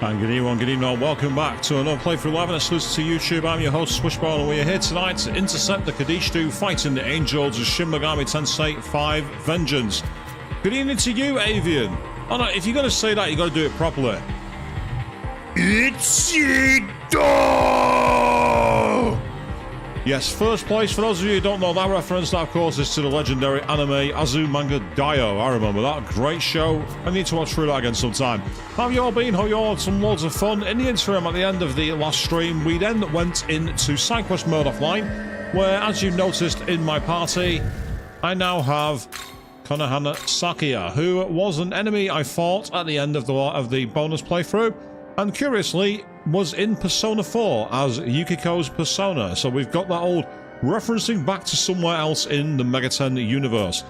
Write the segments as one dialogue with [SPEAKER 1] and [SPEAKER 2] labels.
[SPEAKER 1] And good evening, welcome back to another playthrough live and exclusive to YouTube. I'm your host, Swishbone, and we are here tonight to intercept the Kadishtu fighting the angels of Shin Megami Tensei 5 Vengeance. Good evening to you, Avian. Oh no, if you're going to say that, you've got to do it properly. It's Yes, first place. For those of you who don't know that reference, that of course is to the legendary anime Azumanga Daioh. I remember that. Great show. I need to watch through that again sometime. How have you all been? Hope you all had some loads of fun. In the interim, at the end of the last stream, we then went into side quest mode offline, where, as you noticed in my party, I now have Konohana Sakuya, who was an enemy I fought at the end of the bonus playthrough, and curiously was in Persona 4 as Yukiko's persona, so we've got that old referencing back to somewhere else in the Megaten universe.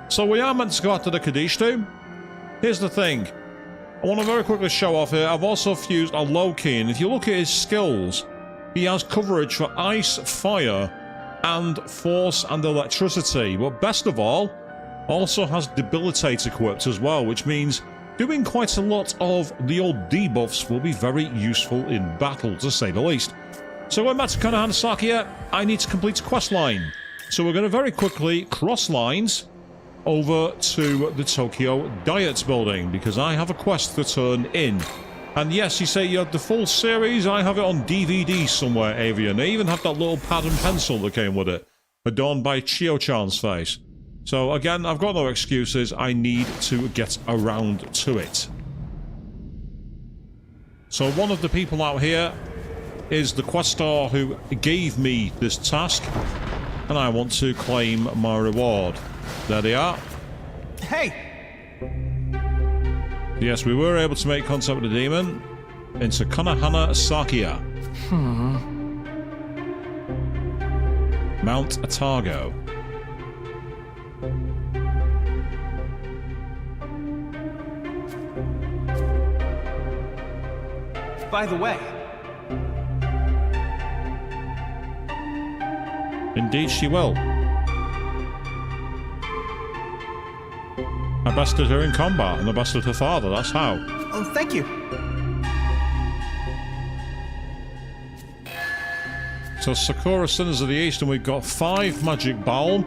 [SPEAKER 1] So we are meant to go after the Kadishtu. Here's the thing, I want to very quickly show off here, I've also fused a Loki, and if you look at his skills, he has coverage for ice, fire, and force and electricity, but best of all, also has debilitate equipped as well, which means doing quite a lot of the old debuffs will be very useful in battle, to say the least. So going back to Konohana Sakuya, I need to complete a quest line. So we're going to very quickly cross lines over to the Tokyo Diet building, because I have a quest to turn in. And yes, you say you have the full series, I have it on DVD somewhere, Avian. I even have that little pad and pencil that came with it, adorned by Chio-chan's face. So again, I've got no excuses, I need to get around to it. So one of the people out here is the questor who gave me this task, and I want to claim my reward. There they are.
[SPEAKER 2] Hey!
[SPEAKER 1] Yes, we were able to make contact with the demon into Konohana Sakuya. Mount Atago.
[SPEAKER 2] By the way,
[SPEAKER 1] indeed she will. I bested her in combat, and I bested her father, that's how.
[SPEAKER 2] oh, thank you.
[SPEAKER 1] So Sakura Sinners of the East, and we've got 5 Magic Balm,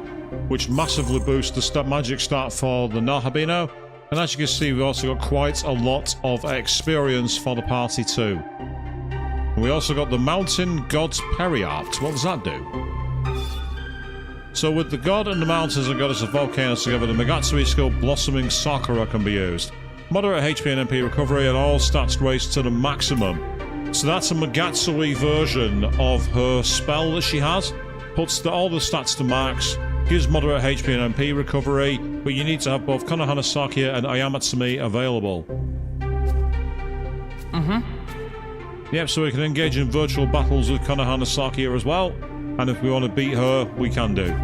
[SPEAKER 1] which massively boosts the magic stat for the Nahabino. And as you can see, we've also got quite a lot of experience for the party too. And we also got the Mountain God's Periart. What does that do? So with the God and the Mountains and Goddess of Volcanoes together, the Megatsui skill Blossoming Sakura can be used. Moderate HP and MP recovery and all stats raised to the maximum. So that's a Megatsui version of her spell that she has. Puts all the stats to max. Gives moderate HP and MP recovery, but you need to have both Konohana Sakuya and Ayamatsumi available. Yep, so we can engage in virtual battles with Konohana Sakuya as well, and if we want to beat her, we can do.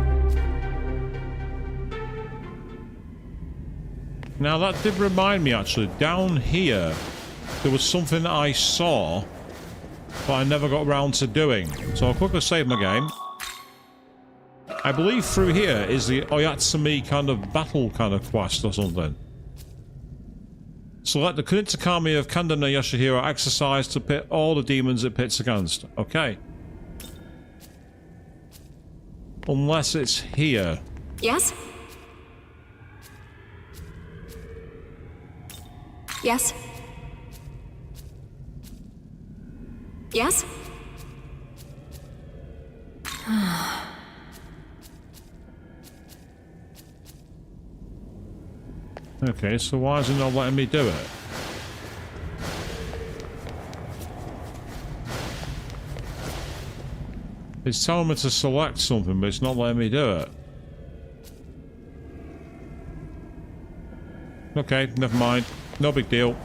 [SPEAKER 1] Now that did remind me actually, down here, there was something that I saw, but I never got around to doing. So I'll quickly save my game. I believe through here is the Oyatsumi kind of battle kind of quest or something. Select the Kunitakami of Kandana Yashihiro exercise to pit all the demons it pits against. Okay. Unless it's here.
[SPEAKER 3] Yes? Yes? Yes?
[SPEAKER 1] Okay, so why is it not letting me do it? It's telling me to select something, but it's not letting me do it. Okay, never mind. No big deal.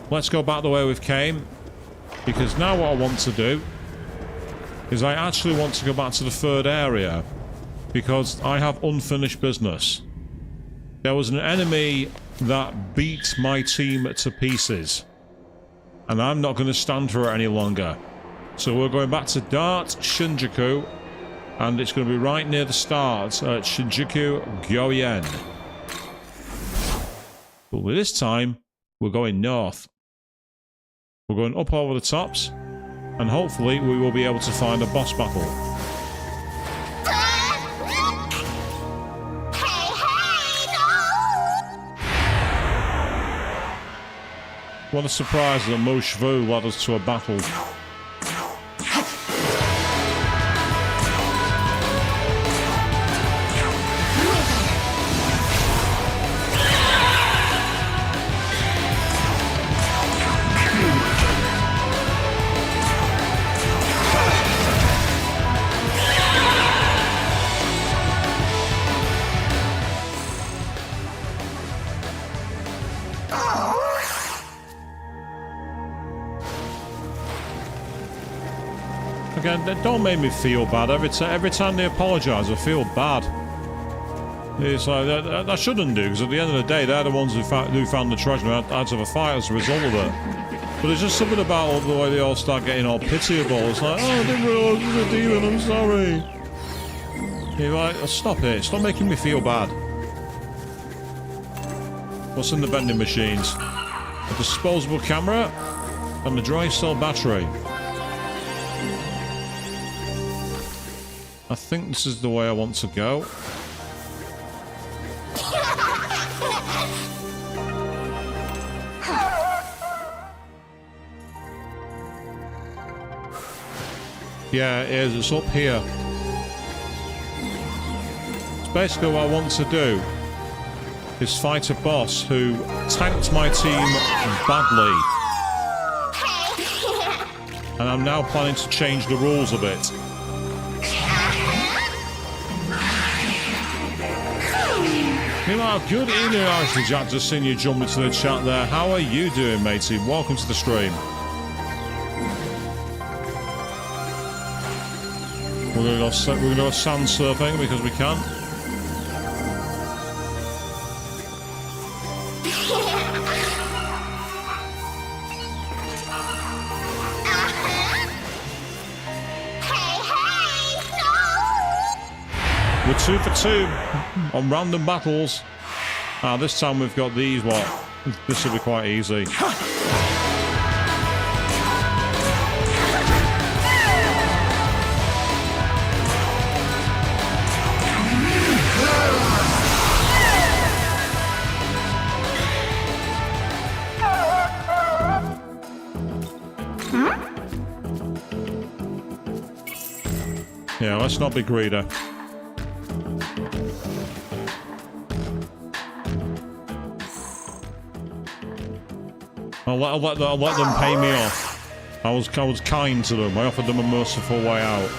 [SPEAKER 1] Let's go back the way we've came. Because now what I want to do is I actually want to go back to the third area. Because I have unfinished business. There was an enemy that beat my team to pieces. And I'm not going to stand for it any longer. So we're going back to Dart Shinjuku. And it's going to be right near the start at Shinjuku Gyoen. But this time, we're going north. We're going up over the tops, and hopefully we will be able to find a boss battle. What a surprise that Mo Shvu led us to a battle. Again, don't make me feel bad. Every time they apologise, I feel bad. It's like, I shouldn't do, because at the end of the day, they're the ones who found the treasure and had to have a fight as a result of it. But there's just something about the way they all start getting all pitiable. It's like, oh, I didn't realise it was a demon, I'm sorry. You're like, oh, stop it. Stop making me feel bad. What's in the vending machines? A disposable camera and the dry cell battery. I think this is the way I want to go. Yeah, it is. It's up here. It's basically what I want to do is fight a boss who tanked my team badly. And I'm now planning to change the rules a bit. Meanwhile, good evening, Ashley Jack. Just seen you jump into the chat there. How are you doing, matey? Welcome to the stream. We're going to go sand surfing because we can. We're 2 for 2 on random battles. This time we've got these. What? This will be quite easy. Yeah, let's not be greedy. I'll let them pay me off. I was kind to them. I offered them a merciful way out.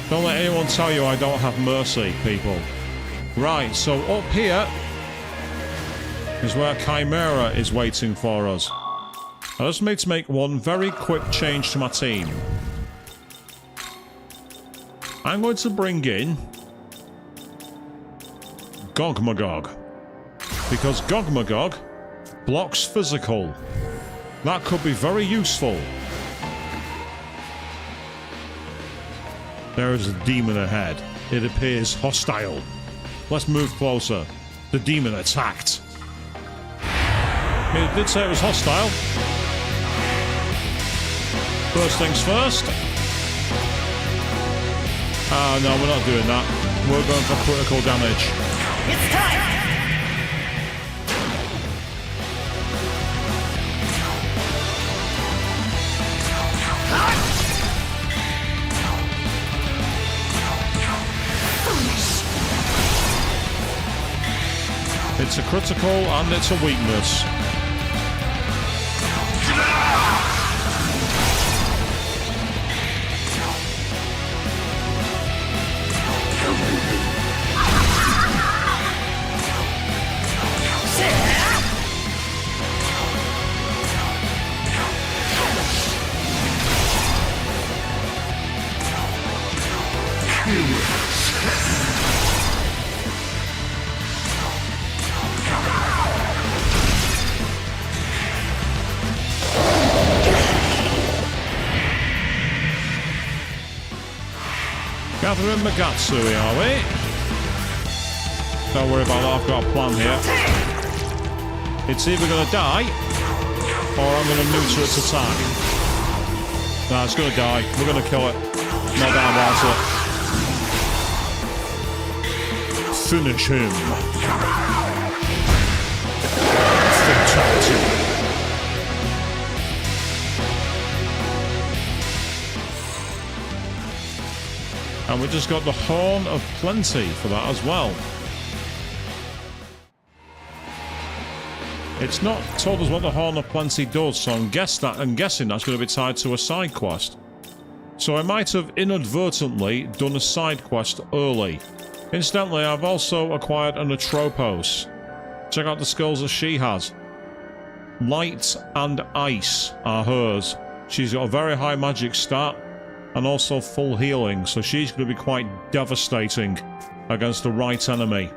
[SPEAKER 1] Don't let anyone tell you I don't have mercy, people. Right, so up here is where Chimera is waiting for us. I just need to make one very quick change to my team. I'm going to bring in Gogmagog, because Gogmagog blocks physical. That could be very useful. There is a demon ahead. It appears hostile. Let's move closer. The demon attacked. It did say it was hostile. First things first. No, we're not doing that. We're going for critical damage.
[SPEAKER 4] It's time!
[SPEAKER 1] It's a critical and it's a weakness. Gathering Magatsui, are we? Don't worry about that, I've got a plan here. It's either going to die, or I'm going to neuter its attack. Nah, it's going to die. We're going to kill it. No doubt about it. Finish him. Fatality. And we just got the Horn of Plenty for that as well. It's not told us what the Horn of Plenty does, so I'm guessing that's going to be tied to a side quest. So I might have inadvertently done a side quest early. Incidentally, I've also acquired an Atropos. Check out the skills that she has. Light and Ice are hers. She's got a very high magic stat and also full healing, so she's going to be quite devastating against the right enemy.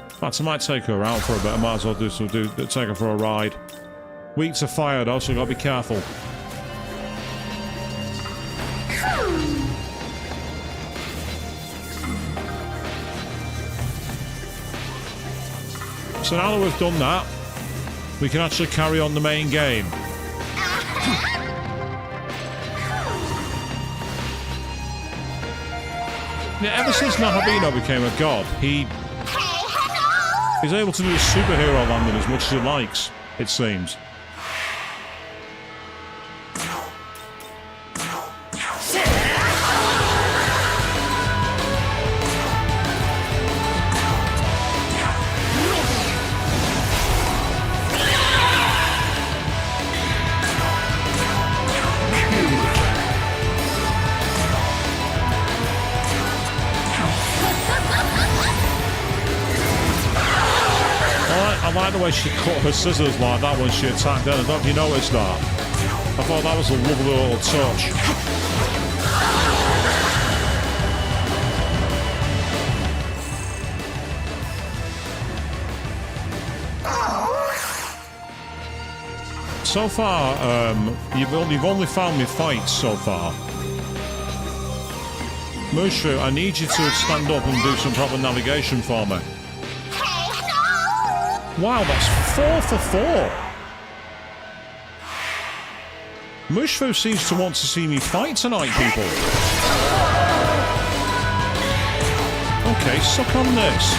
[SPEAKER 1] In fact, I might take her out for a bit. I might as well take her for a ride. Weak to fire though, so you got to be careful. So now that we've done that, we can actually carry on the main game. Yeah, ever since Nahabino became a god, he's able to do his superhero landing as much as he likes, it seems. I like the way she cut her scissors like that when she attacked then. I don't know if you noticed that. I thought that was a lovely little touch. So far, you've only found me fights so far. Mushu, I need you to stand up and do some proper navigation for me. Wow, that's 4 for 4. Mushfu seems to want to see me fight tonight, people. Okay, suck on this.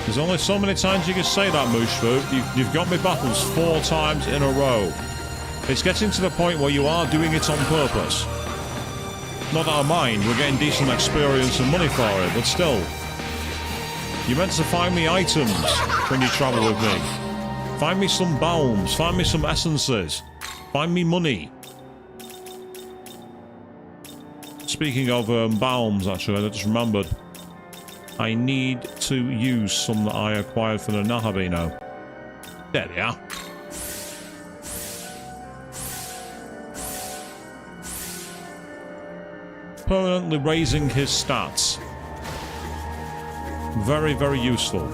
[SPEAKER 1] There's only so many times you can say that, Mushfu. You've got me battles 4 times in a row. It's getting to the point where you are doing it on purpose. Not that I mind, we're getting decent experience and money for it, but still. You're meant to find me items when you travel with me. Find me some balms, find me some essences, find me money. Speaking of balms, actually, I just remembered. I need to use some that I acquired for the Nahabino. There they are. Permanently raising his stats. Very, very useful.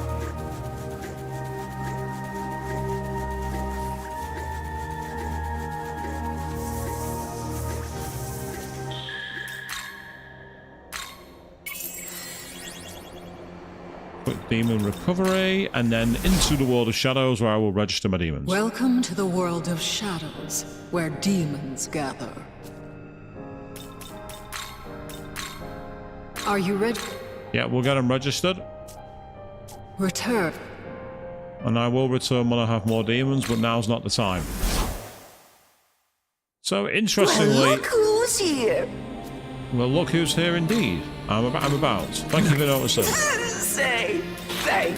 [SPEAKER 1] Quick demon recovery, and then into the world of shadows where I will register my demons.
[SPEAKER 4] Welcome to the world of shadows, where demons gather. Are you ready?
[SPEAKER 1] Yeah, we'll get them registered.
[SPEAKER 4] Return.
[SPEAKER 1] And I will return when I have more demons, but now's not the time. So, interestingly...
[SPEAKER 5] Well, look who's here!
[SPEAKER 1] Well, look who's here indeed. I'm about. Thank you for noticing.
[SPEAKER 5] Say, thank.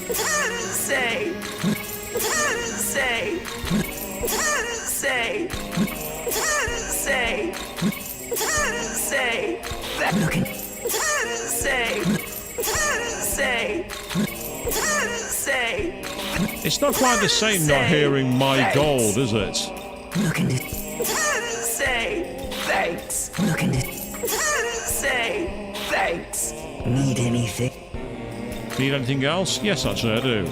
[SPEAKER 5] Say. Say. Say. Say. Say. Looking. Say. Say. Say.
[SPEAKER 1] It's not quite the same not hearing my gold, is it?
[SPEAKER 5] Looking to say thanks. Looking to say thanks. Need anything?
[SPEAKER 1] Need anything else? Yes, actually, I do.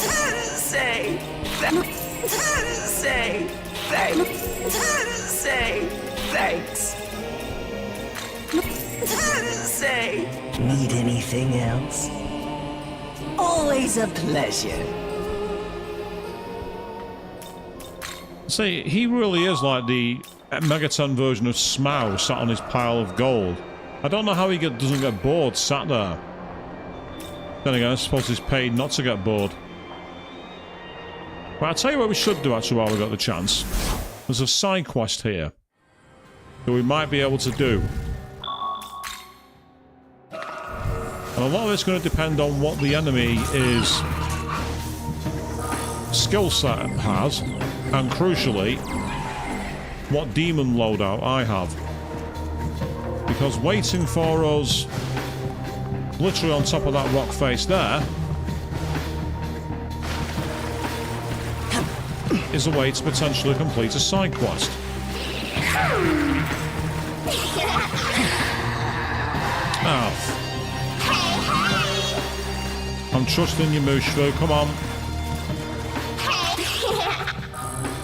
[SPEAKER 5] Say say Say thanks. Say, need anything else? Always a pleasure.
[SPEAKER 1] See, he really is like the Megaton version of Smaug sat on his pile of gold. I don't know how he doesn't get bored sat there. Then again, I suppose he's paid not to get bored. But I'll tell you what we should do actually while we got the chance. There's a side quest here that we might be able to do. And a lot of it's going to depend on what the enemy is skill set has, and crucially, what demon loadout I have. Because waiting for us, literally on top of that rock face there, is a way to potentially complete a side quest. Oh. I'm trusting you, Mushfu. Come on.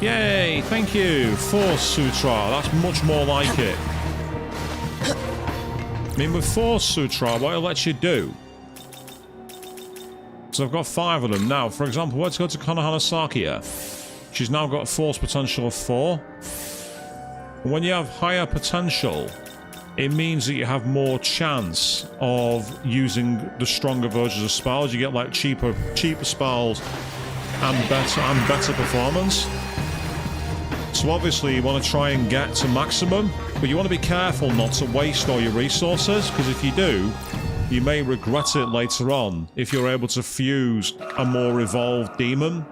[SPEAKER 1] Yay, thank you. Force Sutra. That's much more like it. I mean, with Force Sutra, what it lets you do... So I've got 5 of them now. For example, let's go to Konohana Sakia. She's now got a force potential of 4. When you have higher potential, it means that you have more chance of using the stronger versions of spells. You get like cheaper spells and better performance. So obviously you want to try and get to maximum, but you want to be careful not to waste all your resources, because if you do, you may regret it later on if you're able to fuse a more evolved demon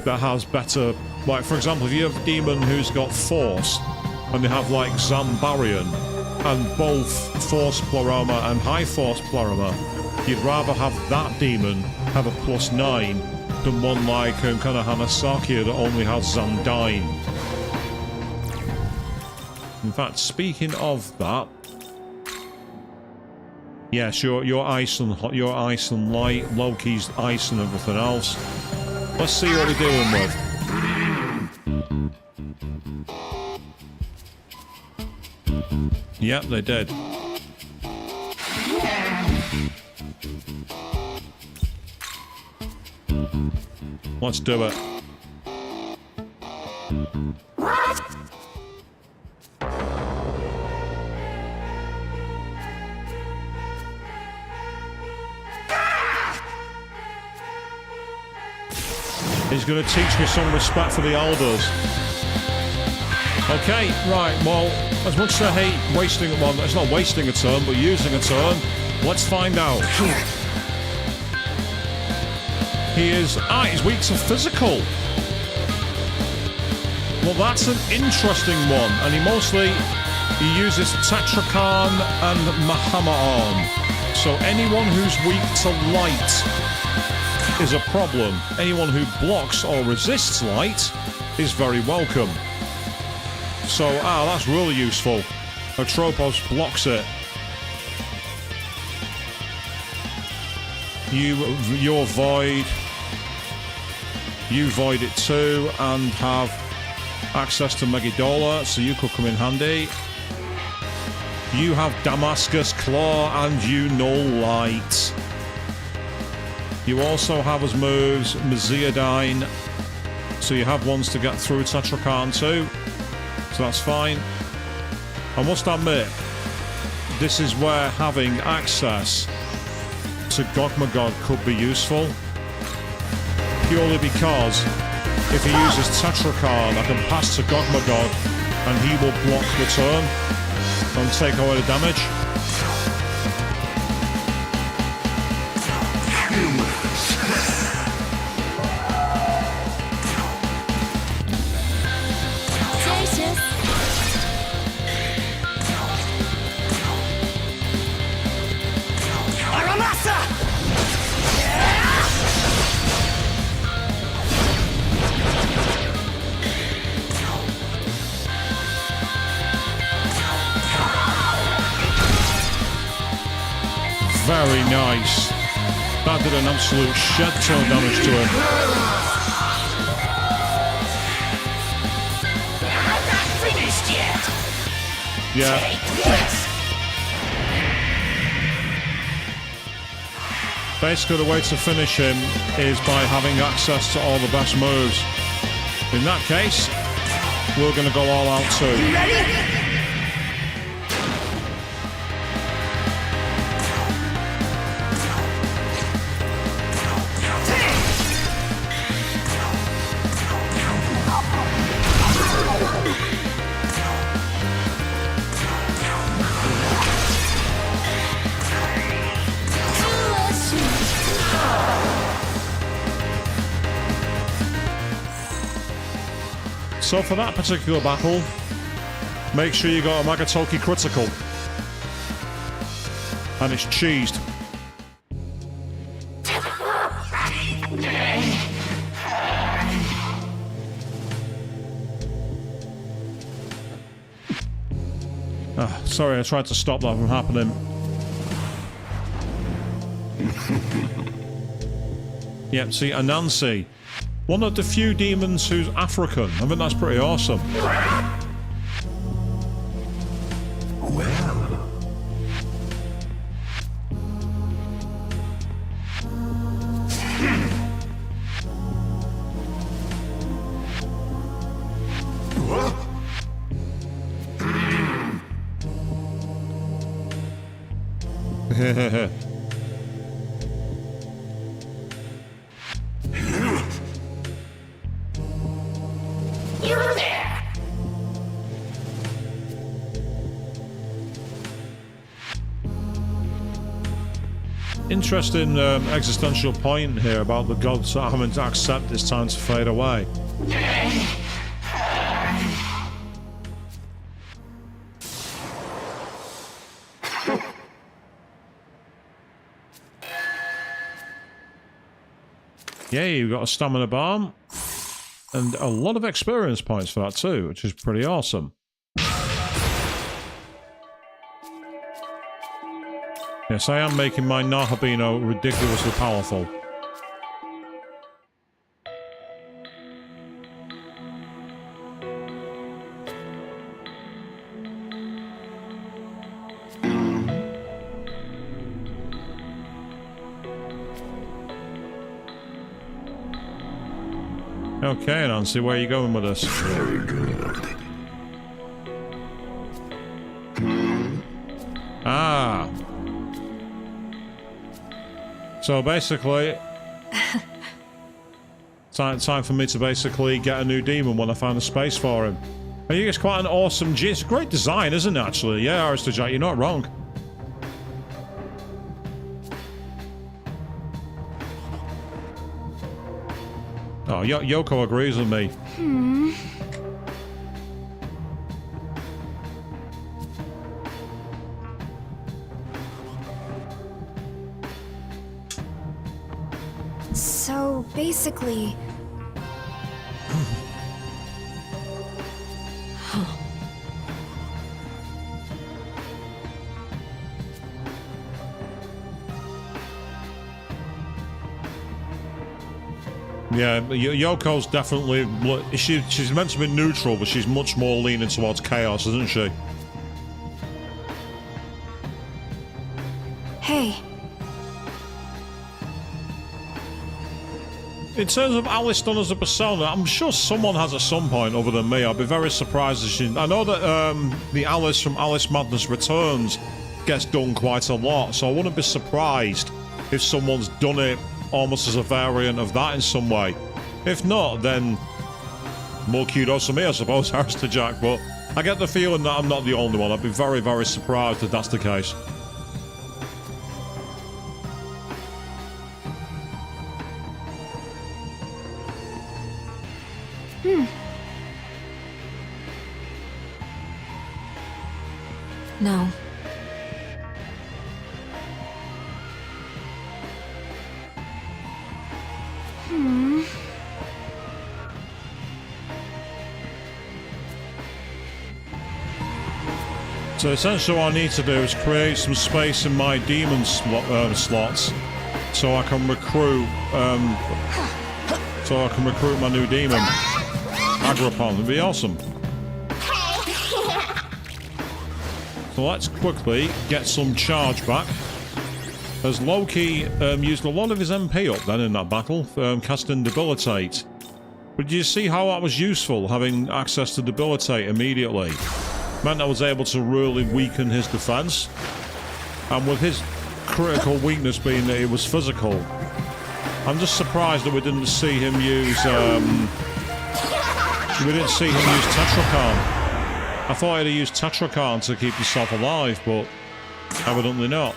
[SPEAKER 1] that has better... Like, for example, if you have a demon who's got Force, and they have, like, Zambarian, and both Force Pleroma and High Force Pleroma, you'd rather have that demon have a +9 than one like Konohana Sakia that only has Zandyne. In fact, speaking of that... Yes, your ice and light, Loki's ice and everything else. Let's see what we're dealing with. Yep, they did. Let's do it. He's going to teach me some respect for the elders. Okay, right, well, as much as I hate wasting... Well, it's not wasting a turn, but using a turn. Let's find out. He's weak to physical. Well, that's an interesting one. And he uses Tetrakarn and Mahama-Arm. So anyone who's weak to light is a problem. Anyone who blocks or resists light is very welcome. So, that's really useful. Atropos blocks it. Your void. You void it too and have access to Megidola, so you could come in handy. You have Damascus Claw and you know light. You also have as moves Meziadine, so you have ones to get through Tetrakarn too, so that's fine. I must admit, this is where having access to Gogmagog could be useful, purely because if he uses Tetrakarn, I can pass to Gogmagog and he will block the turn and take away the damage. Very nice. That did an absolute shed ton of damage to him. Yeah. Basically, the way to finish him is by having access to all the best moves. In that case, we're going to go all out too.
[SPEAKER 5] You ready?
[SPEAKER 1] So for that particular battle, make sure you got a Magatoki critical. And it's cheesed. Oh, sorry, I tried to stop that from happening. Yep, see, Anansi. One of the few demons who's African. I think that's pretty awesome.
[SPEAKER 6] Well.
[SPEAKER 1] Interesting existential point here about the gods having to accept it's time to fade away. Yeah, you've got a stamina bomb and a lot of experience points for that too, which is pretty awesome. Yes, I am making my Nahabino ridiculously powerful. Okay, Nancy, where are you going with this?
[SPEAKER 6] Very good.
[SPEAKER 1] Ah. So basically, time for me to basically get a new demon when I find a space for him. I think it's quite an awesome... It's a great design, isn't it, actually? Yeah, Aristotle Jack, you're not wrong. Oh, Yoko agrees with me.
[SPEAKER 3] So basically,
[SPEAKER 1] yeah, Yoko's definitely... She's meant to be neutral, but she's much more leaning towards chaos, isn't she?
[SPEAKER 3] hey,
[SPEAKER 1] In terms of Alice done as a persona, I'm sure someone has at some point other than me. I'd be very surprised if she... I know that the Alice from Alice Madness Returns gets done quite a lot, so I wouldn't be surprised if someone's done it almost as a variant of that in some way. If not, then more kudos to me, I suppose, Harris to Jack, but I get the feeling that I'm not the only one. I'd be very, very surprised if that's the case.
[SPEAKER 3] no.
[SPEAKER 1] So essentially what I need to do is create some space in my demon slots so I can recruit my new demon, Agripon. It'd be awesome. So let's quickly get some charge back. As Loki used a lot of his MP up then in that battle, casting Debilitate. But did you see how that was useful, having access to Debilitate immediately? Meant I was able to really weaken his defense. And with his critical weakness being that it was physical, I'm just surprised that we didn't see him use Tetracarn. I thought he'd have used Tetracarn to keep himself alive, but evidently not.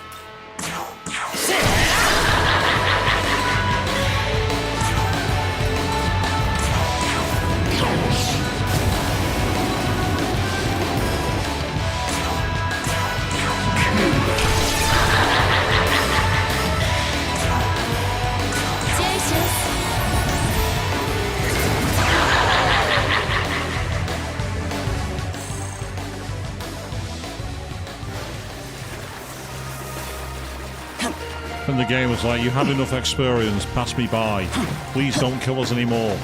[SPEAKER 1] And the game was like, you had enough experience, pass me by. Please don't kill us anymore.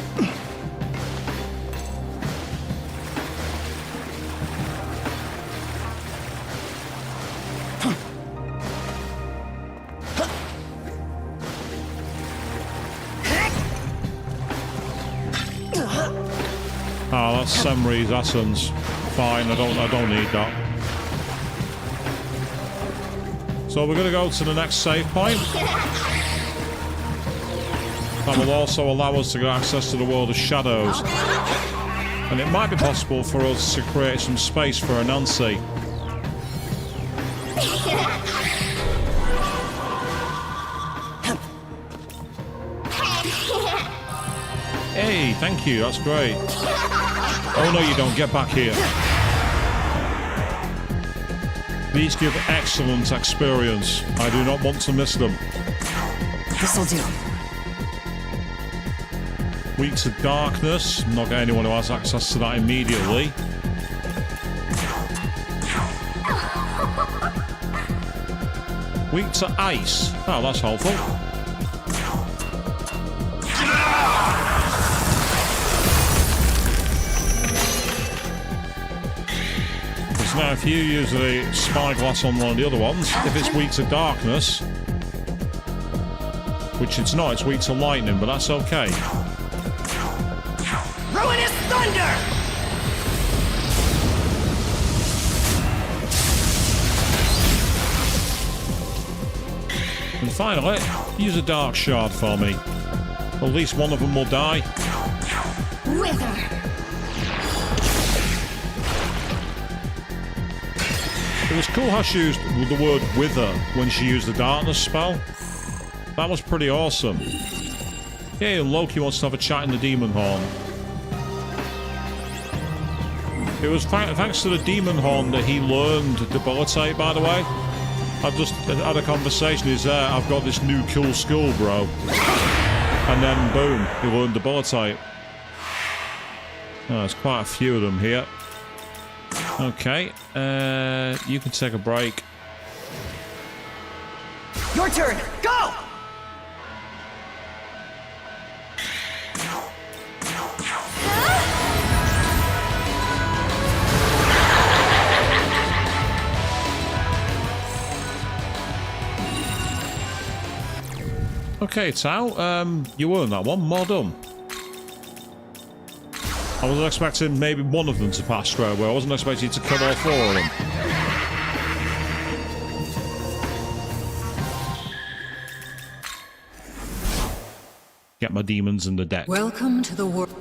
[SPEAKER 1] Ah, that's Semri's essence. Fine, I don't need that. So we're going to go to the next save point. That will also allow us to get access to the world of shadows. And it might be possible for us to create some space for Anansi. Hey, thank you, that's great. Oh no, you don't, get back here. These give excellent experience. I do not want to miss them.
[SPEAKER 5] This'll do.
[SPEAKER 1] Weak to darkness. I'm not getting anyone who has access to that immediately. Weak to ice. Oh, that's helpful. Now, if you use the spyglass on one of the other ones, if it's weak to darkness, which it's not, it's weak to lightning, but that's okay.
[SPEAKER 5] Ruinous thunder!
[SPEAKER 1] And finally, use a dark shard for me. At least one of them will die.
[SPEAKER 3] Wither.
[SPEAKER 1] It was cool how she used the word wither when she used the darkness spell. That was pretty awesome. Yeah, and Loki wants to have a chat in the Demon Horn. It was thanks to the Demon Horn that he learned Debilitate, by the way. I've just had a conversation, he's there, I've got this new cool skill, bro. And then, boom, he learned Debilitate. Oh, there's quite a few of them here. Okay, you can take a break.
[SPEAKER 5] Your turn, go!
[SPEAKER 1] Okay, Tao, you earned that one. Well done. I was expecting maybe one of them to pass straight away. I wasn't expecting you to kill all four of them. Get my demons in the deck.
[SPEAKER 4] Welcome to the world.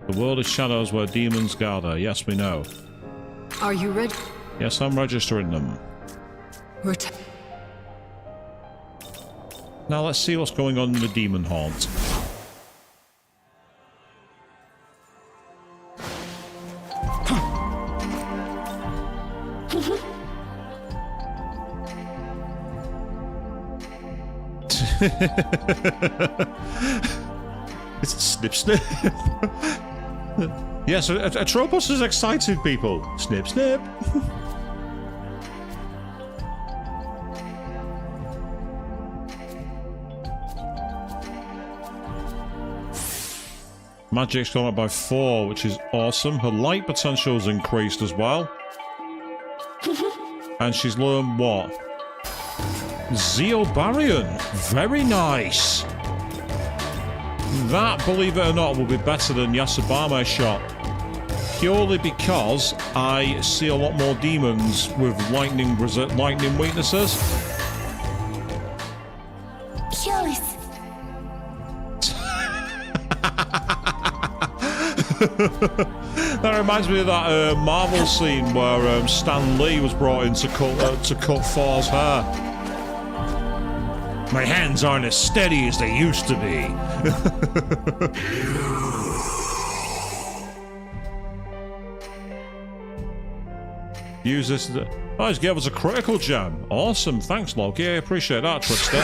[SPEAKER 1] The world of shadows where demons gather. Yes, we know.
[SPEAKER 4] Are you ready?
[SPEAKER 1] Yes, I'm registering them. Now let's see what's going on in the demon haunt. It's a snip snip. Yes, Atropos is excited, people. Snip snip. Magic's gone up by 4, which is awesome. Her light potential has increased as well. And she's learned what? Zeobarian. Very nice. That, believe it or not, will be better than Yasabame's shot. Purely because I see a lot more demons with lightning weaknesses.
[SPEAKER 3] Curious.
[SPEAKER 1] That reminds me of that Marvel scene where Stan Lee was brought in to cut Thor's hair. My hands aren't as steady as they used to be. Use this. Oh, he's gave us a critical gem. Awesome. Thanks, Loki. I appreciate that, Trickster.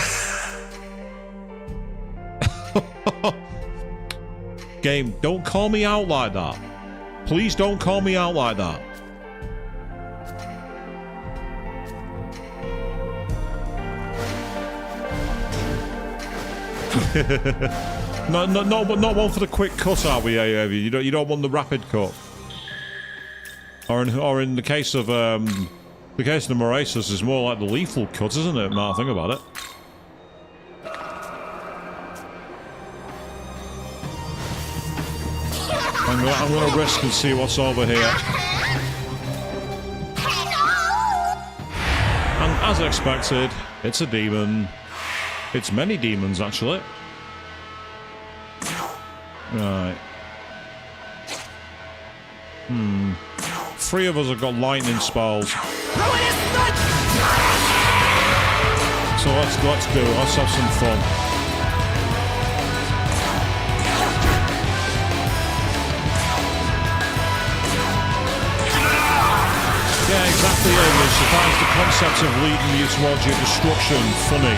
[SPEAKER 1] Game, don't call me out like that. Please don't call me out like that. No, not one for the quick cut, are we, AAV? You don't want the rapid cut. Or in the case of the Morasis, is more like the lethal cut, isn't it? Now I think about it. I'm gonna risk and see what's over here. And as expected, it's a demon. It's many demons, actually. Right. 3 of us have got lightning spells. So let's do it. Let's have some fun. Yeah, exactly, Amy. She finds the concept of leading you towards your destruction funny.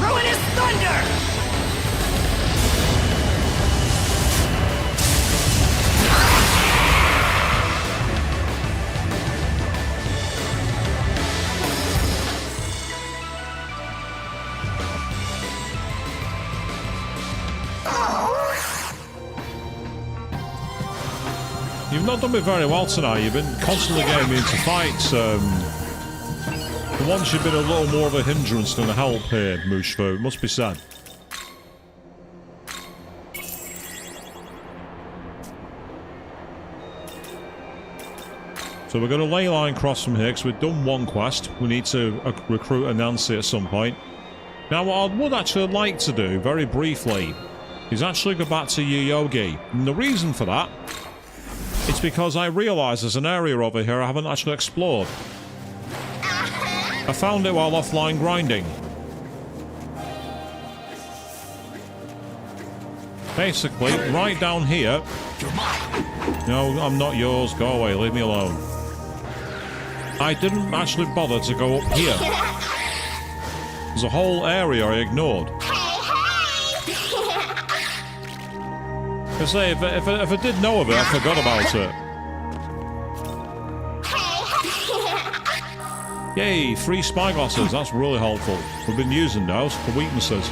[SPEAKER 5] Ruinous thunder!
[SPEAKER 1] You've not done me very well tonight. You've been constantly getting me into fights. For once, you've been a little more of a hindrance than a help here, Mooshfu. Must be said. So we're going to ley line cross from here because we've done one quest. We need to recruit a Nancy at some point. Now, what I would actually like to do, very briefly, is actually go back to Yoyogi. And the reason for that, it's because I realise there's an area over here I haven't actually explored. I found it while offline grinding. Basically, right down here... No, I'm not yours. Go away. Leave me alone. I didn't actually bother to go up here. There's a whole area I ignored. I say, if I did know of it, I forgot about it. Yay, 3 spyglasses. That's really helpful. We've been using those for weaknesses.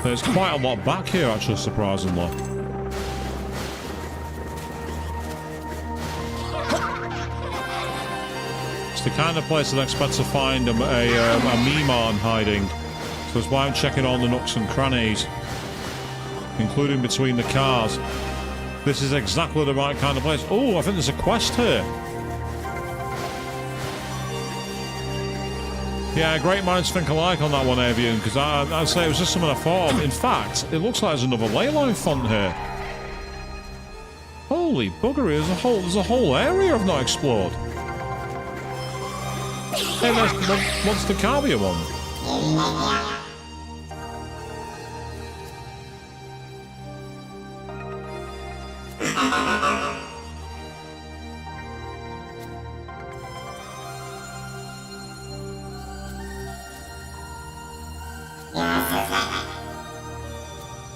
[SPEAKER 1] There's quite a lot back here, actually, surprisingly. It's the kind of place I'd expect to find a Mimon hiding. So that's why I'm checking all the nooks and crannies, including between the cars. This is exactly the right kind of place. Oh, I think there's a quest here. Yeah, great minds think alike on that one, Avian, because I'd say it was just something I thought of. In fact, it looks like there's another ley line font here. Holy buggery, there's a whole area I've not explored. Hey, what's the Cavia one?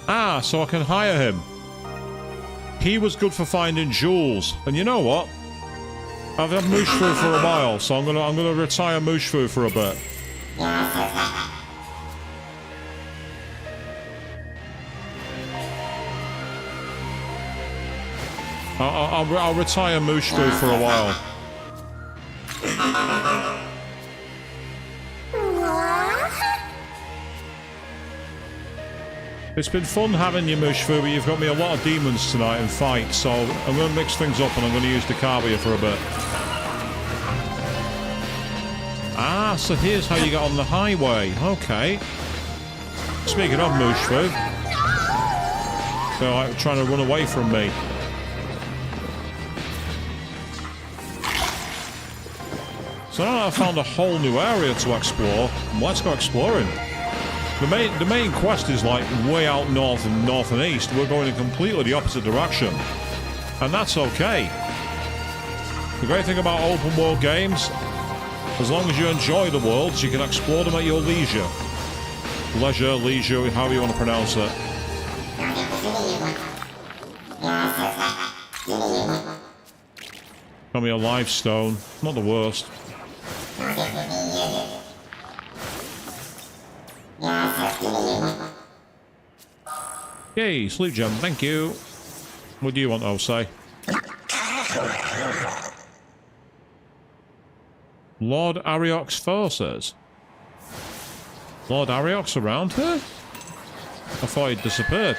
[SPEAKER 1] Ah, so I can hire him. He was good for finding jewels. And you know what? I've had Mushfu for a while, so I'm gonna retire Mushfu for a bit. I'll retire Mushfu for a while. It's been fun having you, Mushfu, but you've got me a lot of demons tonight in fight, so I'm going to mix things up and I'm going to use the Carbia for a bit. Ah, so here's how you get on the highway. Okay. Speaking of Mushfu, they're like trying to run away from me. So now I've found a whole new area to explore. Let's go exploring. The main quest is like way out north and east. We're going in completely the opposite direction. And that's okay. The great thing about open world games, as long as you enjoy the worlds, you can explore them at your leisure. Leisure, however you want to pronounce it. Got me a live stone. Not the worst. Yay, sleep gem, thank you. What do you want, Osei? Lord Ariok's forces. Lord Ariok's around here? I thought he'd disappeared.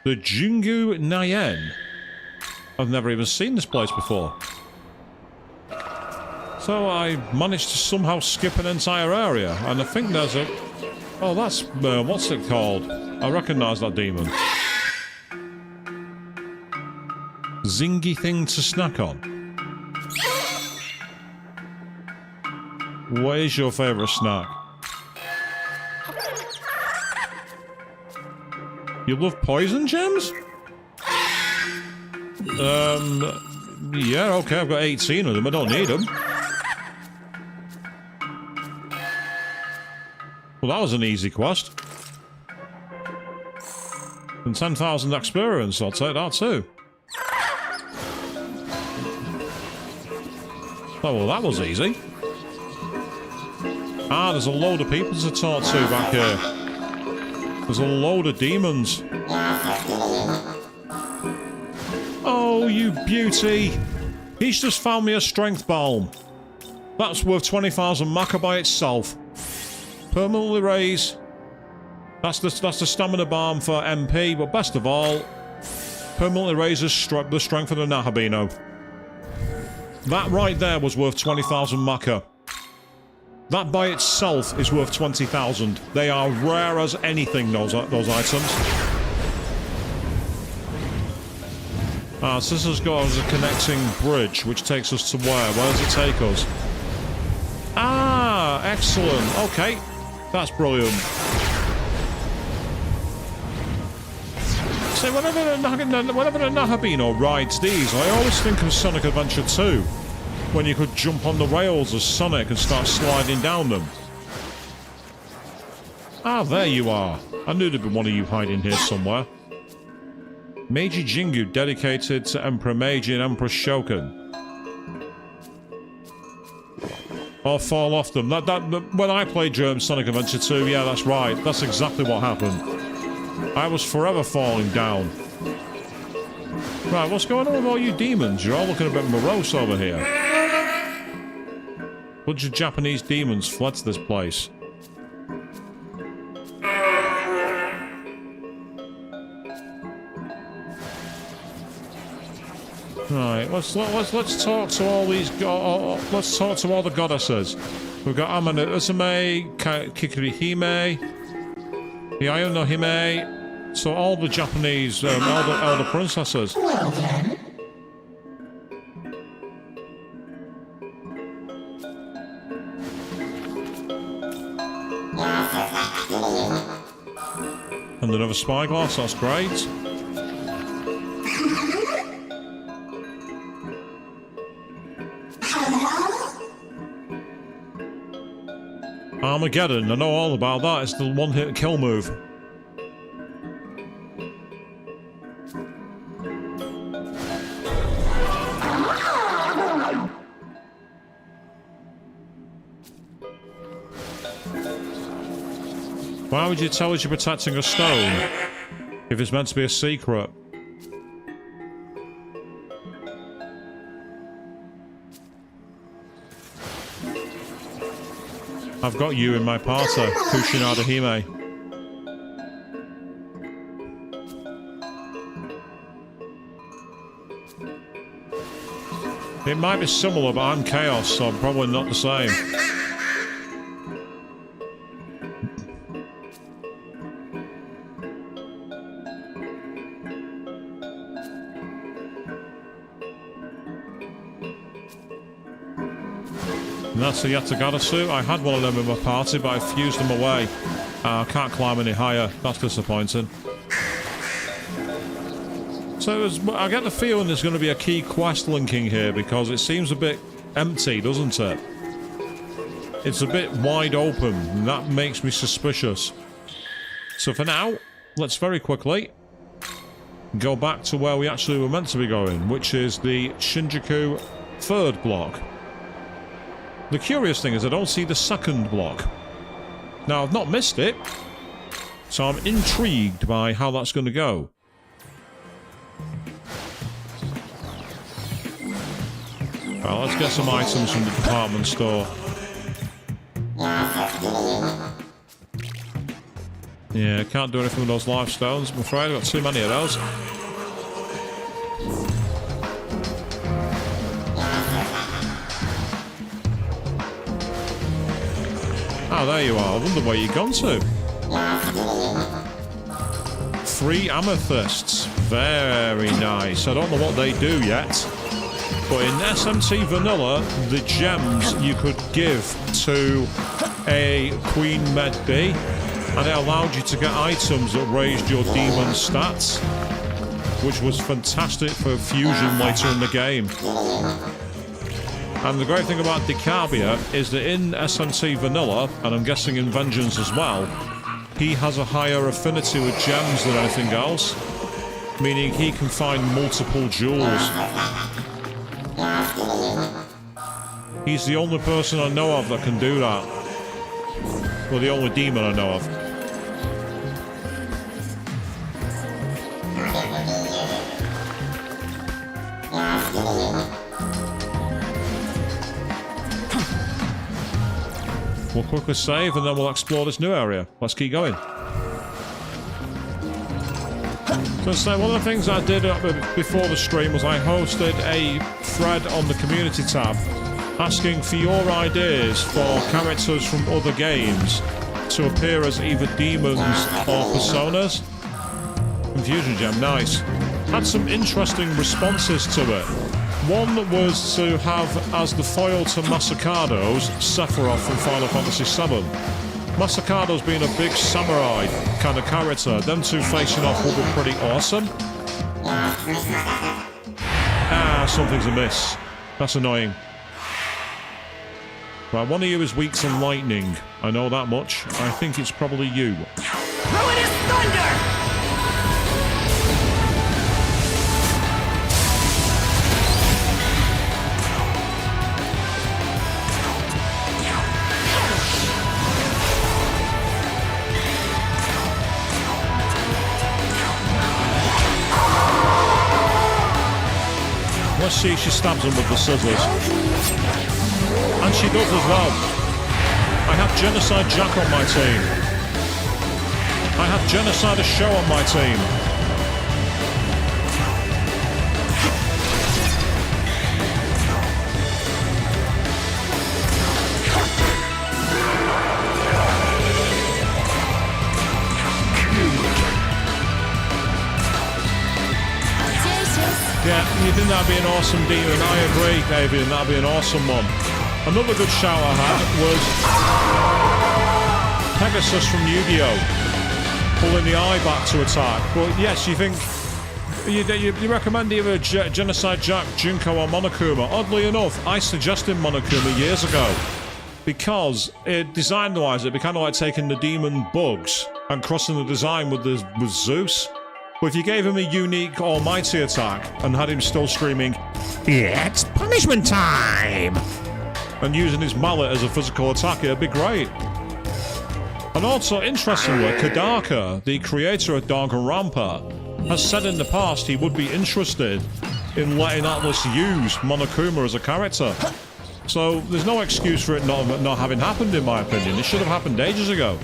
[SPEAKER 1] The Jingu Nayen. I've never even seen this place before. So I managed to somehow skip an entire area, and I think there's a... Oh, that's... what's it called? I recognise that demon. Zingy thing to snack on. What is your favourite snack? You love poison gems? Yeah, okay, I've got 18 of them, I don't need them. Well, that was an easy quest. And 10,000 experience, I'll take that too. Oh, well, that was easy. Ah, there's a load of people to talk to back here. There's a load of demons. Oh, you beauty! He's just found me a strength balm. That's worth 20,000 Maka by itself. Permanently raise. That's the stamina balm for MP, but best of all, permanently raises the strength of the Nahabino. That right there was worth 20,000 Maka. That by itself is worth 20,000. They are rare as anything, those items. Ah, so this has got us a connecting bridge, which takes us to where? Where does it take us? Ah, excellent. Okay, that's brilliant. So whenever the Nahabino rides these, I always think of Sonic Adventure 2, when you could jump on the rails as Sonic and start sliding down them. Ah, there you are. I knew there'd be one of you hiding here somewhere. Meiji Jingu dedicated to Emperor Meiji and Emperor Shokan. Or fall off them. When I played Sonic Adventure 2, yeah, that's right. That's exactly what happened. I was forever falling down. Right, what's going on with all you demons? You're all looking a bit morose over here. Bunch of Japanese demons fled to this place. Right, let's talk to all these. Let's talk to all the goddesses. We've got Amane Uzume, Kikirihime, Yayo no Hime. So all the Japanese elder princesses.
[SPEAKER 3] Well then.
[SPEAKER 1] And another spyglass, that's great. Armageddon, I know all about that. It's the one-hit kill move. Why would you tell us you're protecting a stone if it's meant to be a secret? I've got you in my party, Kushinada Hime. It might be similar, but I'm Chaos, so I'm probably not the same. And that's the Yatagata suit. I had one of them in my party, but I fused them away. I can't climb any higher. That's disappointing. So I get the feeling there's going to be a key quest linking here because it seems a bit empty, doesn't it? It's a bit wide open, and that makes me suspicious. So for now, let's very quickly go back to where we actually were meant to be going, which is the Shinjuku 3rd block. The curious thing is I don't see the 2nd block. Now, I've not missed it, so I'm intrigued by how that's going to go. Well, let's get some items from the department store. Yeah, can't do anything with those life stones, I'm afraid. I've got too many of those. Oh, there you are. I wonder where you've gone to. 3 amethysts. Very nice. I don't know what they do yet. But in SMT Vanilla, the gems you could give to a Queen Med B, and it allowed you to get items that raised your demon stats, which was fantastic for fusion later in the game. And the great thing about Decabia is that in SMT Vanilla, and I'm guessing in Vengeance as well, he has a higher affinity with gems than anything else, meaning he can find multiple jewels. He's the only person I know of that can do that. Well, the only demon I know of. We'll quickly save and then we'll explore this new area. Let's keep going. So one of the things I did before the stream was I hosted a thread on the community tab asking for your ideas for characters from other games to appear as either demons or personas. Confusion gem, nice. Had some interesting responses to it. One was to have as the foil to Masakado's Sephiroth from Final Fantasy VII. Masakado's being a big samurai kind of character. Them two facing off will be pretty awesome. Ah, something's amiss. That's annoying. Right, one of you is weak to lightning. I know that much. I think it's probably you.
[SPEAKER 5] Ruinous thunder!
[SPEAKER 1] Let's see if she stabs him with the scissors. And she does as well. I have Genocide Jack on my team. I have Genocide Show on my team. Yeah, you think that'd be an awesome demon? I agree, Avian, that'd be an awesome one. Another good shout I had was Pegasus from Yu-Gi-Oh! Pulling the eye back to attack. But yes, you think... You recommend either Genocide Jack, Junko or Monokuma. Oddly enough, I suggested Monokuma years ago. Because, design-wise, it'd be kind of like taking the demon bugs and crossing the design with Zeus. But if you gave him a unique almighty attack and had him still screaming, "It's punishment time!" and using his mallet as a physical attack, it'd be great. And also, interestingly, Kodaka, the creator of Danganronpa, has said in the past he would be interested in letting Atlas use Monokuma as a character. So there's no excuse for it not having happened, in my opinion. It should have happened ages ago.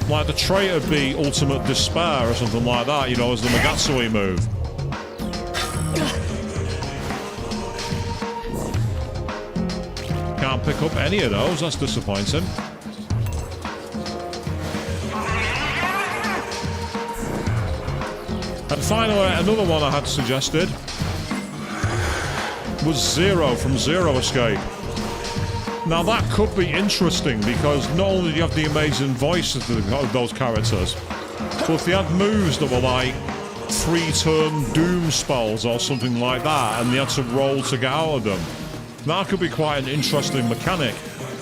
[SPEAKER 1] Like the trait would be ultimate despair or something like that, you know, as the Magatsui move. Can't pick up any of those, that's disappointing. And finally, another one I had suggested was Zero from Zero Escape. Now that could be interesting because not only do you have the amazing voices of those characters, but if they had moves that were like 3-turn doom spells or something like that and they had to roll to get out of them, that could be quite an interesting mechanic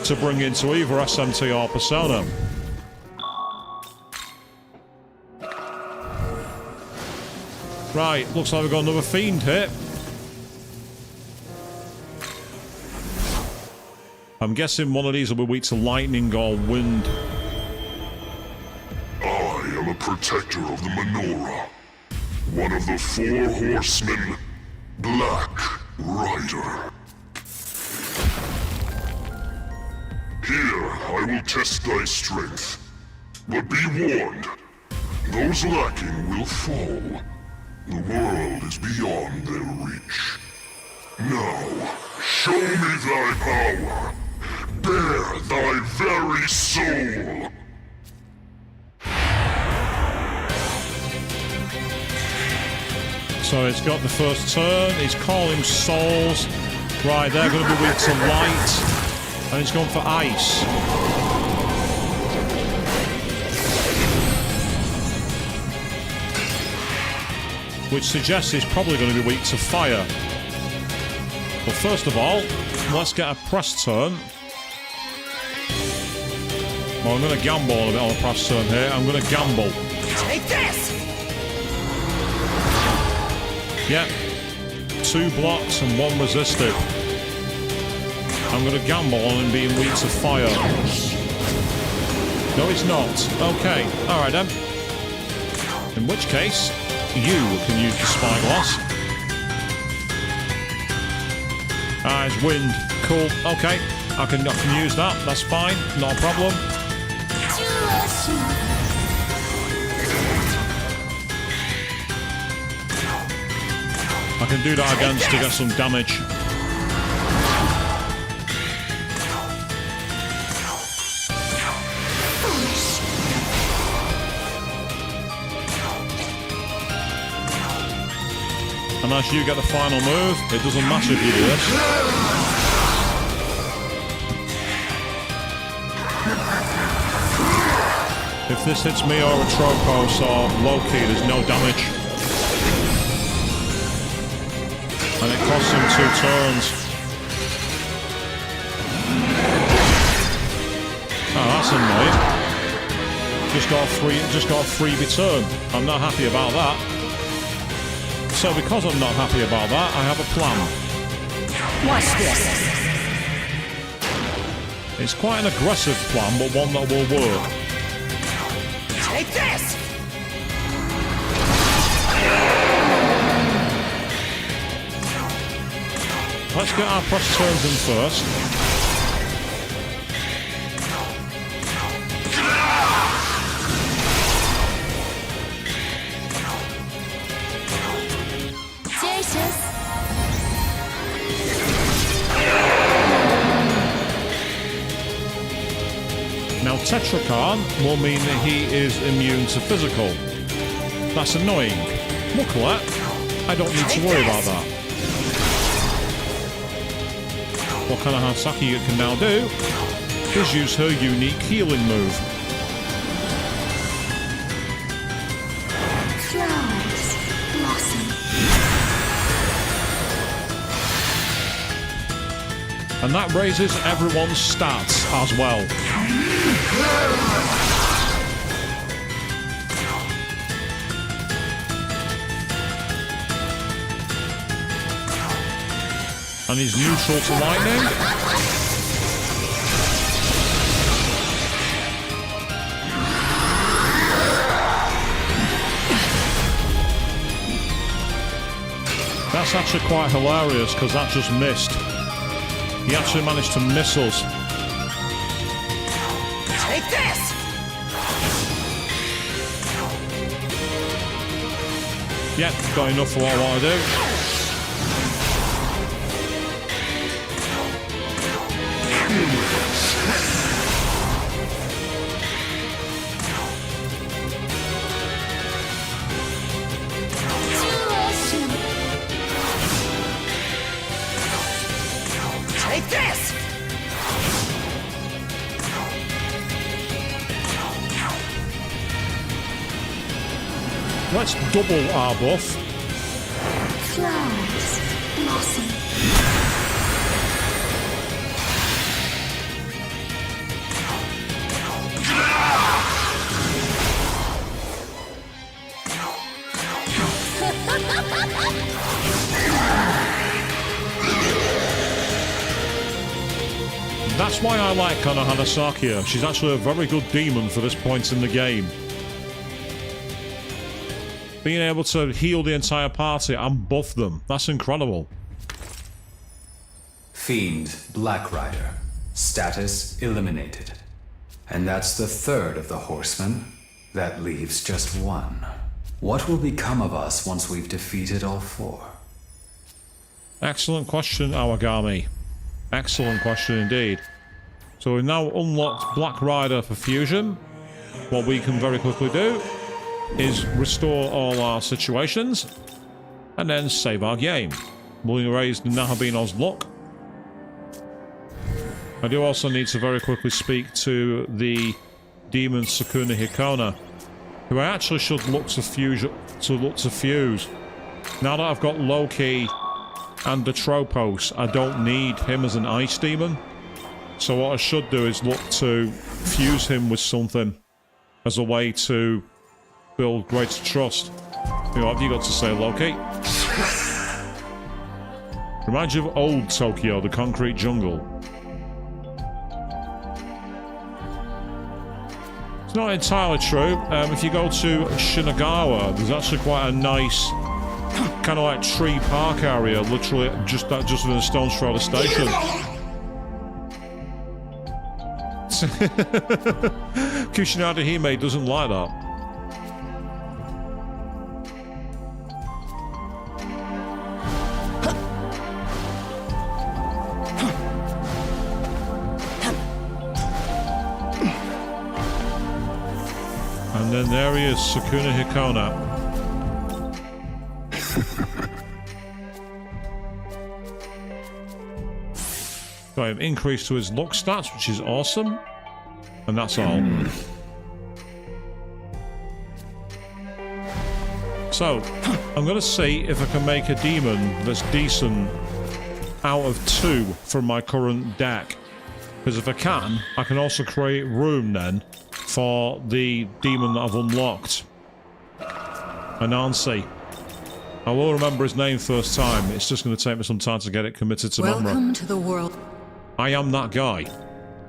[SPEAKER 1] to bring into either SMT or Persona. Right, looks like we've got another fiend here. I'm guessing one of these will be weak to lightning or wind.
[SPEAKER 6] I am a protector of the menorah. One of the 4 horsemen, Black Rider. Here, I will test thy strength. But be warned, those lacking will fall. The world is beyond their reach. Now, show me thy power. Bear thy very soul.
[SPEAKER 1] So it's got the first turn, it's calling souls. Right, they're going to be weak to light. And it's gone for ice. Which suggests it's probably going to be weak to fire. But first of all, let's get a press turn. Well, I'm going to gamble a bit on a press turn here. I'm going to gamble.
[SPEAKER 5] Take this!
[SPEAKER 1] Yep. 2 blocks and 1 resisted. I'm going to gamble on him being weak to fire. No, it's not. Okay. Alright then. In which case, you can use the spyglass. Ah, it's wind. Cool. Okay. I can use that. That's fine. Not a problem. I can do that again to get some damage. And as you get the final move, it doesn't matter if you do this. If this hits me or a Tropos or Loki, there's no damage. And it costs him 2 turns. Oh, that's annoying. Just got a freebie turn. I'm not happy about that. So because I'm not happy about that, I have a plan.
[SPEAKER 5] Watch this.
[SPEAKER 1] It's quite an aggressive plan, but one that will work.
[SPEAKER 5] Take this!
[SPEAKER 1] Let's get our press turns in first. Now Tetrakarn will mean that he is immune to physical. That's annoying. Luckily, I don't need to worry about that. What kind of Hansaki you can now do is use her unique healing move.
[SPEAKER 3] Flowers blossom.
[SPEAKER 1] And that raises everyone's stats as well. And he's neutral to lightning. That's actually quite hilarious because that just missed. He actually managed to miss us.
[SPEAKER 5] Take this!
[SPEAKER 1] Yeah, got enough for what I want to do.
[SPEAKER 5] Take this!
[SPEAKER 1] Let's double our buff.
[SPEAKER 3] Flowers blossom.
[SPEAKER 1] That's why I like Konohana Sakia. She's actually a very good demon for this point in the game. Being able to heal the entire party and buff them, that's incredible.
[SPEAKER 7] Fiend, Black Rider. Status eliminated. And that's the third of the horsemen. That leaves just one. What will become of us once we've defeated all four?
[SPEAKER 1] Excellent question, Awagami. Excellent question indeed. So we've now unlocked Black Rider for fusion. What we can very quickly do is restore all our situations and then save our game. We'll raise Nahabino's luck. I do also need to very quickly speak to the demon Sukuna Hikona, who I actually should look to fuse. Now that I've got Loki and the Tropos, I don't need him as an ice demon. So what I should do is look to fuse him with something as a way to build greater trust. You know, what have you got to say, Loki? Reminds you of old Tokyo, the concrete jungle. It's not entirely true. If you go to Shinagawa, there's actually quite a nice kind of like tree park area, literally just within a stone's throw of the station. Kushinada Hime doesn't like that. And then there he is, Sukuna Hikona. Got him increased to his luck stats, which is awesome. And that's all. So, I'm going to see if I can make a demon that's decent out of 2 from my current deck. Because if I can also create room then for the demon that I've unlocked. Anansi. I will remember his name first time. It's just going to take me some time to get it committed to memory.
[SPEAKER 4] Welcome to the world.
[SPEAKER 1] I am that guy.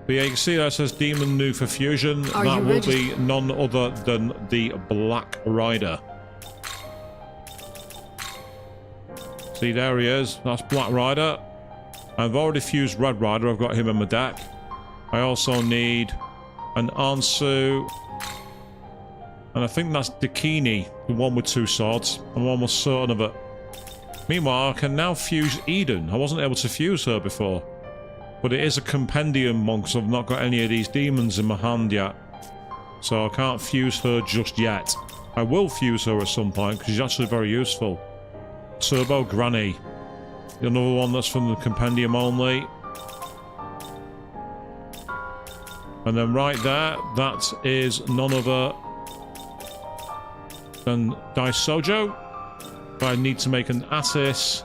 [SPEAKER 1] But yeah, you can see that it says Demon New for Fusion.
[SPEAKER 4] Are
[SPEAKER 1] that
[SPEAKER 4] you
[SPEAKER 1] will
[SPEAKER 4] ready?
[SPEAKER 1] be none other than the Black Rider. See, there he is. That's Black Rider. I've already fused Red Rider. I've got him in my deck. I also need an Ansu. And I think that's Dakini, the one with 2 swords. I'm almost certain of it. Meanwhile, I can now fuse Eden. I wasn't able to fuse her before. But it is a compendium monk, so I've not got any of these demons in my hand yet. So I can't fuse her just yet. I will fuse her at some point, because she's actually very useful. Turbo Granny. Another one that's from the compendium only. And then right there, that is none other than Daisojo. But I need to make an Attis,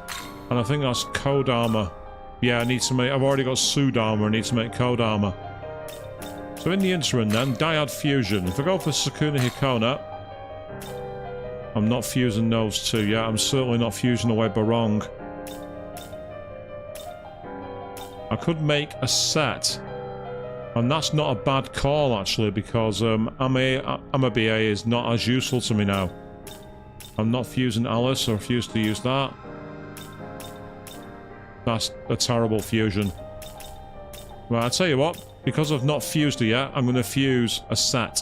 [SPEAKER 1] and I think that's Kodama. Yeah, I need to make... I've already got Sudama, I need to make Kodama. So in the interim then, Dyad Fusion. If I go for Sukuna Hikona, I'm not fusing those 2 yet. I'm certainly not fusing away Barong. I could make a set. And that's not a bad call, actually, because Amabia is not as useful to me now. I'm not fusing Alice, so I refuse to use that. That's a terrible fusion. Well, I'll tell you what, because I've not fused it yet, I'm going to fuse a set.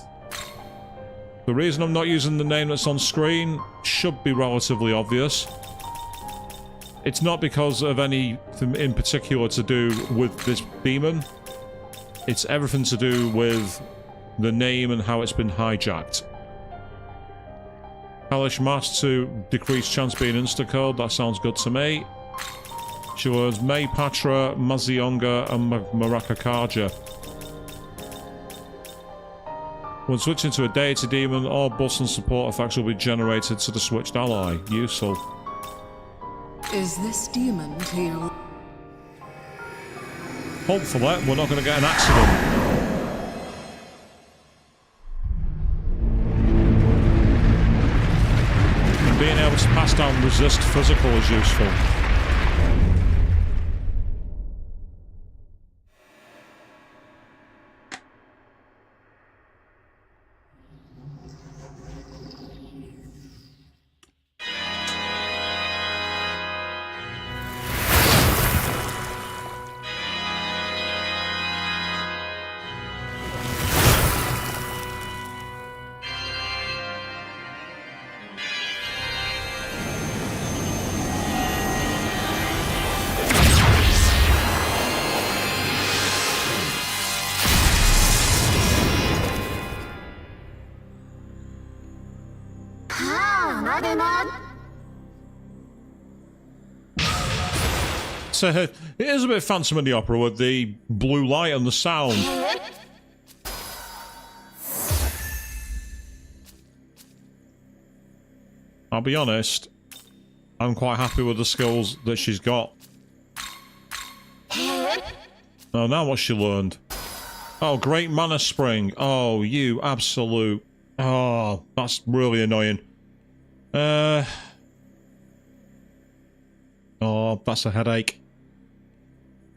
[SPEAKER 1] The reason I'm not using the name that's on screen should be relatively obvious. It's not because of anything in particular to do with this demon. It's everything to do with the name and how it's been hijacked. Hellish Mass to decrease chance being insta-killed, that sounds good to me. She learns May Patra, Mazionga, and Marakakaja. When switching to a deity demon, all buffs and support effects will be generated to the switched ally. Useful.
[SPEAKER 4] Is this demon to your...
[SPEAKER 1] Hopefully, we're not going to get an accident. And being able to pass down resist physical is useful. So it is a bit Phantom of the Opera with the blue light and the sound. I'll be honest, I'm quite happy with the skills that she's got. Oh, now what she learned. Oh, Great Mana Spring. Oh, you absolute... Oh, that's really annoying. Oh, that's a headache.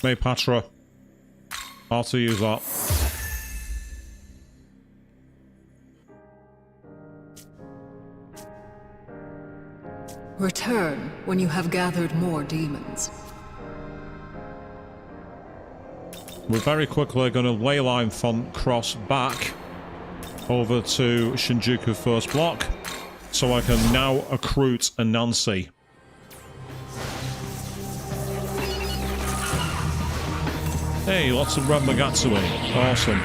[SPEAKER 1] May Patra. How to use that.
[SPEAKER 4] Return when you have gathered more demons.
[SPEAKER 1] We're very quickly going to leyline font cross back over to Shinjuku first block, so I can now recruit a Nancy. Hey, lots of Red Magatsuи. Awesome.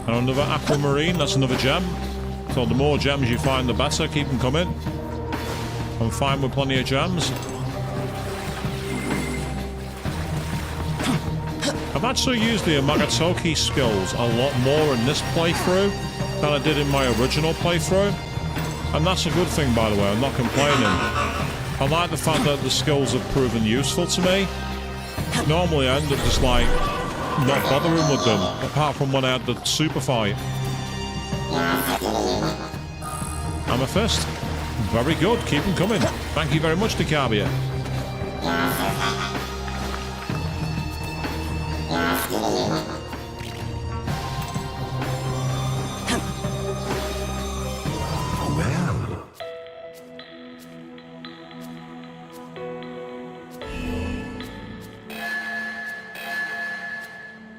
[SPEAKER 1] And another Aquamarine, that's another gem. So the more gems you find, the better. Keep them coming. I'm fine with plenty of gems. I've actually used the Amagatoki skills a lot more in this playthrough than I did in my original playthrough. And that's a good thing, by the way, I'm not complaining. I like the fact that the skills have proven useful to me. Normally I end up just like, not bothering with them, apart from when I had the super fight. Amethyst, very good, keep them coming. Thank you very much, Decabia.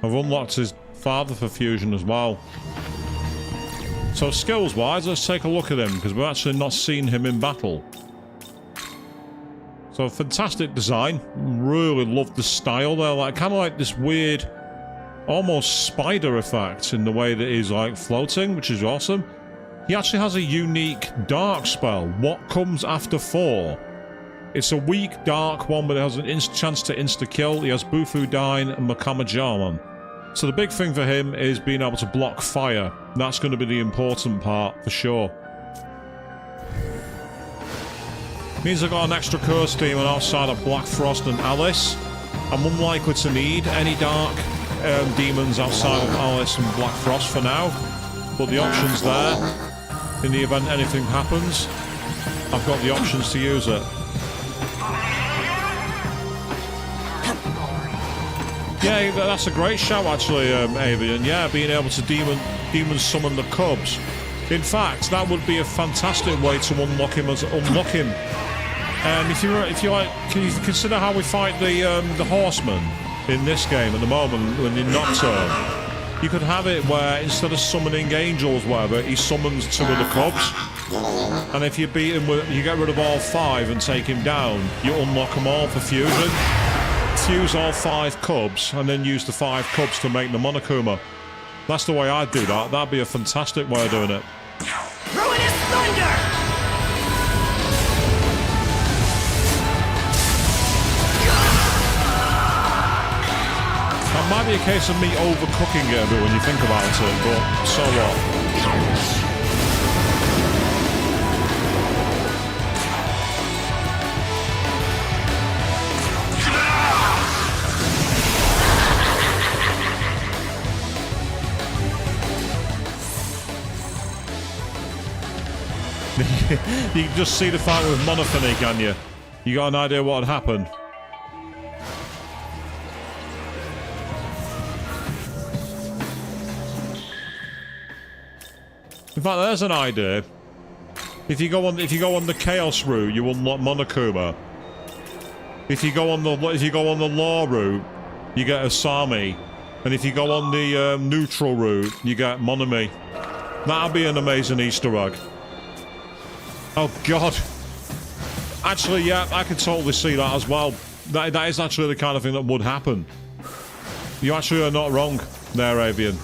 [SPEAKER 1] I've unlocked his father for fusion as well. So skills-wise, let's take a look at him, because we've actually not seen him in battle. So fantastic design. Really love the style there. Like, kind of like this weird, almost spider effect in the way that he's like floating, which is awesome. He actually has a unique dark spell. What comes after 4? It's a weak dark one, but it has an chance to insta-kill. He has Bufu Dine and Makama Jarman. So the big thing for him is being able to block fire. That's going to be the important part, for sure. Means I've got an extra curse demon outside of Black Frost and Alice. I'm unlikely to need any dark demons outside of Alice and Black Frost for now, but the option's there. In the event anything happens, I've got the options to use it. Yeah, that's a great shout actually, Avian. Yeah, being able to demon summon the cubs. In fact, that would be a fantastic way to unlock him. If you like, can you consider how we fight the horsemen in this game at the moment when in Nocturne? You could have it where instead of summoning angels, whatever, he summons 2 of the cubs. And if you beat him with, you get rid of all 5 and take him down, you unlock them all for fusion. Fuse all 5 cubs and then use the 5 cubs to make the Monokuma. That's the way I'd do that. That'd be a fantastic way of doing it.
[SPEAKER 5] Ruinous thunder!
[SPEAKER 1] That might be a case of me overcooking it a bit when you think about it, but so what? You can just see the fight with Monophony, can you? You got an idea what would happen? In fact, there's an idea. If you go on the Chaos route, you unlock Monokuma. If you go on the Law route, you get Asami, and if you go on the Neutral route, you get Monomi. That'll be an amazing Easter egg. Oh God! Actually, yeah, I can totally see that as well. That is actually the kind of thing that would happen. You actually are not wrong there, Avian.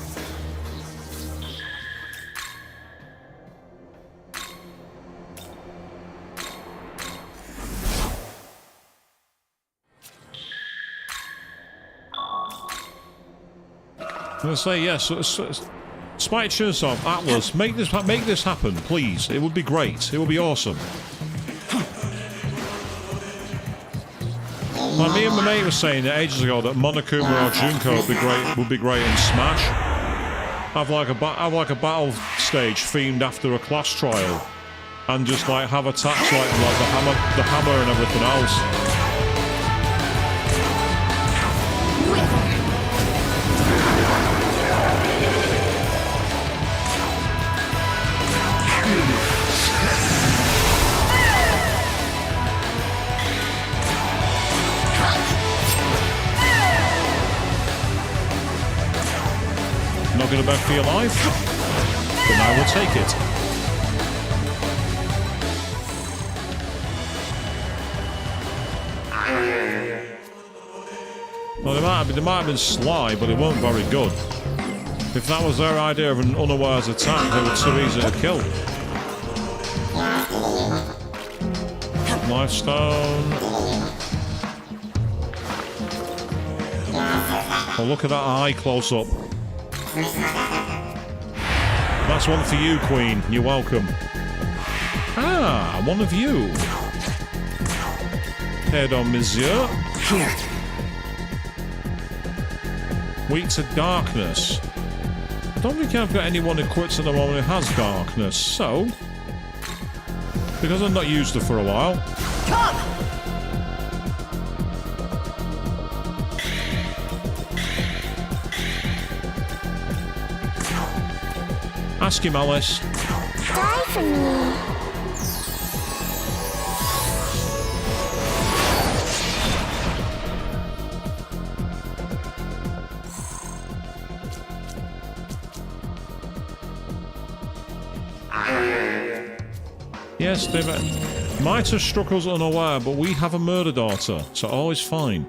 [SPEAKER 1] I'm gonna say yes. Spike Chunsoft, Atlas, make this happen, please. It would be great. It would be awesome. Like me and my mate were saying ages ago that Monokuma or Junko would be great in Smash. Have like a battle stage themed after a class trial, and just like have attacks like the hammer and everything else. Not going to beg for your life? Then I will take it. Well, they might have been sly, but it weren't very good. If that was their idea of an unawares attack, they were too easy to kill. Lifestone. Oh, look at that eye close up. That's one for you, Queen. You're welcome. Ah, one of you. Head on, monsieur.
[SPEAKER 5] Here.
[SPEAKER 1] Weak to darkness. I don't think I've got anyone equipped at the moment who has darkness, so... Because I've not used her for a while.
[SPEAKER 5] Come!
[SPEAKER 1] Ask him, Alice.
[SPEAKER 3] Die for me.
[SPEAKER 1] Yes, they might have struck us unaware, but we have a murder daughter, so all is fine.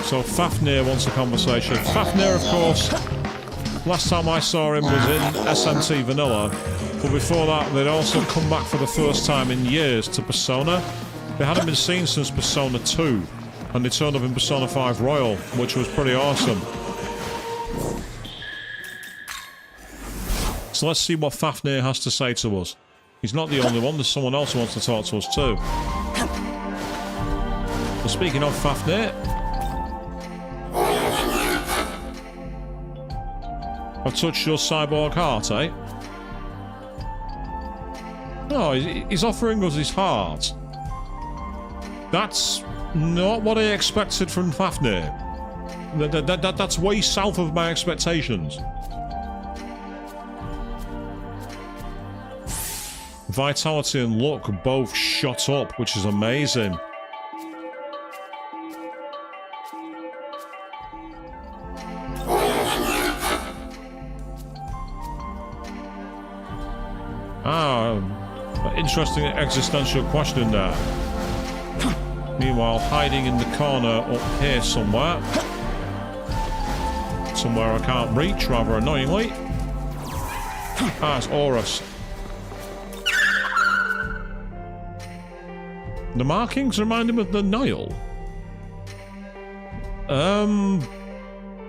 [SPEAKER 1] So Fafnir wants a conversation. Fafnir, of course, last time I saw him was in SMT Vanilla, but before that they'd also come back for the first time in years to Persona. They hadn't been seen since Persona 2, and they turned up in Persona 5 Royal, which was pretty awesome. So let's see what Fafnir has to say to us. He's not the only one, there's someone else who wants to talk to us too. Well, speaking of Fafnir... I've touched your cyborg heart, eh? No, he's offering us his heart. That's not what I expected from Fafnir. That's way south of my expectations. Vitality and luck both shot up, which is amazing. Interesting existential question there. Meanwhile, hiding in the corner up here somewhere. Somewhere I can't reach, rather annoyingly. Ah, it's Horus. The markings remind him of the Nile.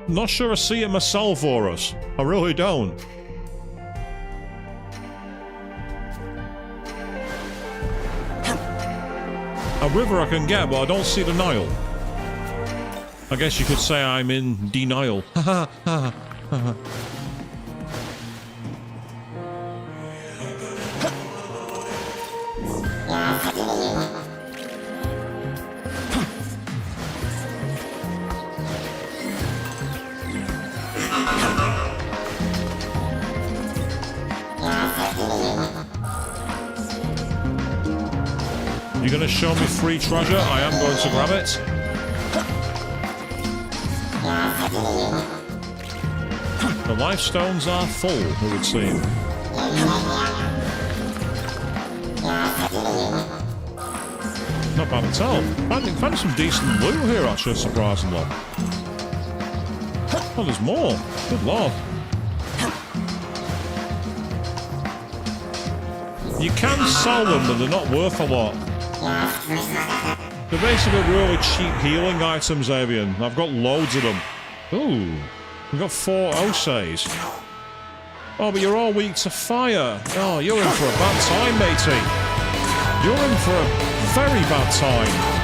[SPEAKER 1] Not sure I see it myself, Horus. I really don't. A river I can get, but I don't see the Nile. I guess you could say I'm in denial. You're going to show me free treasure? I am going to grab it. The life stones are full, it would seem. Not bad at all. Found some decent loot here, actually, surprisingly. Oh, there's more. Good lord. You can sell them, but they're not worth a lot. They're basically really cheap healing items, Avian. I've got loads of them. Ooh, we've got 4 Oseis. Oh, but you're all weak to fire. Oh, you're in for a bad time, matey. You're in for a very bad time.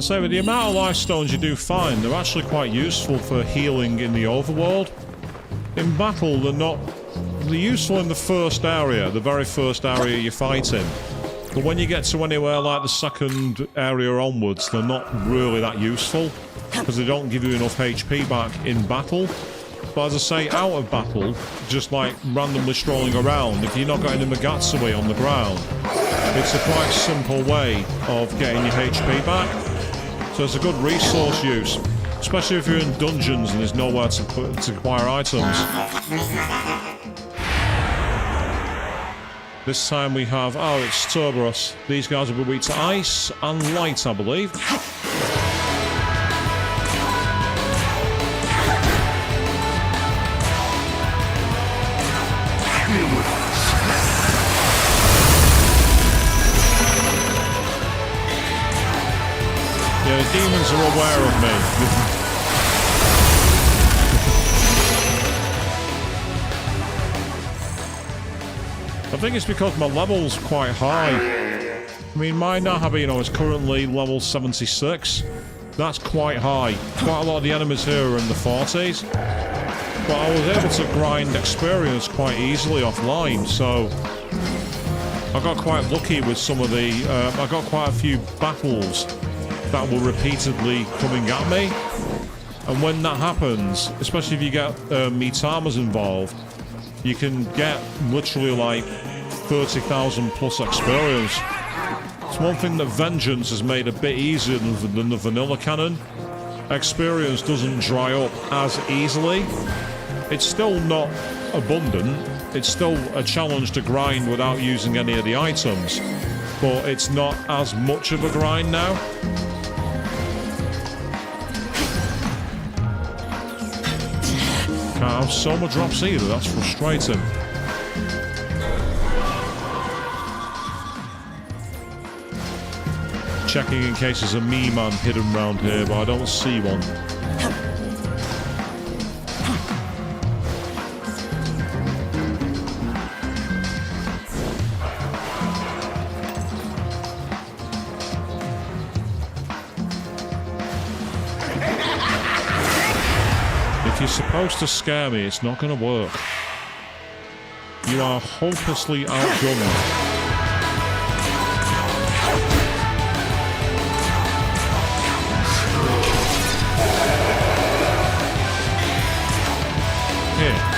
[SPEAKER 1] So with the amount of life stones you do find, they're actually quite useful for healing in the overworld. In battle, they're useful in the first area, the very first area you're fighting. But when you get to anywhere like the second area onwards, they're not really that useful, because they don't give you enough HP back in battle. But as I say, out of battle, just like randomly strolling around, if you're not getting the Megatsui on the ground, it's a quite simple way of getting your HP back. So it's a good resource use, especially if you're in dungeons and there's nowhere to acquire items. This time we have, oh, it's Cerberus. These guys will be weak to ice and light, I believe. Yeah, the demons are aware of me. I think it's because my level's quite high. I mean, my Nahabino is currently level 76. That's quite high. Quite a lot of the enemies here are in the 40s. But I was able to grind experience quite easily offline, so I got quite lucky with some of the... I got quite a few battles that were repeatedly coming at me. And when that happens, especially if you get Mitamas involved, you can get literally like 30,000 plus experience. It's one thing that Vengeance has made a bit easier than the vanilla canon. Experience doesn't dry up as easily. It's still not abundant. It's still a challenge to grind without using any of the items. But it's not as much of a grind now. Can't have soma drops either, that's frustrating. Checking in case there's a me-man hidden around here, but I don't see one. If you're supposed to scare me, it's not going to work. You are hopelessly outgunned.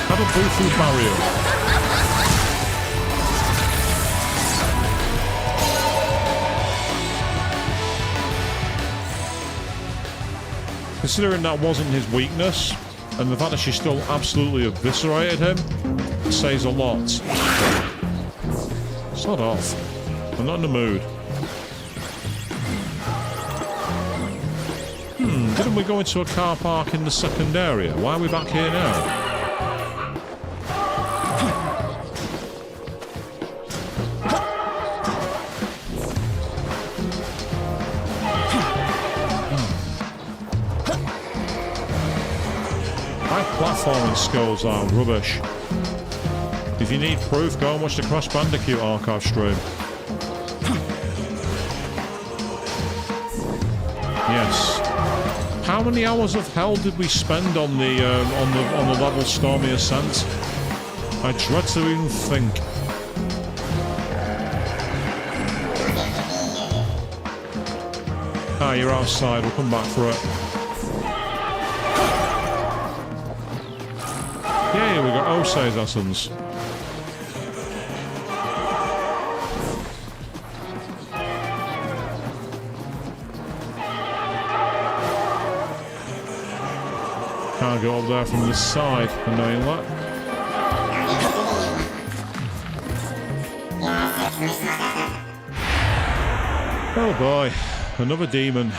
[SPEAKER 1] Have a Bufu barrier. Considering that wasn't his weakness, and the fact that she still absolutely eviscerated him, says a lot. Sod off. I'm not in the mood. Didn't we go into a car park in the second area? Why are we back here now? Platforming skills are rubbish. If you need proof, go and watch the Crash Bandicoot archive stream. Yes. How many hours of hell did we spend on the level Stormy Ascent? I dread to even think. Ah, you're outside. We'll come back for it. Yeah, we got Osei's essence. Can't go up there from this side, annoying that. Oh boy, another demon.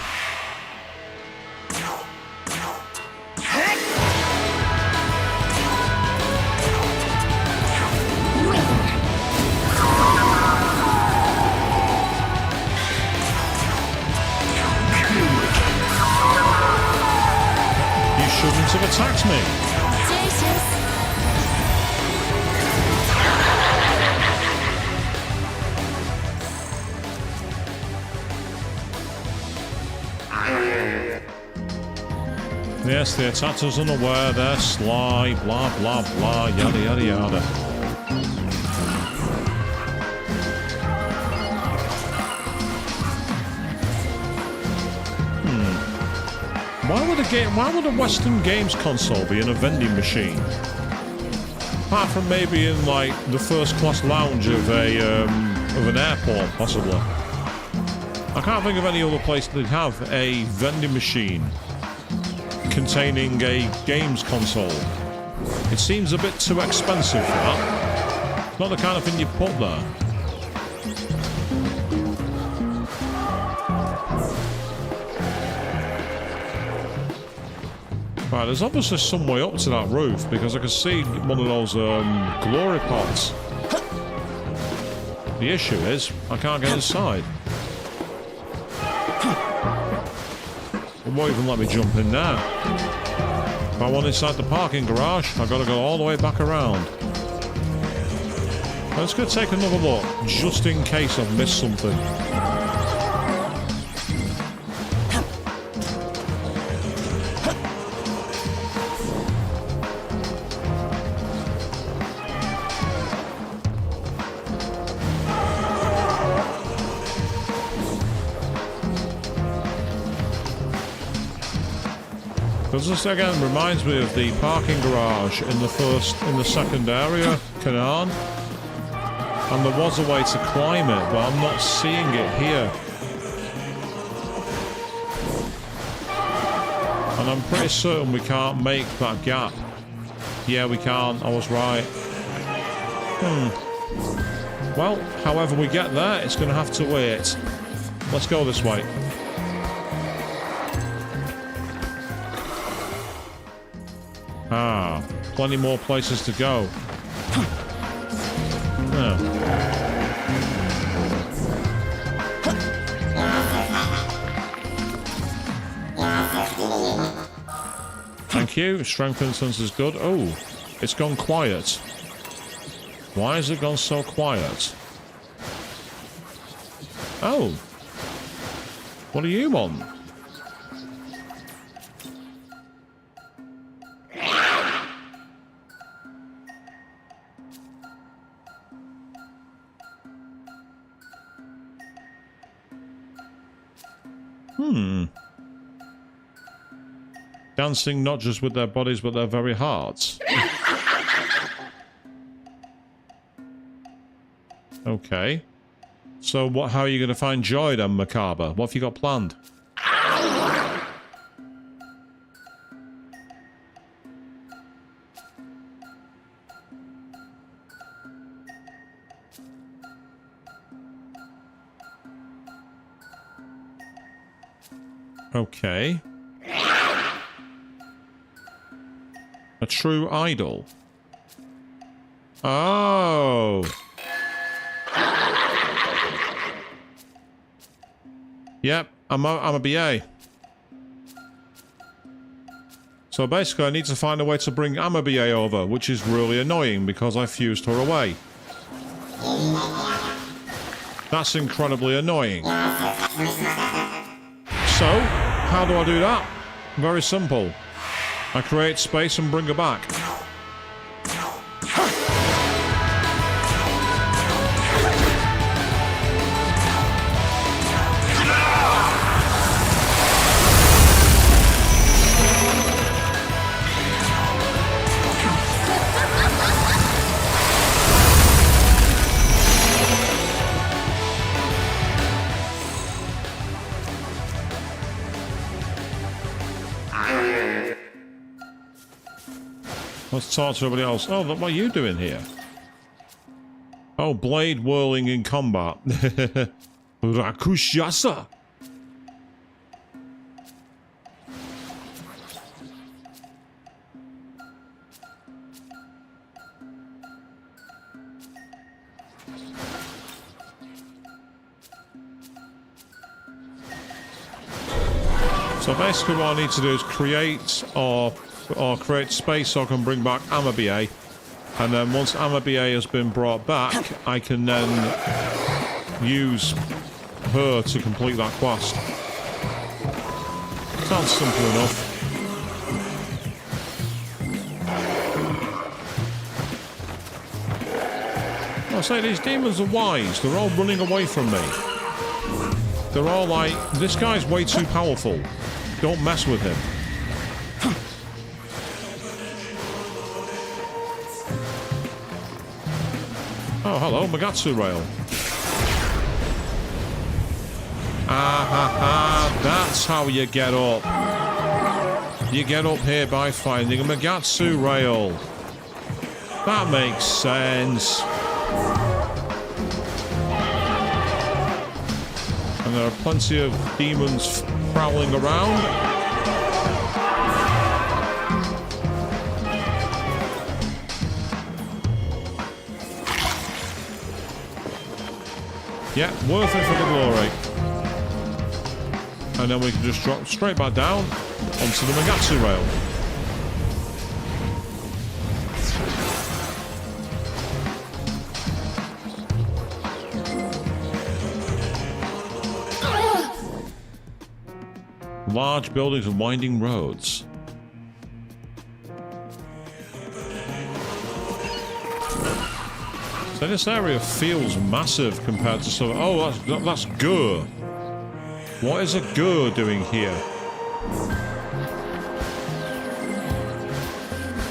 [SPEAKER 1] Have attacked me. Yes, the attackers unaware, they're sly, blah blah blah, yada yada yada. Why would a Western games console be in a vending machine? Apart from maybe in like the first class lounge of an airport, possibly. I can't think of any other place that have a vending machine containing a games console. It seems a bit too expensive for that. It's not the kind of thing you put there. Right, there's obviously some way up to that roof because I can see one of those glory pots. The issue is, I can't get inside. It won't even let me jump in there. If I want inside the parking garage, I've got to go all the way back around. Let's go take another look, just in case I've missed something. This again reminds me of the parking garage in the second area, Canaan. And there was a way to climb it, but I'm not seeing it here. And I'm pretty certain we can't make that gap. Yeah, we can't. I was right. Well, however we get there, it's going to have to wait. Let's go this way. Ah, plenty more places to go. Yeah. Thank you. Strength instance is good. Oh, it's gone quiet. Why has it gone so quiet? Oh. What are you on? Dancing not just with their bodies, but their very hearts. Okay. So how are you going to find joy then, Macabre? What have you got planned? Okay. A true idol. Oh. Yep, I'm a BA. So basically I need to find a way to bring Amma BA over, which is really annoying because I fused her away. That's incredibly annoying. So, how do I do that? Very simple. I create space and bring her back. Let's talk to everybody else. Oh, what are you doing here? Oh, blade whirling in combat. Rakushasa. So basically what I need to do is create or create space so I can bring back Amma BA, and then once Amma BA has been brought back, I can then use her to complete that quest. Sounds simple enough. I say these demons are wise. They're all running away from me. They're all like, this guy's way too powerful. Don't mess with him. Oh, hello, Magatsu rail. Ah ha ha, that's how you get up. You get up here by finding a Magatsu rail. That makes sense. And there are plenty of demons prowling around. Yeah, worth it for the glory. And then we can just drop straight back down onto the Magatsu rail. Large buildings and winding roads. So this area feels massive compared to some. Oh, that's Gur. What is a Gur doing here?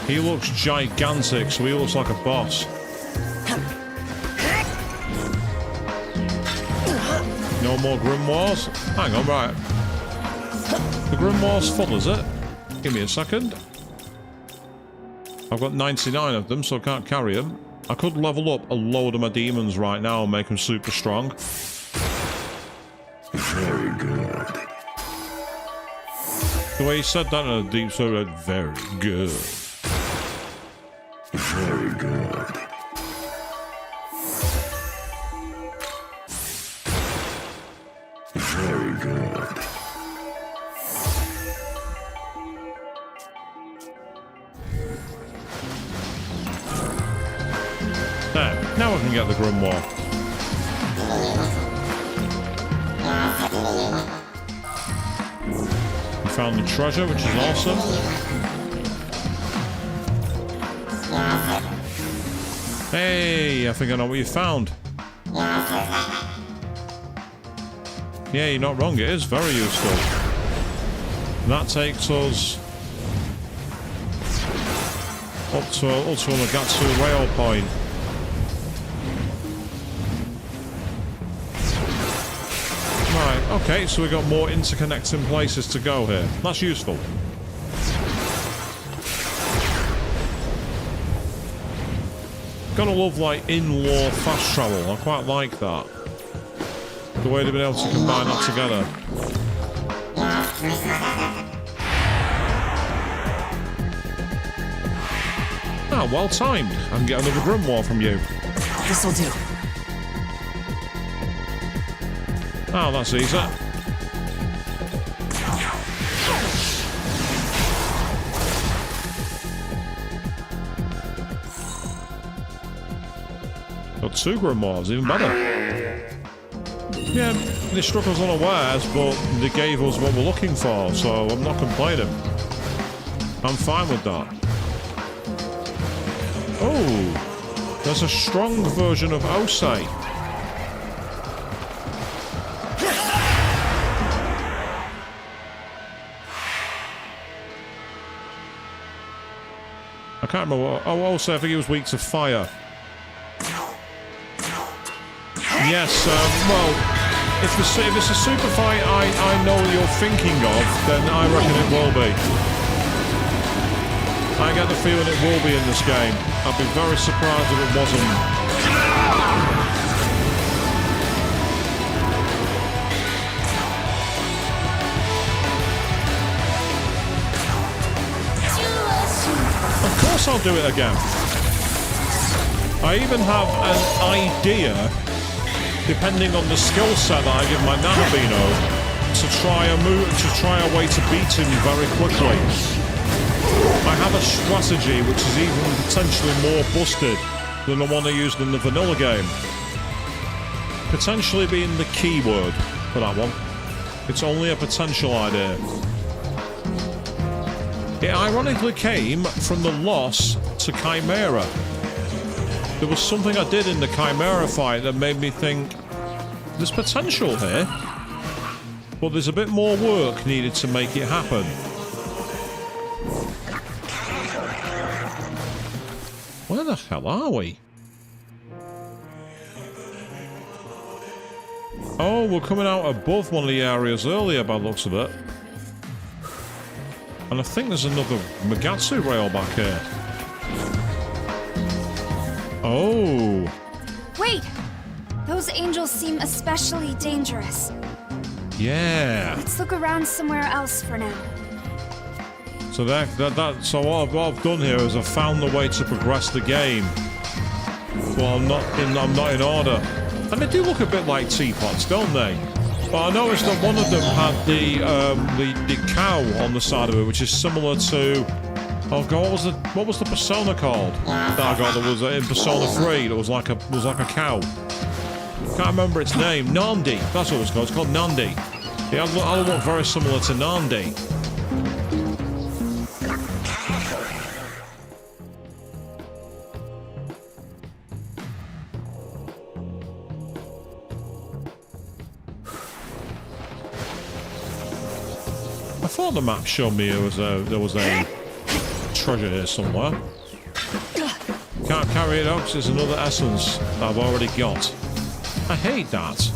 [SPEAKER 1] He looks gigantic, so he looks like a boss. No more Grimoires? Hang on, right. The Grimoire's full, is it? Give me a second. I've got 99 of them, so I can't carry them. I could level up a load of my demons right now and make them super strong.
[SPEAKER 6] Very good.
[SPEAKER 1] The way he said that in a deep sort of very good.
[SPEAKER 6] Very good. Very good.
[SPEAKER 1] There, now I can get the Grimoire. We found the treasure, which is awesome. Hey, I think I know what you found. Yeah, you're not wrong, it is very useful. And that takes us up to a Nagatsu rail point. Right, okay, so we've got more interconnecting places to go here. That's useful. Gotta love, like, in-law fast travel. I quite like that. The way they've been able to combine that together. Ah, well timed. I can get another Grimoire from you.
[SPEAKER 5] This'll do.
[SPEAKER 1] Oh, that's easy. Got 2 Grimoires, even better. Yeah, they struck us unawares, but they gave us what we're looking for, so I'm not complaining. I'm fine with that. Oh, there's a strong version of Osei. I can't remember what... Oh, Osei, I think he was weak to fire. Yes, well, if it's a super fight I know what you're thinking of, then I reckon it will be. I get the feeling it will be in this game. I'd be very surprised if it wasn't. Of course I'll do it again. I even have an idea, depending on the skill set that I give my Nanabino, to try a way to beat him very quickly. I have a strategy which is even potentially more busted than the one I used in the vanilla game. Potentially being the keyword for that one. It's only a potential idea. It ironically came from the loss to Chimera. There was something I did in the Chimera fight that made me think, there's potential here, but there's a bit more work needed to make it happen. Where the hell are we? Oh, we're coming out above one of the areas earlier by the looks of it. And I think there's another Megatsu rail back here. Oh.
[SPEAKER 3] Wait! Those angels seem especially dangerous.
[SPEAKER 1] Yeah.
[SPEAKER 3] Let's look around somewhere else for now.
[SPEAKER 1] So so what I've done here is I've found the way to progress the game. Well, I'm not in order. And they do look a bit like teapots, don't they? But I noticed that one of them had the cow on the side of it, which is similar to... Oh god, what was the persona called? That I got that was in Persona 3 that was like a cow. Can't remember its name. Nandi. That's what it was called. It's called Nandi. It looked very similar to Nandi. I thought the map showed me there was a treasure here somewhere. Can't carry it out because it's another essence that I've already got. I hate that.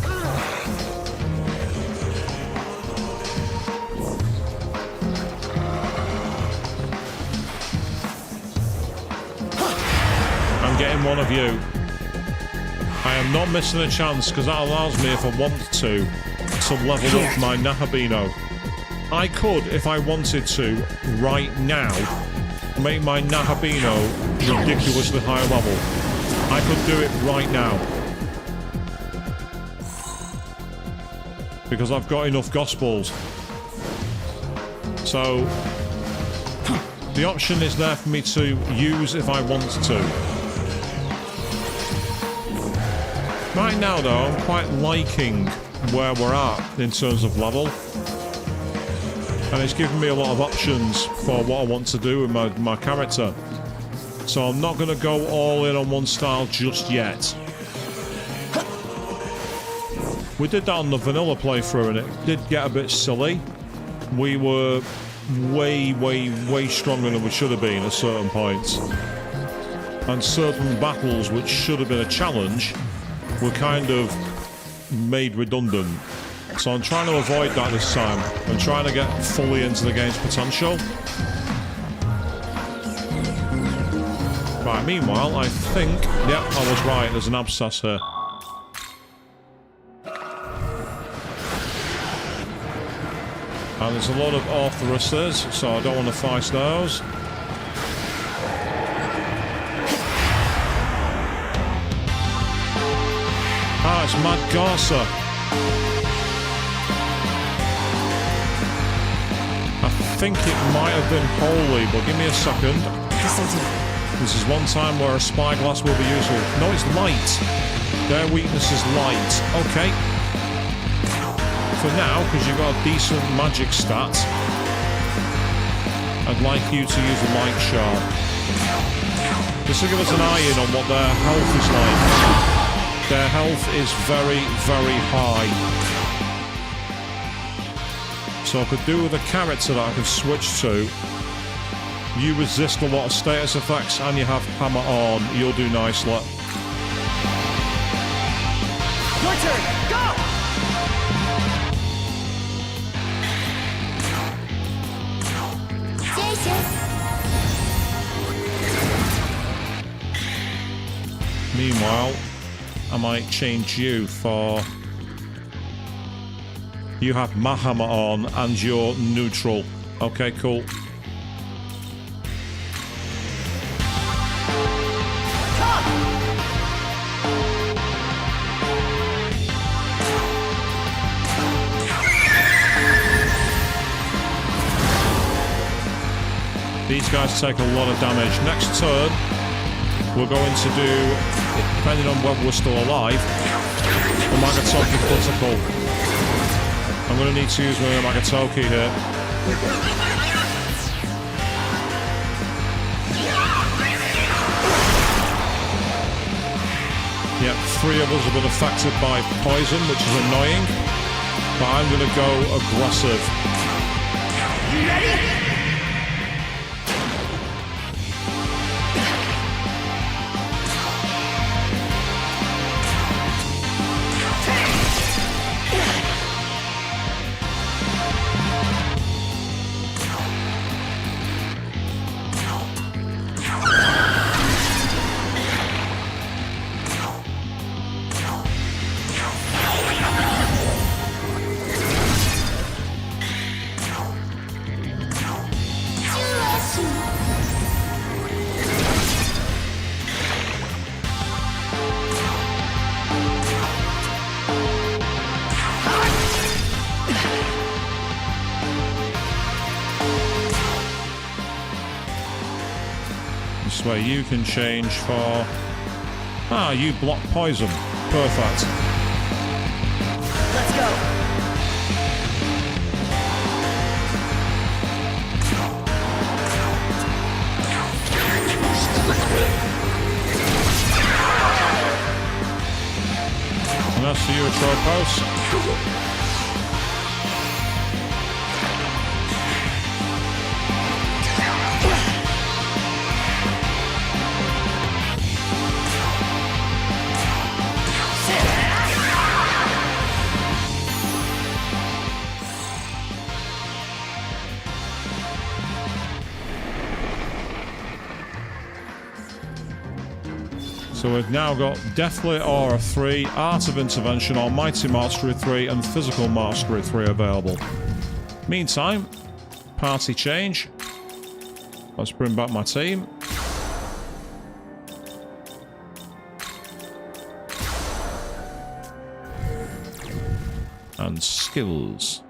[SPEAKER 1] and getting one of you. I am not missing a chance because that allows me, if I want to level up my Nahabino. I could, if I wanted to, right now, make my Nahabino ridiculously high level. I could do it right now. Because I've got enough Gospels. So, the option is there for me to use if I want to. Right now, though, I'm quite liking where we're at in terms of level. And it's given me a lot of options for what I want to do with my character. So I'm not going to go all in on one style just yet. We did that on the vanilla playthrough and it did get a bit silly. We were way stronger than we should have been at certain points. And certain battles which should have been a challenge were kind of made redundant. So I'm trying to avoid that this time. I'm trying to get fully into the game's potential. Right, meanwhile, I think... Yep, I was right. There's an abscess here. And there's a lot of Orthoruses, so I don't want to fight those. Ah, it's Mad Garza. I think it might have been holy, but give me a second. This is one time where a spyglass will be useful. No, it's light. Their weakness is light. Okay. For now, because you've got a decent magic stat, I'd like you to use a light shard. This will give us an eye-in on what their health is like. Their health is very high. So I could do with a character that I can switch to. You resist a lot of status effects and you have hammer on. You'll do nicely.
[SPEAKER 5] Your turn. Go!
[SPEAKER 1] Meanwhile, I might change you for... You have my hammer on and you're neutral. Okay, cool. These guys take a lot of damage. Next turn, we're going to do, depending on whether we're still alive, the Magatoki critical. I'm going to need to use my Magatoki here. Yep, 3 of us have been affected by poison, which is annoying. But I'm going to go aggressive.
[SPEAKER 5] You ready?
[SPEAKER 1] Where you can change for... Ah, you block poison. Perfect.
[SPEAKER 5] Let's go.
[SPEAKER 1] And that's for you, Atropos. So we've now got Deathly Aura 3, Art of Intervention, Almighty Mastery 3, and Physical Mastery 3 available. Meantime, party change. Let's bring back my team. And skills.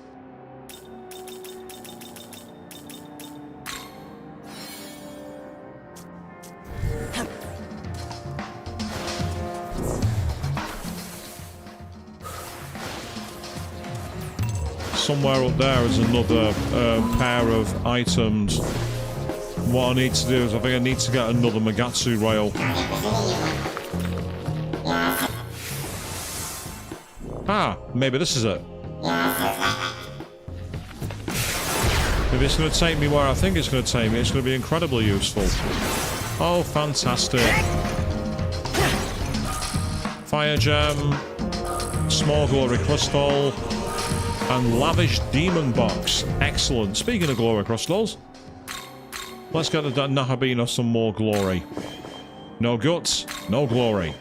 [SPEAKER 1] Somewhere up there is another pair of items. What I need to do is I think I need to get another Magatsu rail. Ah, maybe this is it. If it's going to take me where I think it's going to take me, it's going to be incredibly useful. Oh, fantastic. Fire gem, small glory crystal, and lavish demon box. Excellent. Speaking of glory crystals, let's get the Nahabino some more glory. No guts, no glory.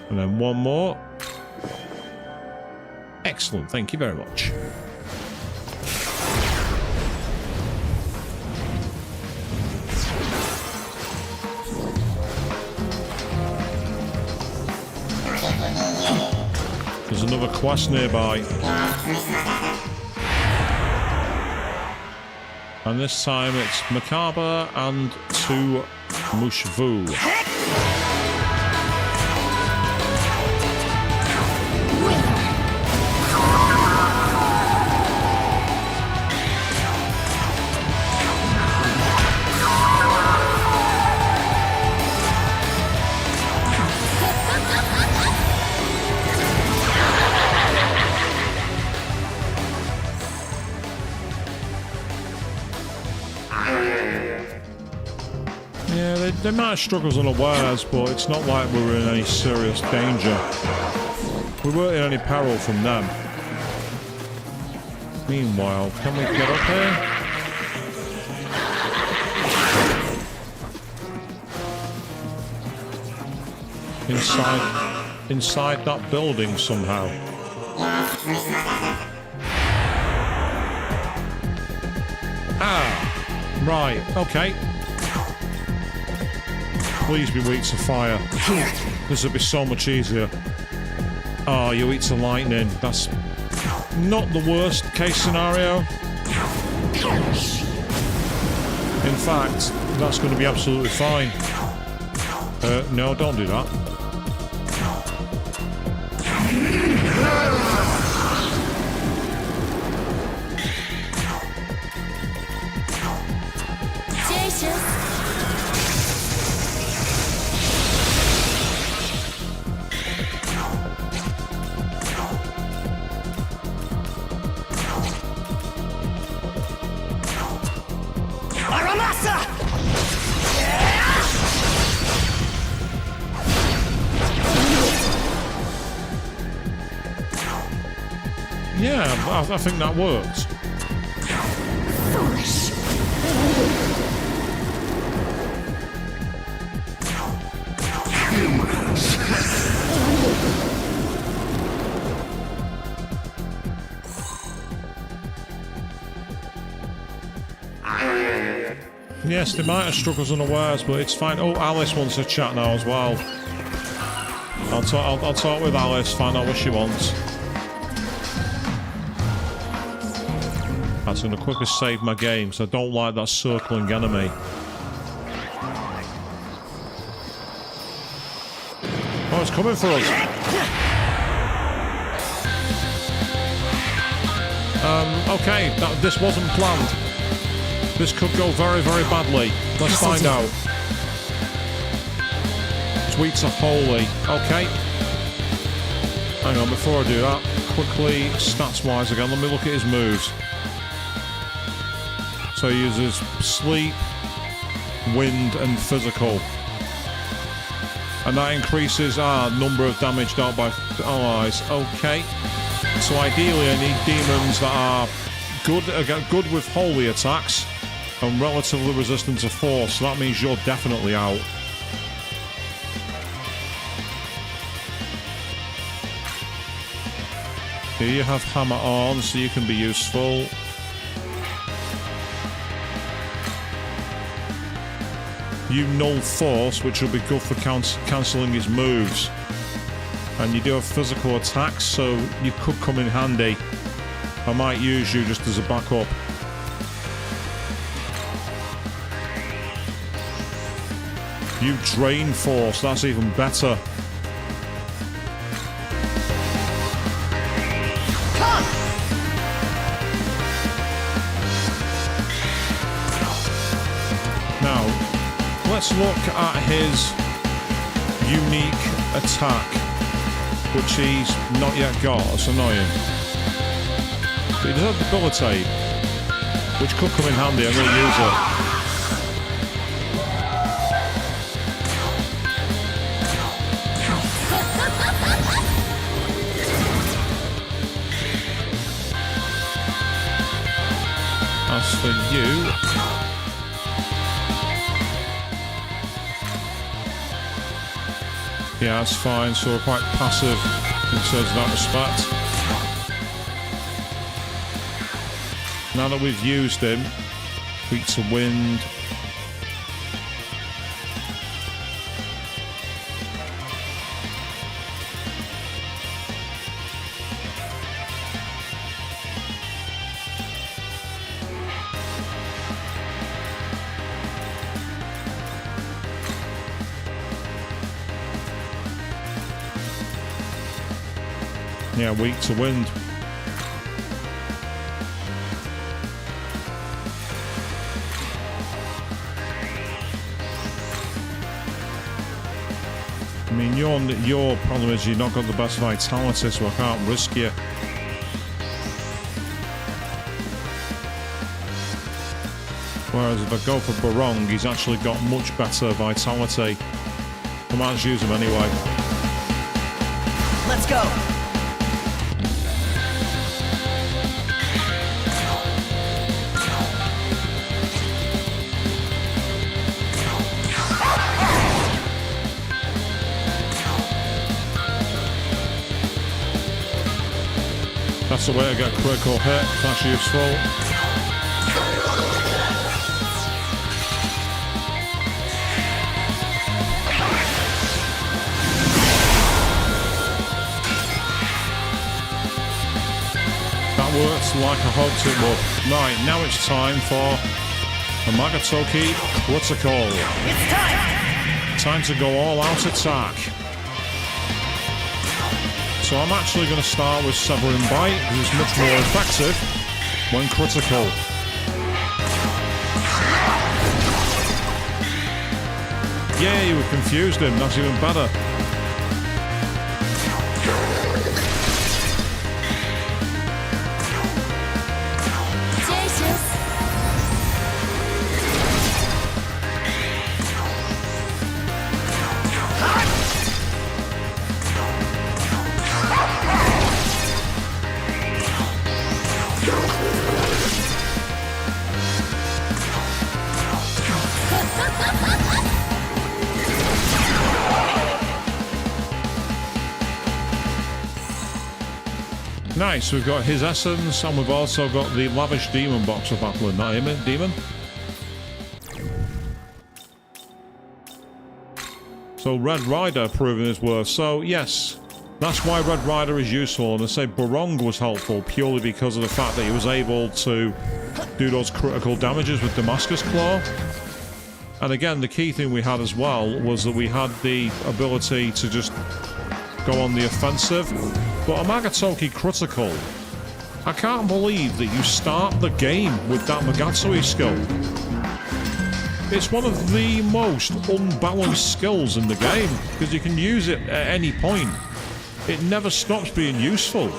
[SPEAKER 1] And then one more. Excellent, thank you very much. There's another quest nearby. And this time it's Macabre and 2 Mushvu. They might have struggles unawares, but it's not like we were in any serious danger. We weren't in any peril from them. Meanwhile, can we get up here? Inside that building somehow. Ah, right, okay. Please be weak to fire. This would be so much easier. Oh, you eat to lightning. That's not the worst case scenario. In fact, that's going to be absolutely fine. No, don't do that. Yeah, I think that works.
[SPEAKER 3] Foolish.
[SPEAKER 1] Yes, they might have struggles unawares, but it's fine. Oh, Alice wants to chat now as well. I'll talk with Alice, find out what she wants. That's going to quickly save my game, so I don't like that circling enemy. Oh, it's coming for us. Okay, this wasn't planned. This could go very, very badly. Let's find out. Tweets are holy. Okay. Hang on, before I do that, quickly, stats-wise again, let me look at his moves. So he uses sleep, wind, and physical. And that increases our number of damage dealt by allies. Okay. So ideally I need demons that are good with holy attacks and relatively resistant to force. So that means you're definitely out. Here you have hammer on, so you can be useful. You null force, which will be good for cancelling his moves. And you do have physical attacks, so you could come in handy. I might use you just as a backup. You drain force, that's even better. Now, let's look at his unique attack, which he's not yet got. It's annoying. But he does have debilitate, which could come in handy. I'm going to use it. As for you, yeah, that's fine. So we're quite passive in terms of that respect. Now that we've used him, weak to wind. Yeah, weak to wind. I mean, your problem is you've not got the best vitality, so I can't risk you. Whereas if I go for Barong, he's actually got much better vitality. I might just use him anyway.
[SPEAKER 5] Let's go.
[SPEAKER 1] That's the way to get a critical hit. That's useful. That works like I hoped it would. Right, now it's time for a Magatoki critical.
[SPEAKER 5] It's time.
[SPEAKER 1] Time to go all out attack. So I'm actually going to start with Severing Bite, because it's much more effective when critical. Yeah, you confused him, that's even better. Nice, we've got his essence, and we've also got the lavish demon box of battling that demon. So Red Rider proving his worth. So yes, that's why Red Rider is useful, and I say Barong was helpful purely because of the fact that he was able to do those critical damages with Damascus Claw. And again, the key thing we had as well was that we had the ability to just go on the offensive. But a Magatoki critical, I can't believe that you start the game with that Magatsui skill. It's one of the most unbalanced skills in the game, because you can use it at any point. It never stops being useful.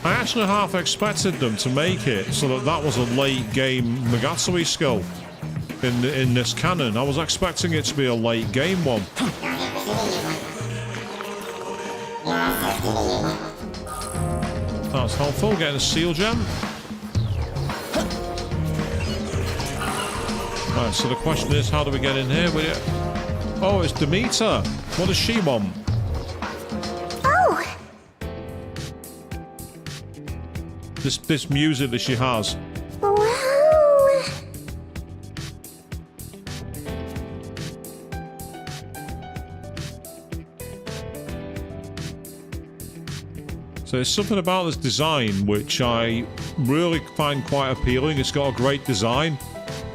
[SPEAKER 1] I actually half expected them to make it so that that was a late game Magatsui skill. In this canon, I was expecting it to be a late game one. That's helpful, getting a seal gem. Right, so the question is, how do we get in here with it? Oh, it's Demeter. What does she want?
[SPEAKER 8] Oh!
[SPEAKER 1] This music that she has.
[SPEAKER 8] Wow!
[SPEAKER 1] So there's something about this design which I really find quite appealing. It's got a great design,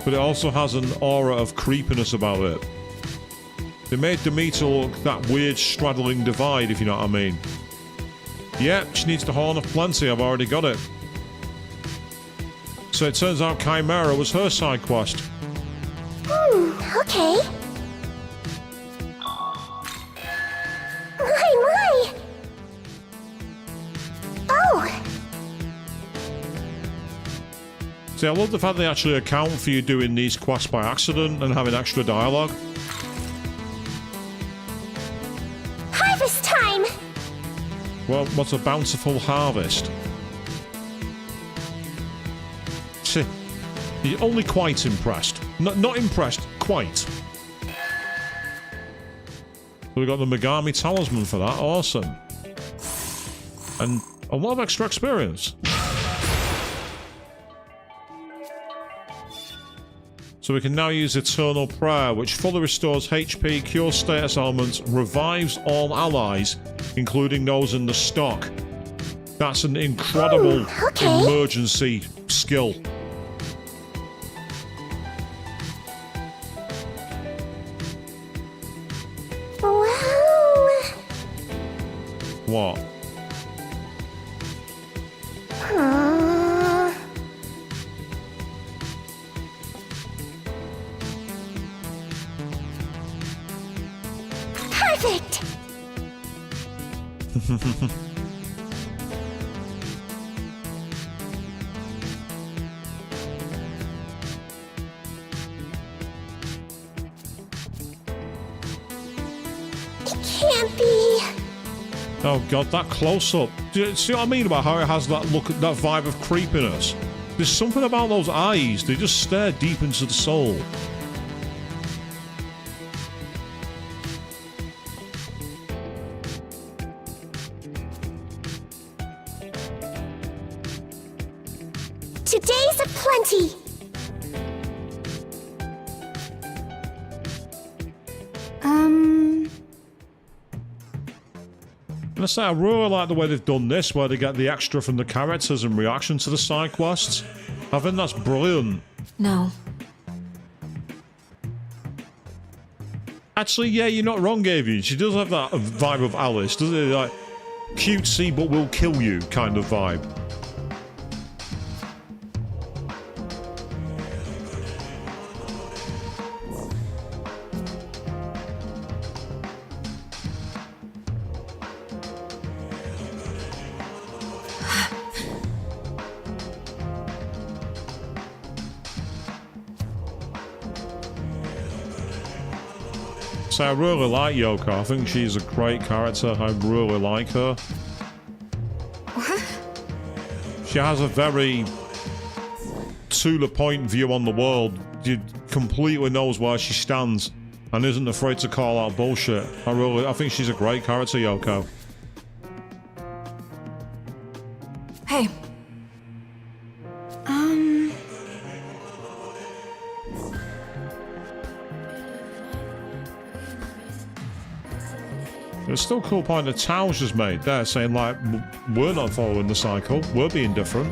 [SPEAKER 1] but it also has an aura of creepiness about it. They made Demeter look that weird straddling divide, if you know what I mean. Yep, she needs the Horn of Plenty. I've already got it. So it turns out Chimera was her side quest.
[SPEAKER 8] Okay. My! Oh!
[SPEAKER 1] See, I love the fact they actually account for you doing these quests by accident and having extra dialogue.
[SPEAKER 8] Harvest time!
[SPEAKER 1] Well, what's a bountiful harvest? See, you're only quite impressed. Not impressed, quite. So we got the Megami Talisman for that, awesome. And a lot of extra experience. So we can now use Eternal Prayer, which fully restores HP, cures status elements, revives all allies, including those in the stock. That's an incredible emergency skill.
[SPEAKER 8] Wow!
[SPEAKER 1] What?
[SPEAKER 8] Perfect! It can't be.
[SPEAKER 1] Oh god, that close-up. Do you see what I mean about how it has that look, that vibe of creepiness? There's something about those eyes, they just stare deep into the soul.
[SPEAKER 8] Today's a plenty.
[SPEAKER 1] And I say, I really like the way they've done this, where they get the extra from the characters in reaction to the side quests. I think that's brilliant.
[SPEAKER 4] No.
[SPEAKER 1] Actually, yeah, you're not wrong, Avian. She does have that vibe of Alice, doesn't it? Like, cutesy but will kill you kind of vibe. So I really like Yoko. I think she's a great character. I really like her. She has a very to the point view on the world. She completely knows where she stands and isn't afraid to call out bullshit. I think she's a great character, Yoko.
[SPEAKER 4] Hey.
[SPEAKER 1] It's still a cool point that Tao's just made there, saying like, we're not following the cycle, we're being different.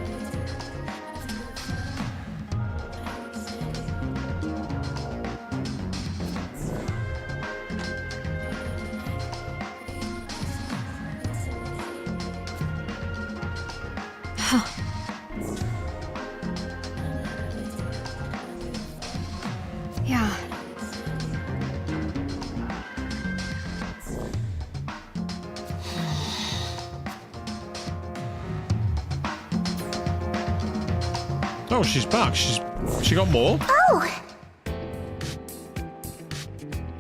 [SPEAKER 3] Yeah.
[SPEAKER 1] Oh, she's back. She got more.
[SPEAKER 8] Oh!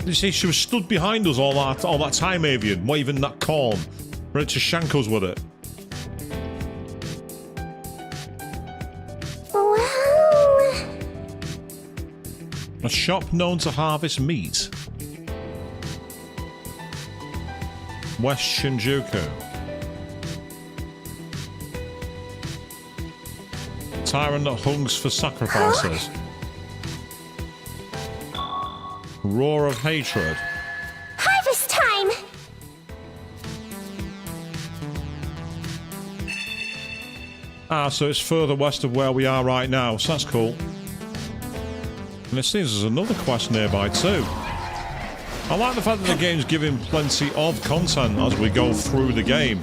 [SPEAKER 1] You see, she was stood behind us all that time, Avian, waving that corn, ready to shank us with it.
[SPEAKER 8] Wow!
[SPEAKER 1] A shop known to harvest meat. West Shinjuku. Tyrant that hungs for sacrifices. Roar of hatred.
[SPEAKER 8] Harvest time!
[SPEAKER 1] Ah, so it's further west of where we are right now, so that's cool. And it seems there's another quest nearby too. I like the fact that the game's giving plenty of content as we go through the game.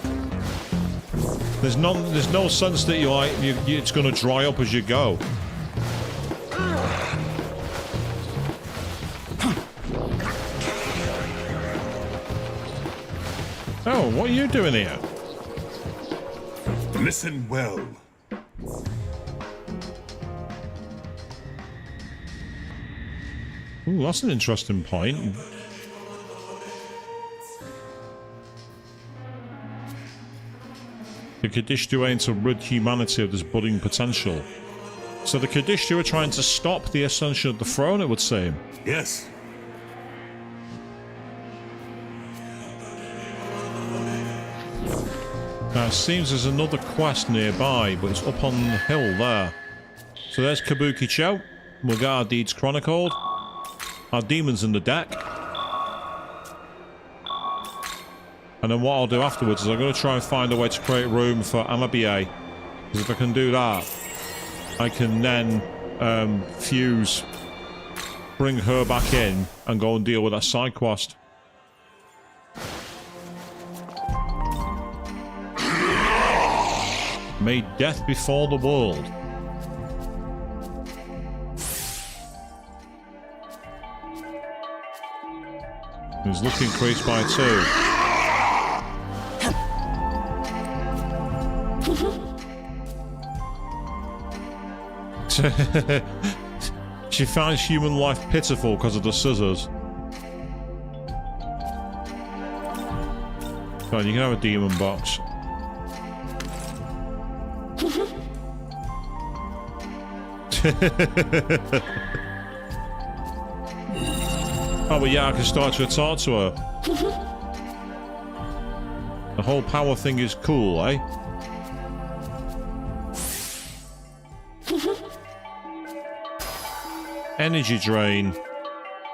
[SPEAKER 1] There's no sense that it's going to dry up as you go. Oh, what are you doing here?
[SPEAKER 6] Listen well.
[SPEAKER 1] Ooh, that's an interesting point. The Kadishtu aim to rid humanity of this budding potential. So the Kadishtu are trying to stop the ascension of the throne, it would seem.
[SPEAKER 6] Yes.
[SPEAKER 1] Now it seems there's another quest nearby, but it's up on the hill there. So there's Kabuki-cho. We'll get our deeds chronicled. Our demons in the deck. And then what I'll do afterwards is I'm going to try and find a way to create room for Amabie. Because if I can do that, I can then fuse, bring her back in, and go and deal with that side quest. May death befall the world. His luck increased by 2. She finds human life pitiful because of the scissors. Come on, you can have a demon box. Oh, but yeah, I can start to talk to her. The whole power thing is cool, eh? Energy drain.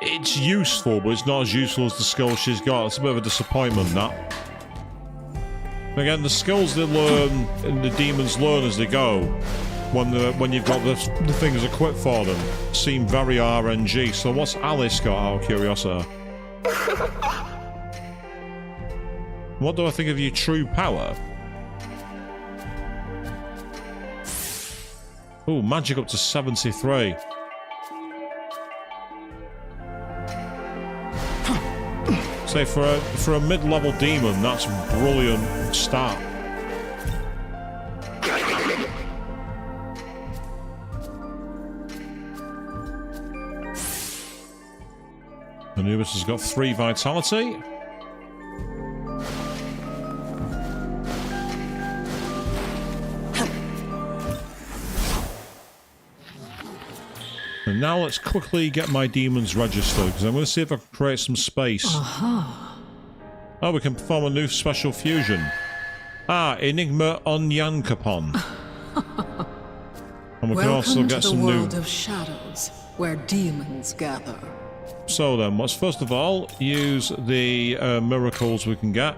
[SPEAKER 1] It's useful, but it's not as useful as the skills she's got. It's a bit of a disappointment, that. Again, the skills they learn and the demons learn as they go, when you've got the things equipped for them, seem very RNG. So what's Alice got, out of curiosity? What do I think of your true power? Ooh, magic up to 73. Say for a mid-level demon, that's a brilliant start. Anubis has got 3 vitality. And now let's quickly get my demons registered, because I'm going to see if I can create some space. Oh, we can perform a new special fusion. Ah, Enigma Onyankopon. And we can also get some new...
[SPEAKER 4] Welcome to the world of shadows, where demons gather.
[SPEAKER 1] So then, let's first of all use the miracles we can get.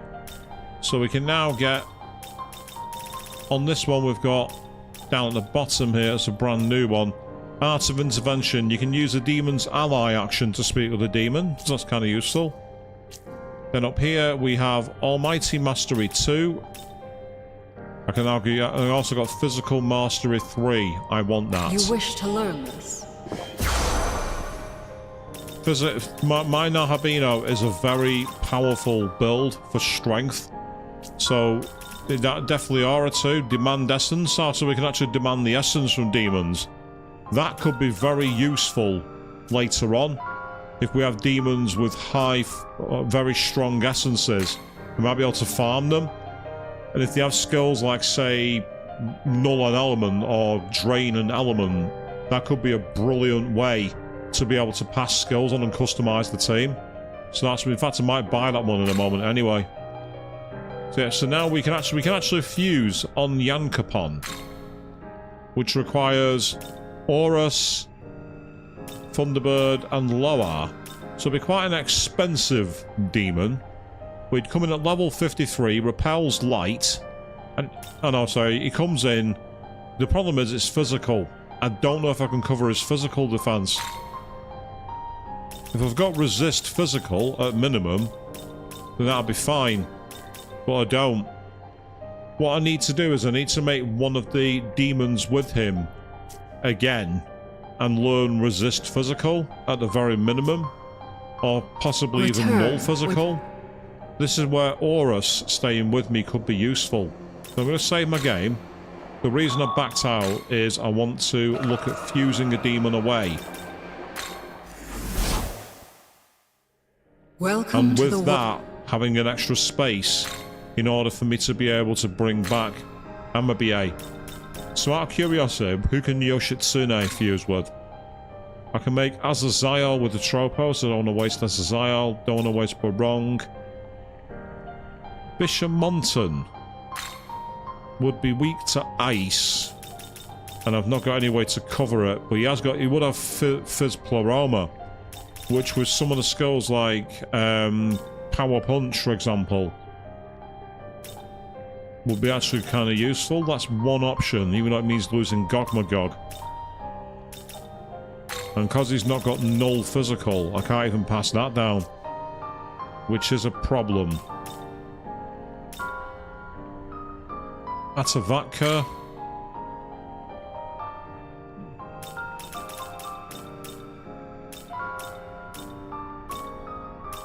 [SPEAKER 1] So we can now get... On this one we've got, down at the bottom here, it's a brand new one. Art of Intervention. You can use a demon's ally action to speak with a demon, so that's kind of useful. Then up here we have Almighty Mastery 2. I can argue, I also got Physical Mastery 3. I want that.
[SPEAKER 4] You wish to learn this?
[SPEAKER 1] My Nahabino is a very powerful build for strength. So that definitely are a 2. Demand Essence, so we can actually demand the essence from demons. That could be very useful later on. If we have demons with high, very strong essences, we might be able to farm them. And if they have skills like, say, Null an Element or Drain an Element, that could be a brilliant way to be able to pass skills on and customize the team. So that's, in fact, I might buy that one in a moment anyway. So, yeah, so now we can actually fuse on Yankapon, which requires Horus, Thunderbird, and Loa. So it'll be quite an expensive demon. We'd come in at level 53, repels light, and oh no, sorry, he comes in. The problem is it's physical. I don't know if I can cover his physical defense. If I've got resist physical at minimum, then that'll be fine. But I don't. What I need to do is I need to make one of the demons with him again and learn resist physical at the very minimum, or possibly even null physical. This is where Horus staying with me could be useful. So I'm going to save my game. The reason I backed out is I want to look at fusing a demon away.
[SPEAKER 4] Welcome
[SPEAKER 1] And
[SPEAKER 4] to
[SPEAKER 1] with
[SPEAKER 4] the
[SPEAKER 1] that, having an extra space in order for me to be able to bring back Amabie. So out of curiosity, who can Yoshitsune fuse with? I can make Azazel with the Tropos. I don't want to waste Azazel. Don't want to waste Barong. Bishamonten would be weak to ice, and I've not got any way to cover it, but he would have Fizz Pleroma, which with some of the skills like Power Punch, for example, would be actually kind of useful. That's one option, even though it means losing Gogmagog. And because he's not got null physical, I can't even pass that down, which is a problem. Atavatka.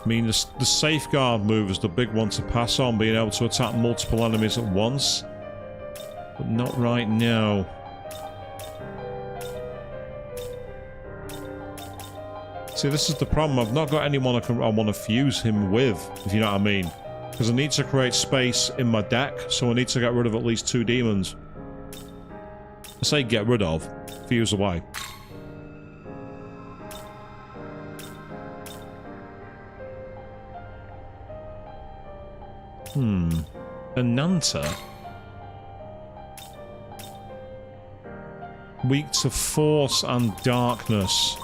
[SPEAKER 1] I mean, the safeguard move is the big one to pass on, being able to attack multiple enemies at once. But not right now. See, this is the problem. I've not got anyone I want to fuse him with, if you know what I mean. Because I need to create space in my deck, so I need to get rid of at least 2 demons. I say get rid of, fuse away. Ananta. Weak to force and darkness.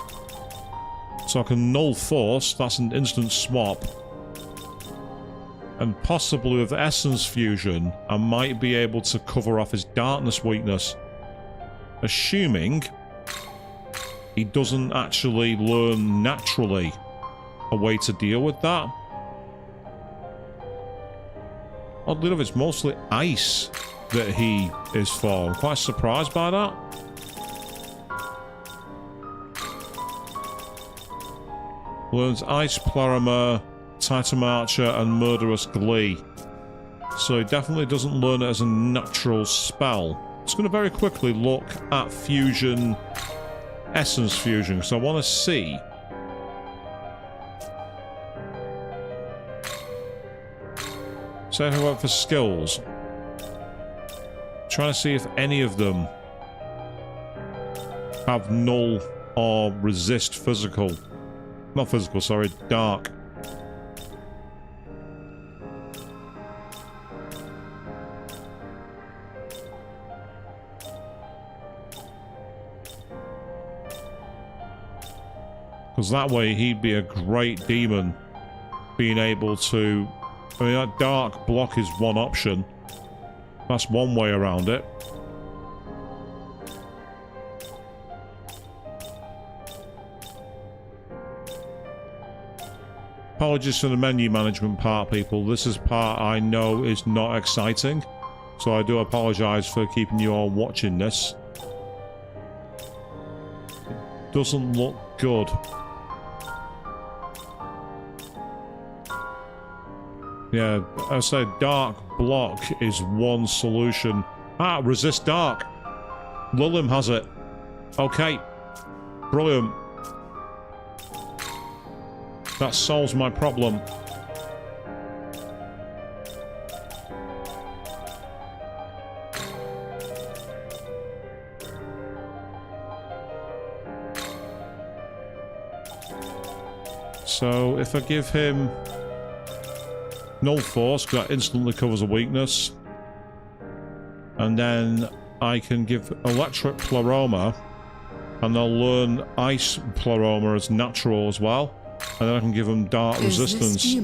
[SPEAKER 1] So I can null force, that's an instant swap. And possibly with Essence Fusion, I might be able to cover off his darkness weakness. Assuming he doesn't actually learn naturally a way to deal with that. Oddly enough, it's mostly ice that he is for. I'm quite surprised by that. Learns Ice, Pleroma, Titan Archer, and Murderous Glee. So he definitely doesn't learn it as a natural spell. It's going to very quickly look at Fusion, Essence Fusion, because I want to see. So if I went for skills, trying to see if any of them have null or resist physical. Not physical, sorry, dark. Because that way he'd be a great demon, being able to... I mean, that dark block is one option. That's one way around it. Apologies for the menu management part, people. This is part I know is not exciting. So I do apologise for keeping you all watching this. It doesn't look good. Yeah, I said dark block is one solution. Ah, resist dark. Lilim has it. Okay. Brilliant. That solves my problem. So if I give him... Null Force, because that instantly covers a weakness. And then I can give Electric Pleroma, and they'll learn Ice Pleroma as natural as well. And then I can give them Dark Resistance.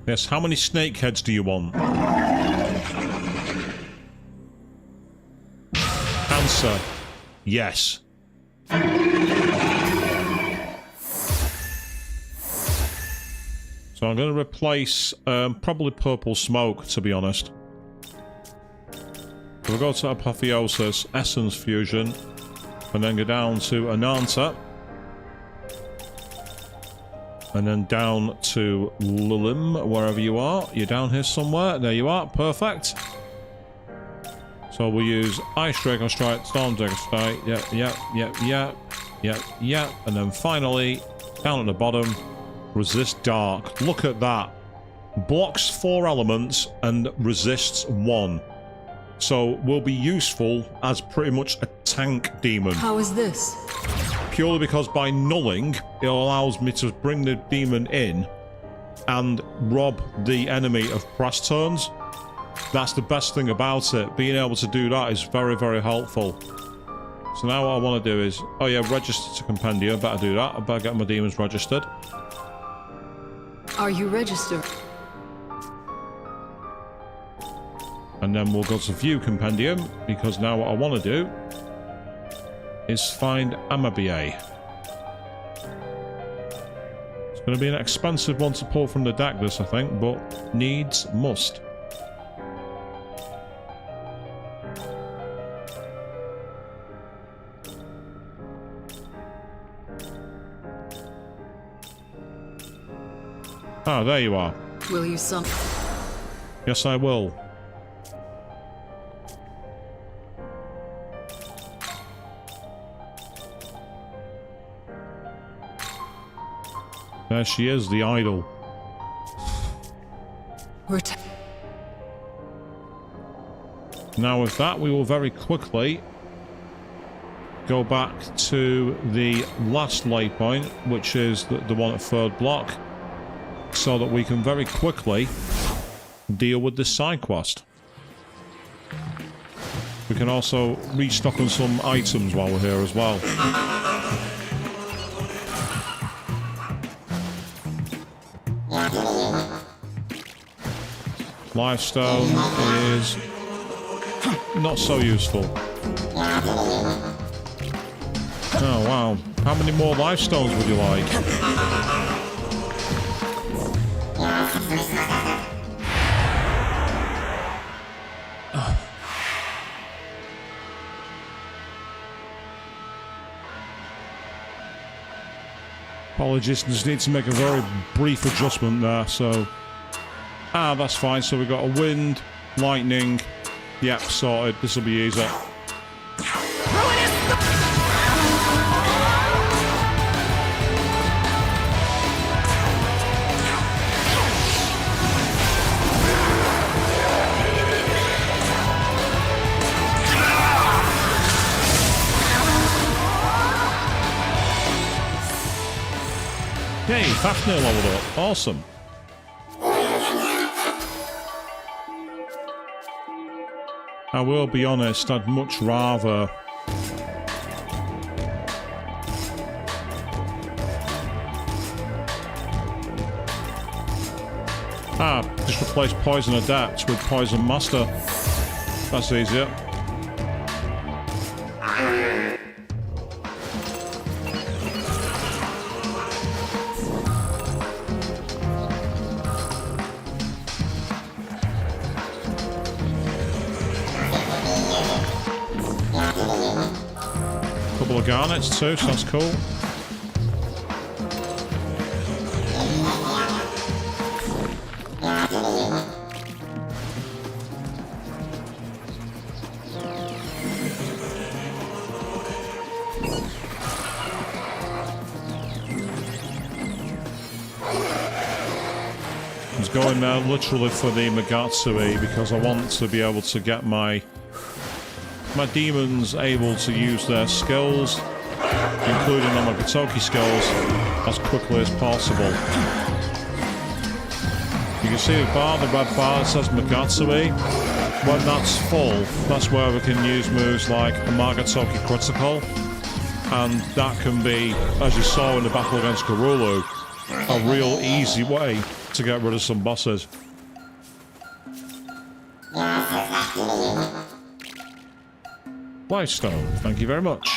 [SPEAKER 1] Yes, how many snake heads do you want? Answer, yes. So I'm going to replace probably Purple Smoke, to be honest. We'll go to Apotheosis, Essence Fusion, and then go down to Ananta. And then down to Lilim, wherever you are. You're down here somewhere. There you are. Perfect. So we'll use Ice Dragon Strike, Storm Dragon Strike. Yep. And then finally, down at the bottom, Resist Dark. Look at that. Blocks 4 elements and resists 1. So will be useful as pretty much a tank demon.
[SPEAKER 4] How is this?
[SPEAKER 1] Purely because by nulling, it allows me to bring the demon in and rob the enemy of press turns. That's the best thing about it. Being able to do that is very, very helpful. So now what I want to do is, oh yeah, register to Compendium. Better do that. I better get my demons registered.
[SPEAKER 4] Are you registered?
[SPEAKER 1] And then we'll go to View Compendium, because now what I want to do is find Amabie. It's going to be an expensive one to pull from the deck, this, I think, but needs must. Ah, there you are.
[SPEAKER 4] Will you summon?
[SPEAKER 1] Yes, I will. There she is, the idol. Now with that, we will very quickly go back to the last lay point, which is the one at 3rd block, so that we can very quickly deal with this side quest. We can also restock on some items while we're here as well. Lifestone is not so useful. Oh wow, how many more lifestones would you like? Apologies, just need to make a very brief adjustment there, so... Ah, that's fine. So we've got a wind, lightning. Yep, sorted. This will be easy. Hey, Fafnir leveled up. Awesome. I will be honest, I'd much rather... just replace Poison Adept with Poison Master. That's easier. couple of garnets too, so that's cool. I was going now literally for the Megatsui because I want to be able to get my demons able to use their skills, including the Mogatoki skills, as quickly as possible. You can see the red bar that says Megatsui. When that's full, that's where we can use moves like a Mogatoki critical, and that can be, as you saw in the battle against Garulu, a real easy way to get rid of some bosses. Lifestone, thank you very much.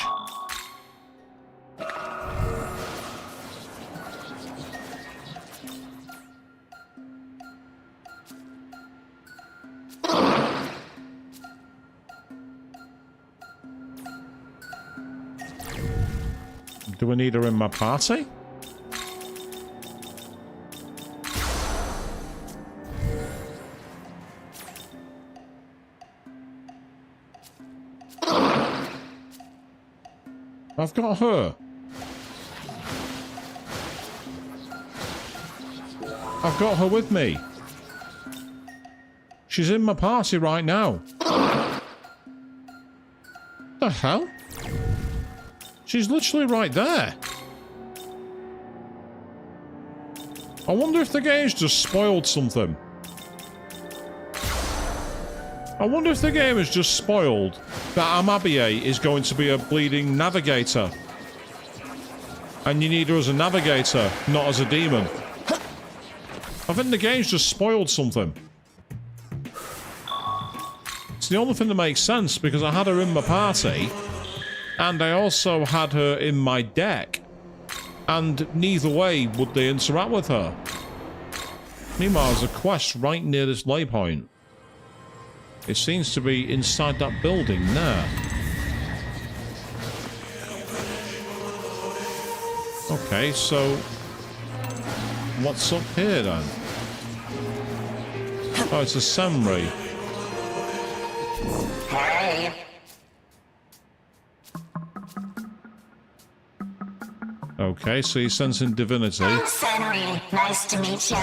[SPEAKER 1] Do we need her in my party? I've got her. I've got her with me. She's in my party right now. The hell? She's literally right there. I wonder if the game's just spoiled something. I wonder if the game has just spoiled that Amabie is going to be a bleeding navigator. And you need her as a navigator, not as a demon. I think the game's just spoiled something. It's the only thing that makes sense, because I had her in my party, and I also had her in my deck, and neither way would they interact with her. Meanwhile, there's a quest right near this waypoint. It seems to be inside that building there. Okay, so what's up here then? Oh, it's a Senri.
[SPEAKER 8] Hey.
[SPEAKER 1] Okay, so you're sensing divinity.
[SPEAKER 8] Senri, nice to meet you.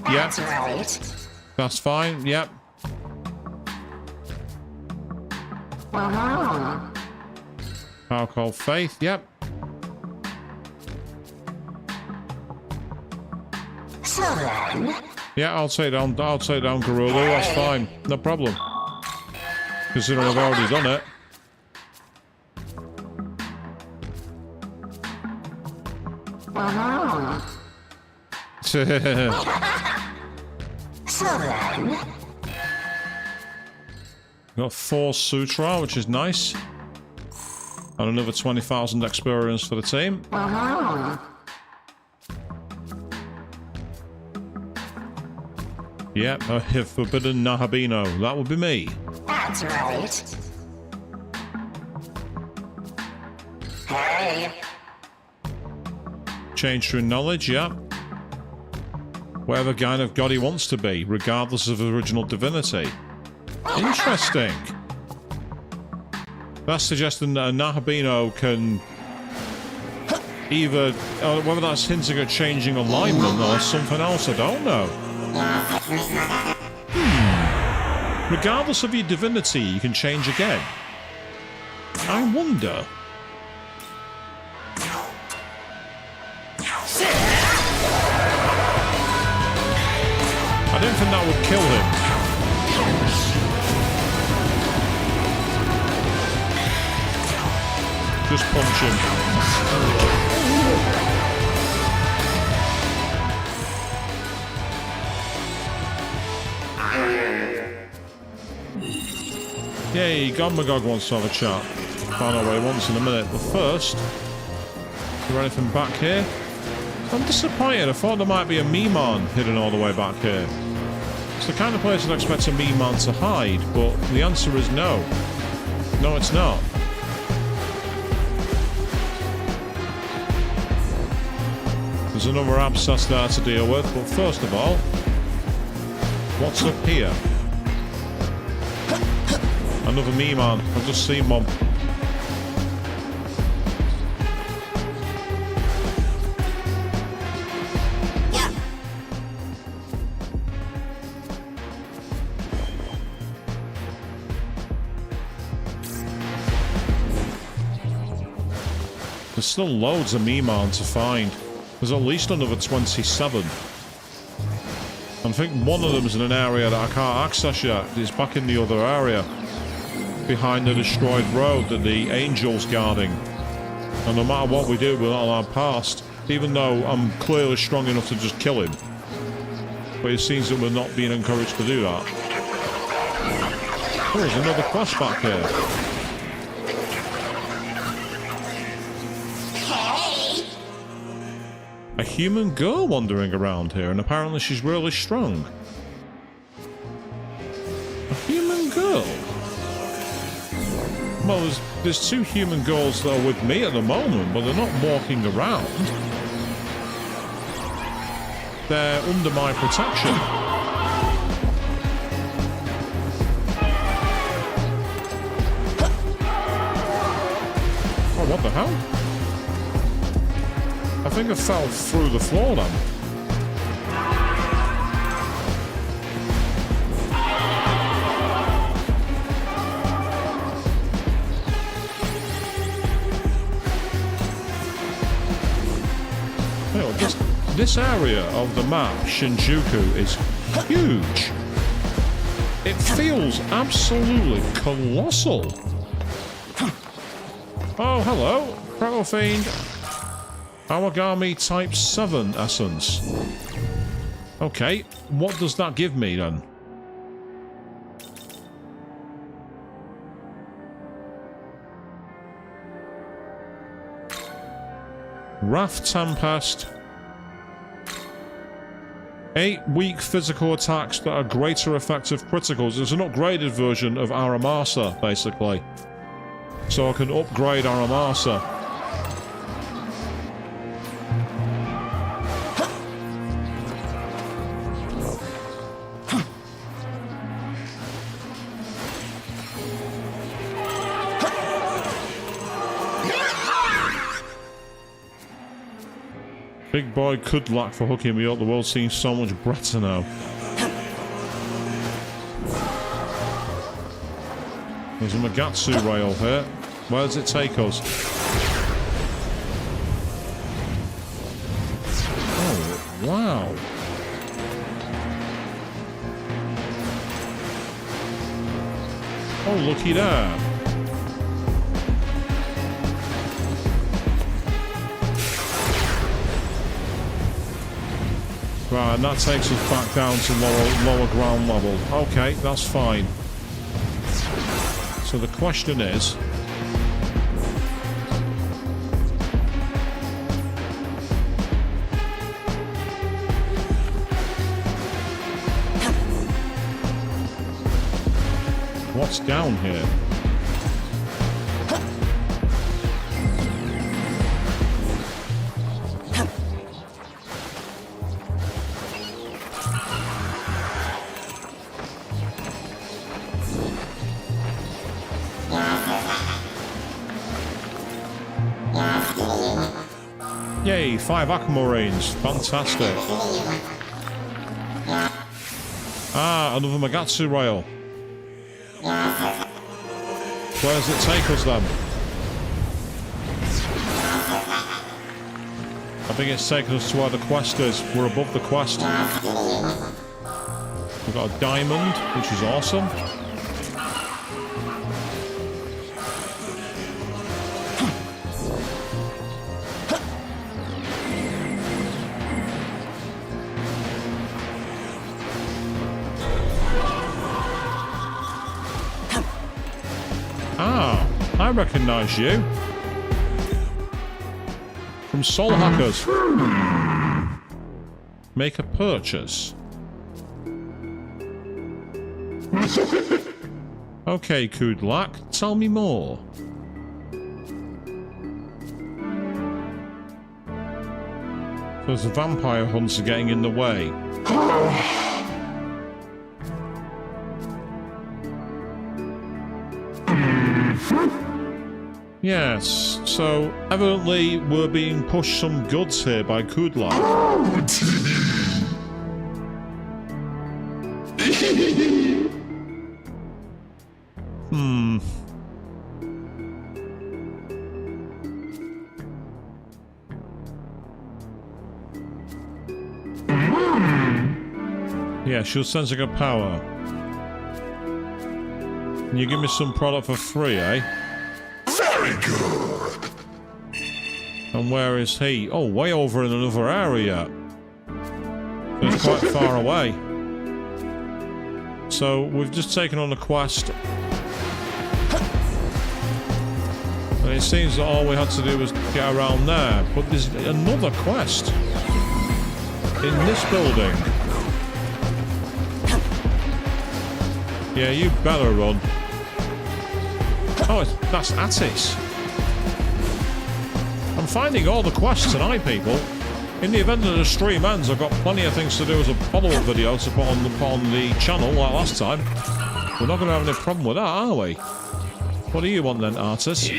[SPEAKER 1] Yep.
[SPEAKER 8] That's right.
[SPEAKER 1] That's fine, yep. Power called Faith, yep.
[SPEAKER 8] So then...
[SPEAKER 1] Yeah, I'll take down Garulu, that's fine. No problem. Considering I've already done it.
[SPEAKER 8] So then...
[SPEAKER 1] Got 4 Sutra, which is nice. And another 20,000 experience for the team. Yep, a forbidden Nahabino. That would be me.
[SPEAKER 8] That's right. Hey.
[SPEAKER 1] Change through knowledge, yep. Whatever kind of god he wants to be, regardless of original divinity. Interesting. That's suggesting that a Nahabino can either, whether that's hinting at changing alignment or something else, I don't know. Regardless of your divinity, you can change again. I wonder. I don't think that would kill him. Just punch him. Yay, Godmagog wants to have a chat. Find out what he wants in a minute. But first, is there anything back here? I'm disappointed. I thought there might be a Mimon hidden all the way back here. It's the kind of place I'd expect a Mimon to hide, but the answer is no. No, it's not. There's another abscess there to deal with, but first of all, what's up here? Another Mimon. I've just seen one. There's still loads of Mimon to find. There's at least another 27. I think one of them is in an area that I can't access yet. It's back in the other area. Behind the destroyed road that the Angel's guarding. And no matter what we do, we're not allowed past. Even though I'm clearly strong enough to just kill him. But it seems that we're not being encouraged to do that. Oh, there's another quest back here. A human girl wandering around here, and apparently she's really strong. A human girl? Well, there's two human girls that are with me at the moment, but they're not walking around. They're under my protection. Oh, what the hell? I think I fell through the floor then. This area of the map, Shinjuku, is huge. It feels absolutely colossal. Oh, hello. Proto-Fiend. Awagami Type 7 Essence. Okay, what does that give me then? Wrath Tempest. 8 weak physical attacks that are greater effective criticals. It's an upgraded version of Aramasa, basically. So I can upgrade Aramasa. Big boy could lack for hooking me up. The world seems so much better now. There's a Magatsu rail here. Where does it take us? Oh, wow. Oh, looky there. Right, and that takes us back down to lower ground level. Okay, that's fine. So the question is... what's down here? Yay, 5 aquamarines. Fantastic. Ah, another Magatsu rail. Where does it take us then? I think it's taking us to where the quest is. We're above the quest. We've got a diamond, which is awesome. I recognise you from Soul Hackers. Make a purchase. Okay, Kudlak, tell me more. There's a vampire hunter getting in the way. Yes, so evidently we're being pushed some goods here by Kudlak. Yeah, she'll sensing a power. Can you give me some product for free, eh?
[SPEAKER 6] Very good.
[SPEAKER 1] And where is he? Oh, way over in another area. It's quite far away. So we've just taken on a quest. And it seems that all we had to do was get around there. But there's another quest. In this building. Yeah, you better run. Oh, that's Attis. I'm finding all the quests tonight, people. In the event that the stream ends, I've got plenty of things to do as a follow-up video to put on the channel like last time. We're not going to have any problem with that, are we? What do you want then, Artis?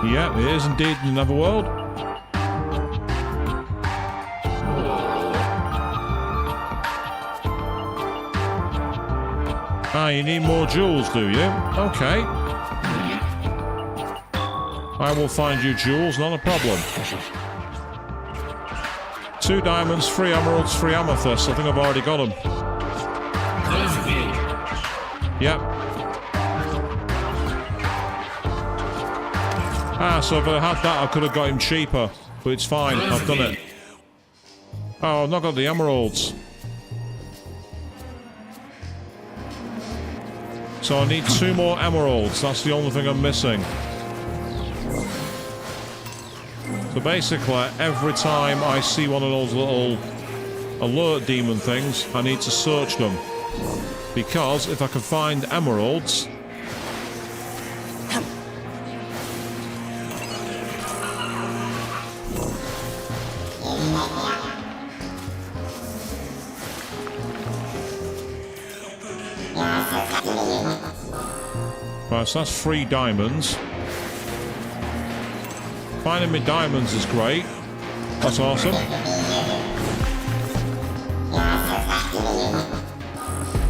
[SPEAKER 1] Yeah, it is indeed in another world. Ah, you need more jewels, do you? Okay. I will find you jewels, not a problem. 2 diamonds, 3 emeralds, 3 amethysts. I think I've already got them. Yep. Ah, so if I had that, I could have got him cheaper. But it's fine, I've done it. Oh, I've not got the emeralds. So I need 2 more emeralds. That's the only thing I'm missing. So basically, every time I see one of those little alert demon things, I need to search them. Because if I can find emeralds... Right, so that's 3 diamonds. Finding me diamonds is great. That's awesome.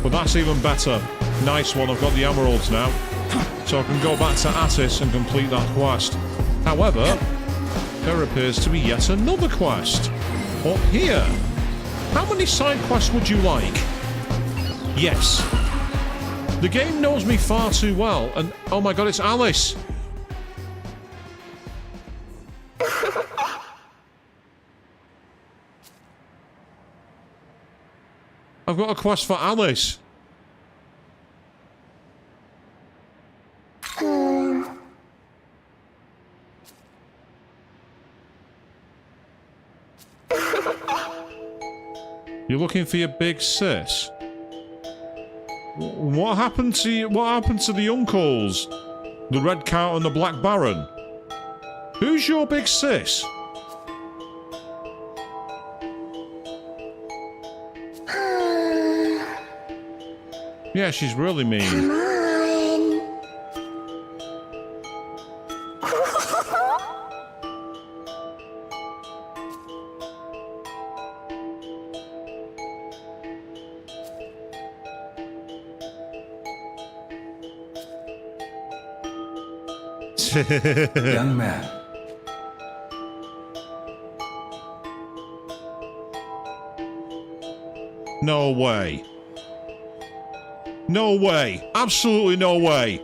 [SPEAKER 1] But that's even better. Nice one, I've got the emeralds now. So I can go back to Attis and complete that quest. However, there appears to be yet another quest. Up here. How many side quests would you like? Yes. The game knows me far too well, and oh my god, it's Alice! I've got a quest for Alice. You're looking for your big sis? What happened to you? What happened to the uncles? The Red Count and the Black Baron? Who's your big sis? Yeah, she's really mean.
[SPEAKER 7] Young man.
[SPEAKER 1] No way. No way. Absolutely no way.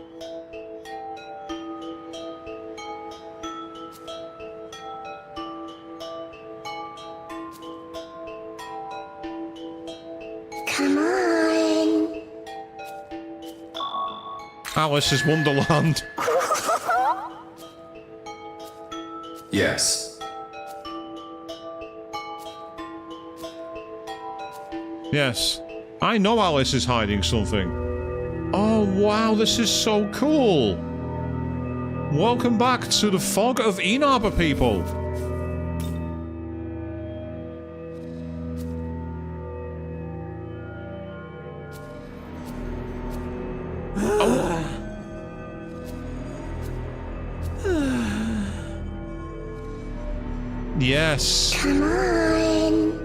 [SPEAKER 1] Alice's Wonderland.
[SPEAKER 7] Yes.
[SPEAKER 1] Yes. I know Alice is hiding something. Oh, wow, this is so cool. Welcome back to the Fog of Inaba, people. Yes.
[SPEAKER 8] Come on.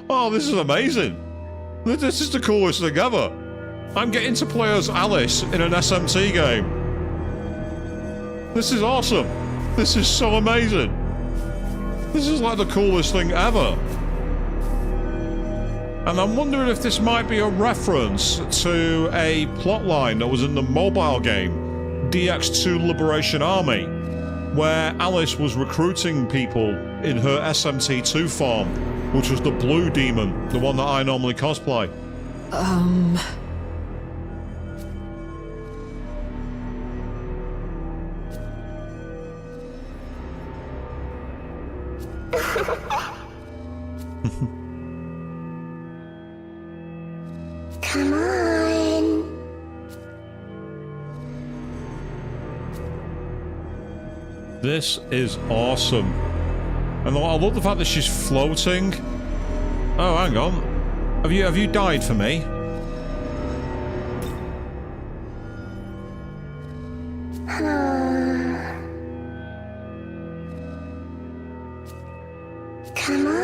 [SPEAKER 1] Oh, this is amazing. This is the coolest thing ever. I'm getting to play as Alice in an SMT game. This is awesome. This is so amazing. This is like the coolest thing ever. And I'm wondering if this might be a reference to a plotline that was in the mobile game, DX2 Liberation Army, where Alice was recruiting people in her SMT2 form, which was the blue demon, the one that I normally cosplay.
[SPEAKER 8] Come on.
[SPEAKER 1] This is awesome. And I love the fact that she's floating. Oh, hang on. Have you died for me?
[SPEAKER 8] Come on.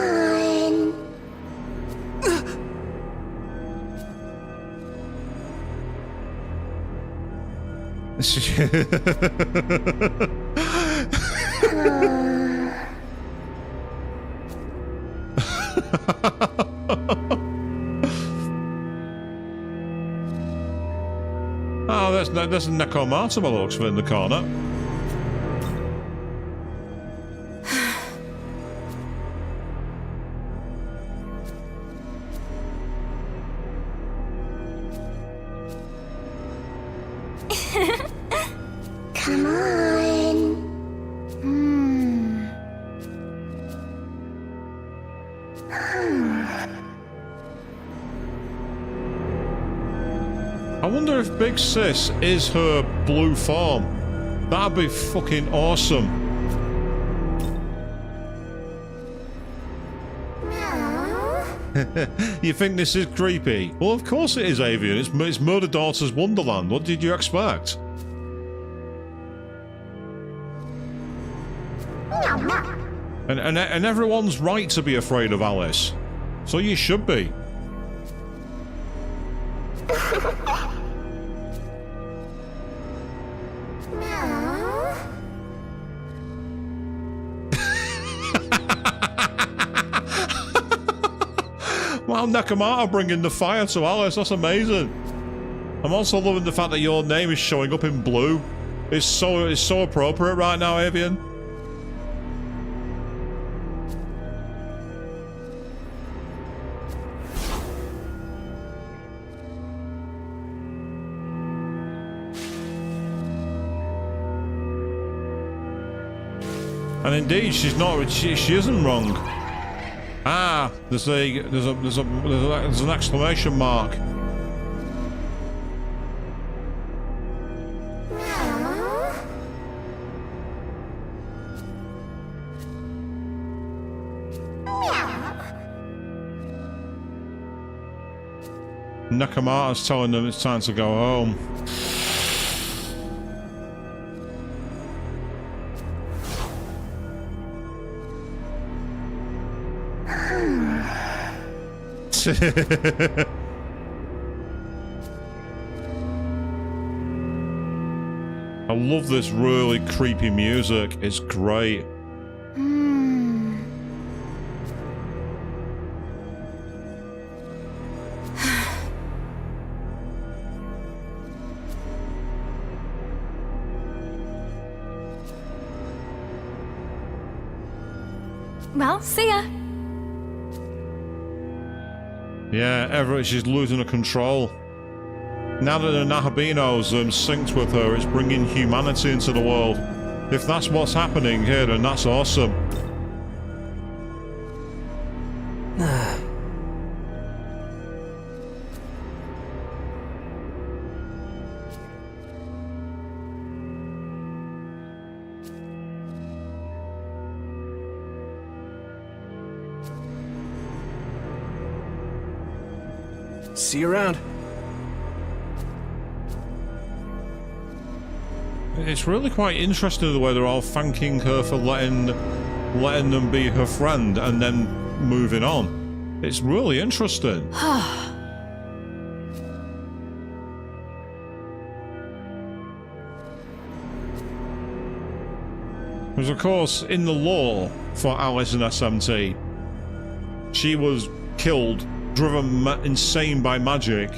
[SPEAKER 1] Oh, there's a Nekomata by the looks of it in the corner.
[SPEAKER 8] Come on.
[SPEAKER 1] I wonder if Big Sis is her blue form. That'd be fucking awesome. You think this is creepy? Well, of course it is, Avian. It's Murder Daughter's Wonderland. What did you expect? And everyone's right to be afraid of Alice. So you should be. Wow, Nekomata bringing the fire to Alice. That's amazing. I'm also loving the fact that your name is showing up in blue. It's so appropriate right now, Avian. And indeed, she's not. She isn't wrong. Ah, there's an exclamation mark. Nekomata's telling them it's time to go home. I love this really creepy music. It's great.
[SPEAKER 3] Well, see ya.
[SPEAKER 1] Yeah, she's losing her control. Now that the Nahabino's synced with her, it's bringing humanity into the world. If that's what's happening here, then that's awesome.
[SPEAKER 2] See you around.
[SPEAKER 1] It's really quite interesting the way they're all thanking her for letting them be her friend and then moving on. It's really interesting. Because of course, in the lore for Alice and SMT, she was killed, driven insane by magic,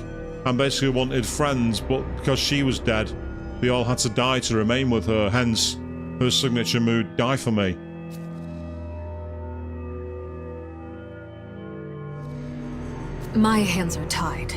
[SPEAKER 1] and basically wanted friends, but because she was dead, they all had to die to remain with her, hence her signature mood, "Die for me."
[SPEAKER 4] My hands are tied.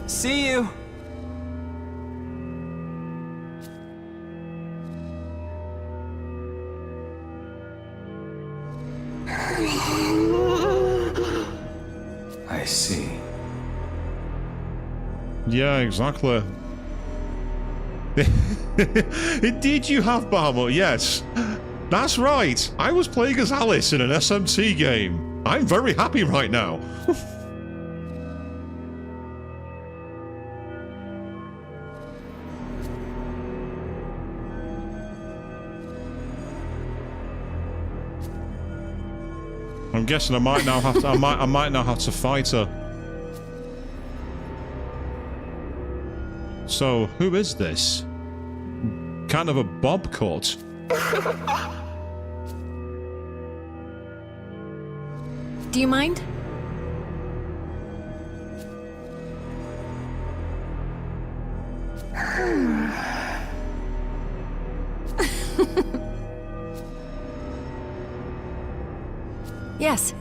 [SPEAKER 2] See you.
[SPEAKER 7] I see.
[SPEAKER 1] Yeah, exactly. Indeed you have, Bahamut, yes. That's right. I was playing as Alice in an SMT game. I'm very happy right now. I'm guessing I might now have to. I might now have to fight her. So, who is this? Kind of a bob cut.
[SPEAKER 4] Do you mind? Yes.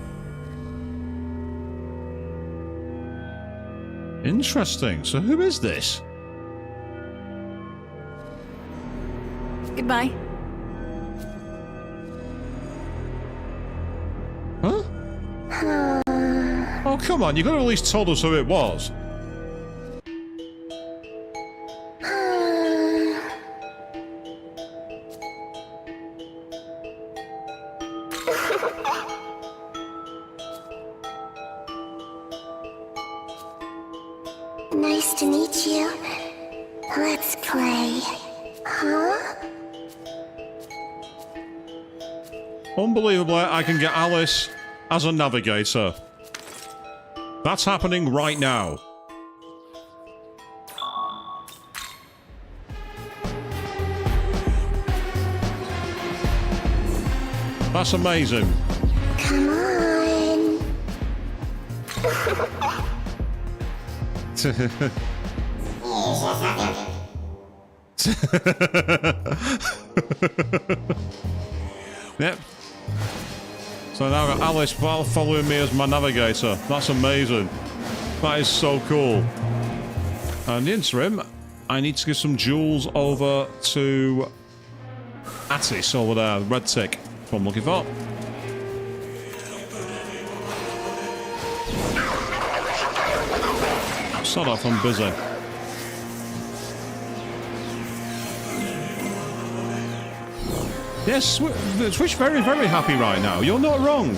[SPEAKER 1] Interesting. So who is this?
[SPEAKER 4] Goodbye.
[SPEAKER 1] Huh? Oh, come on. You could have at least told us who it was.
[SPEAKER 8] Nice to meet you. Let's play. Huh?
[SPEAKER 1] Unbelievably, I can get Alice as a navigator. That's happening right now. That's amazing.
[SPEAKER 8] Come on.
[SPEAKER 1] Yep. So now I've got Alice following me as my navigator. That's amazing. That is so cool. And in the interim, I need to give some jewels over to Attis over there. Red tick. That's what I'm looking for. Sod off, I'm busy. Yes, Switch very, very happy right now. You're not wrong.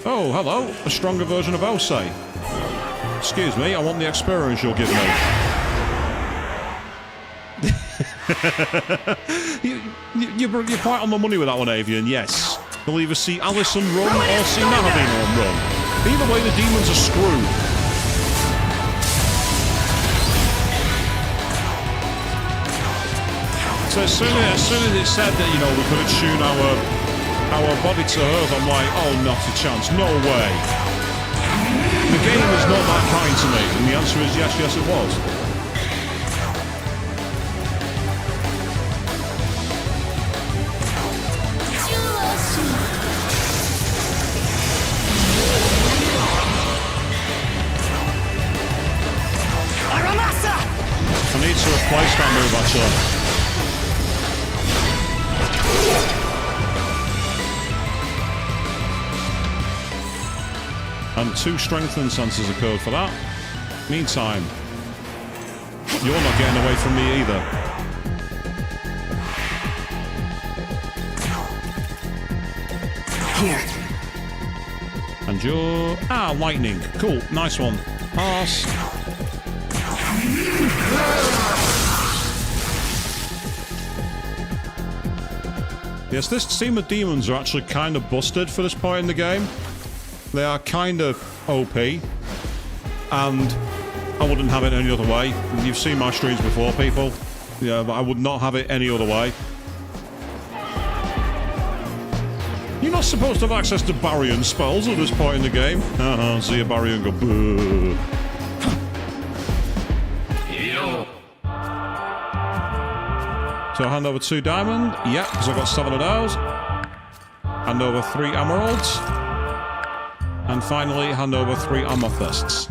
[SPEAKER 1] Oh, hello. A stronger version of Osei. Excuse me, I want the experience you'll give me. You're quite on the money with that one, Avian, yes. You'll either see Allison run or see Navadine run. Either way, the demons are screwed. So as soon as it said that, you know, we could attune our body to Earth, I'm like, oh, not a chance, no way. The game is not that kind to me, and the answer is yes, yes it was. I need to replace that move, actually. And 2 strengthening sensors occurred for that. Meantime, you're not getting away from me either.
[SPEAKER 4] Here.
[SPEAKER 1] And you're... Ah, lightning. Cool, nice one. Pass. Yes, this team of demons are actually kind of busted for this point in the game. They are kind of OP, and I wouldn't have it any other way. You've seen my streams before, people. Yeah, but I would not have it any other way. You're not supposed to have access to Baryon spells at this point in the game. See a Baryon go boo. So hand over 2 diamond. Yep, because I've got 7 of those. Hand over 3 emeralds. And finally, hand over 3 amethysts.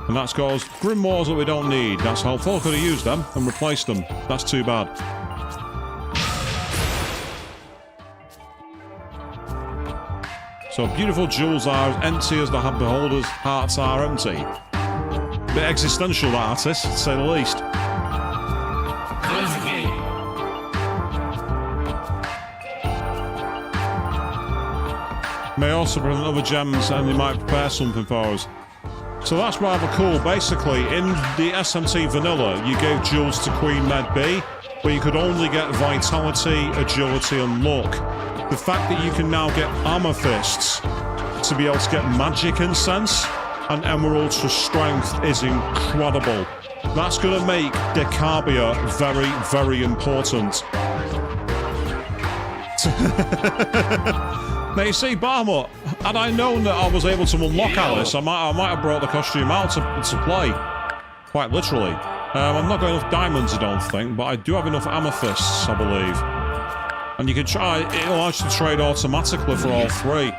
[SPEAKER 1] And that's got us grimoires that we don't need. That's helpful. Could have used them and replaced them. That's too bad. So beautiful jewels are as empty as the beholder's hearts are empty. Bit existential, that artist, to say the least. May also present other gems and they might prepare something for us. So that's rather cool. Basically, in the SMT vanilla, you gave jewels to Queen Med B, but you could only get vitality, agility, and luck. The fact that you can now get amethysts to be able to get magic incense and emeralds for strength is incredible. That's going to make Decabia very, very important. Now you see, Barmut, had I known that I was able to unlock Alice, I might have brought the costume out to play. Quite literally. I've not got enough diamonds, I don't think, but I do have enough amethysts, I believe. And you can try, it'll actually trade automatically for all 3.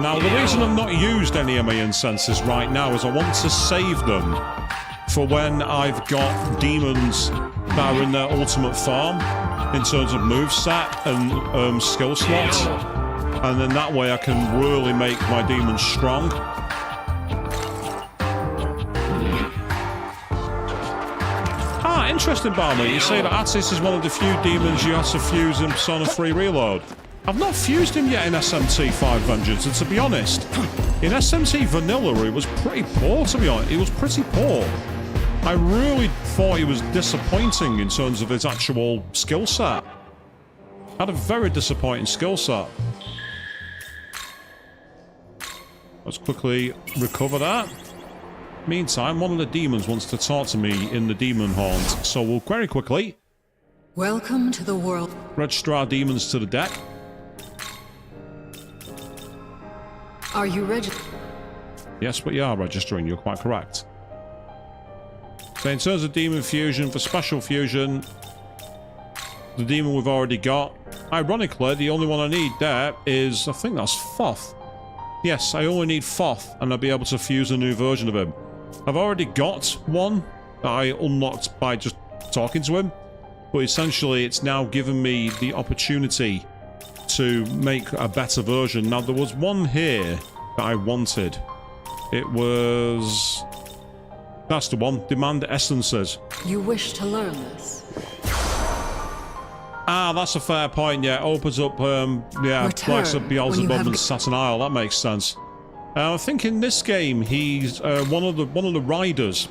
[SPEAKER 1] Now, the reason I've not used any of my incenses right now is I want to save them for when I've got demons that are in their ultimate form, in terms of moveset and skill slots. And then that way I can really make my demons strong. Ah, interesting, Barney. You say that Attis is one of the few demons you have to fuse in Persona 3 Reload. I've not fused him yet in SMT 5 Vengeance, and to be honest, in SMT Vanilla he was pretty poor, to be honest. He was pretty poor. I really thought he was disappointing in terms of his actual skill set. Had a very disappointing skill set. Let's quickly recover that. Meantime, one of the demons wants to talk to me in the demon haunt, so we'll very quickly...
[SPEAKER 4] Welcome to the world.
[SPEAKER 1] Register our demons to the deck.
[SPEAKER 4] Are you ready?
[SPEAKER 1] Yes, but you are registering, you're quite correct. So in terms of demon fusion, for special fusion, the demon we've already got. Ironically, the only one I need there is, I think that's Thoth. Yes, I only need Thoth, and I'll be able to fuse a new version of him. I've already got one that I unlocked by just talking to him, but essentially it's now given me the opportunity to make a better version. Now, there was one here that I wanted. It was... That's the one. Demand essences.
[SPEAKER 4] You wish to learn this?
[SPEAKER 1] Ah, that's a fair point, yeah. Opens up, yeah, likes of Beelzebub and Saturn Isle. That makes sense. I think in this game, he's one of the riders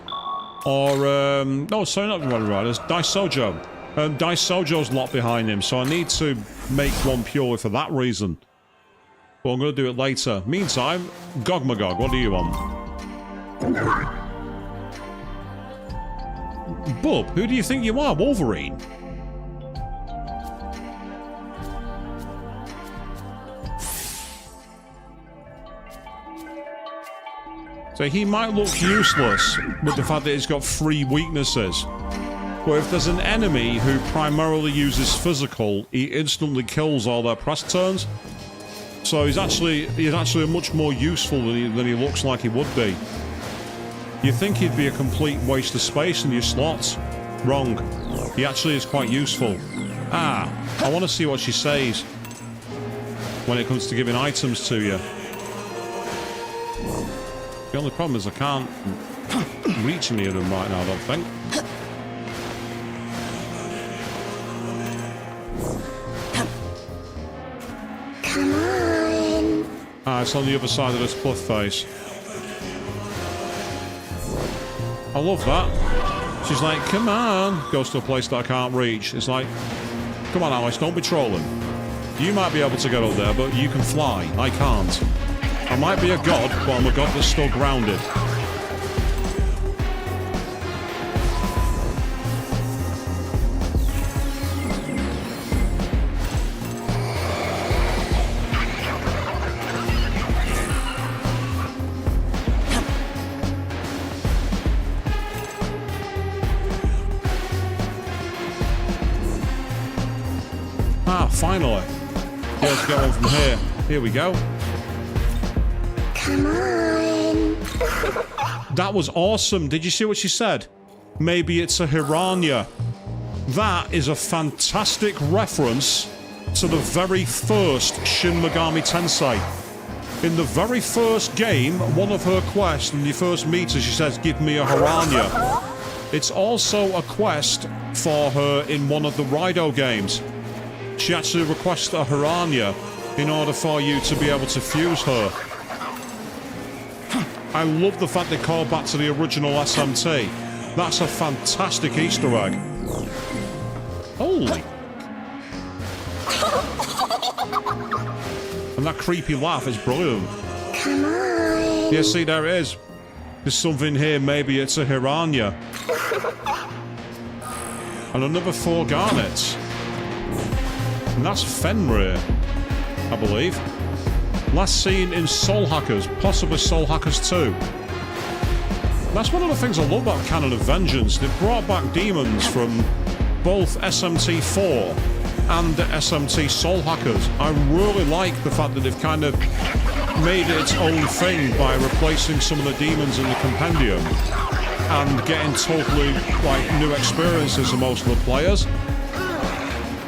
[SPEAKER 1] Or, no, sorry, not Roller Riders. Daisojo. Daisojo's locked behind him, so I need to make one purely for that reason. But I'm going to do it later. Meantime, Gogmagog, what do you want? Bub, who do you think you are, Wolverine? So he might look useless with the fact that he's got 3 weaknesses. But if there's an enemy who primarily uses physical, he instantly kills all their press turns. So he's actually much more useful than he looks like he would be. You think he'd be a complete waste of space in your slots? Wrong. He actually is quite useful. Ah, I want to see what she says when it comes to giving items to you. The only problem is I can't reach any of them right now, I don't think.
[SPEAKER 8] Come on.
[SPEAKER 1] Ah, it's on the other side of this cliff face. I love that. She's like, come on. Goes to a place that I can't reach. It's like, come on, Alice, don't be trolling. You might be able to get up there, but you can fly. I can't. I might be a god, but I'm a god that's still grounded. Ah, finally. Be able to get one from here. Here we go.
[SPEAKER 8] Come on.
[SPEAKER 1] That was awesome. Did you see what she said? Maybe it's a Hiranya. That is a fantastic reference to the very first Shin Megami Tensei. In the very first game, one of her quests, when you first meet her, she says, give me a Hiranya. It's also a quest for her in one of the Raido games. She actually requests a Hiranya in order for you to be able to fuse her. I love the fact they call back to the original SMT. That's a fantastic Easter egg. Holy. And that creepy laugh is brilliant.
[SPEAKER 8] Come on.
[SPEAKER 1] Yeah, see, there it is. There's something here, maybe it's a Hiranya. And another 4 garnets. And that's Fenrir, I believe. Last seen in Soul Hackers, possibly Soul Hackers 2. That's one of the things I love about Canon of Vengeance. They've brought back demons from both SMT4 and SMT Soul Hackers. I really like the fact that they've kind of made it its own thing by replacing some of the demons in the compendium and getting totally new experiences for most of the players.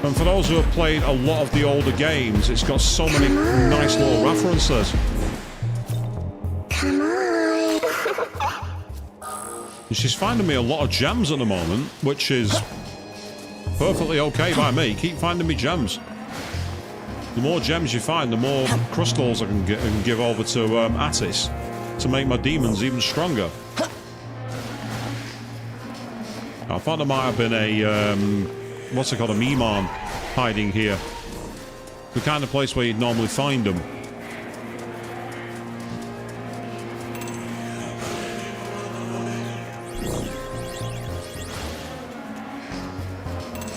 [SPEAKER 1] And for those who have played a lot of the older games, it's got so many nice little references.
[SPEAKER 8] Come on.
[SPEAKER 1] And she's finding me a lot of gems at the moment, which is perfectly okay by me. Keep finding me gems. The more gems you find, the more crystals I can give over to Attis to make my demons even stronger. I thought there might have been a... what's it called? A Mimon hiding here. The kind of place where you'd normally find them.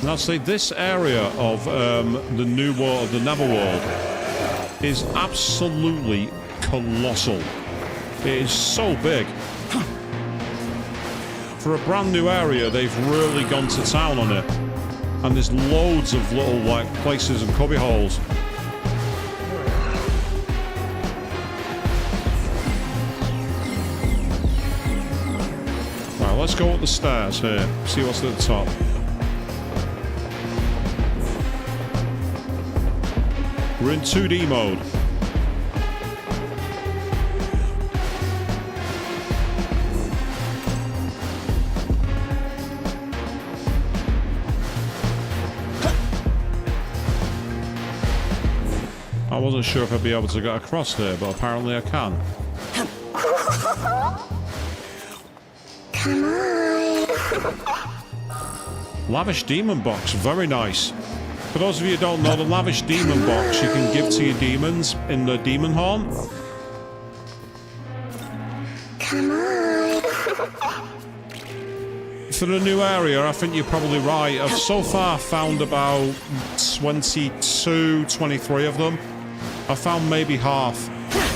[SPEAKER 1] Now, see, this area of the new world, the Netherworld, is absolutely colossal. It is so big. For a brand new area, they've really gone to town on it. And there's loads of little, places and cubby holes. Right, let's go up the stairs here. See what's at the top. We're in 2D mode. I wasn't sure if I'd be able to get across there, but apparently I can.
[SPEAKER 8] Come on.
[SPEAKER 1] Lavish demon box, very nice. For those of you who don't know, the lavish demon box you can give to your demons in the demon horn.
[SPEAKER 8] Come on.
[SPEAKER 1] For the new area, I think you're probably right. I've so far found about 22, 23 of them. I found maybe half.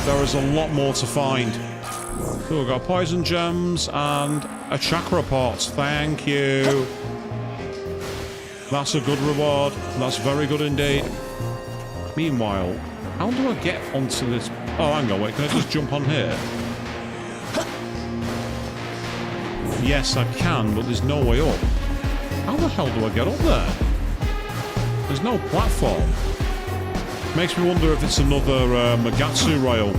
[SPEAKER 1] There is a lot more to find. So we've got poison gems and a chakra pot. Thank you. That's a good reward. That's very good indeed. Meanwhile, how do I get onto this? Oh, hang on, wait, can I just jump on here? Yes, I can, but there's no way up. How the hell do I get up there? There's no platform. Makes me wonder if it's another Magatsu rail.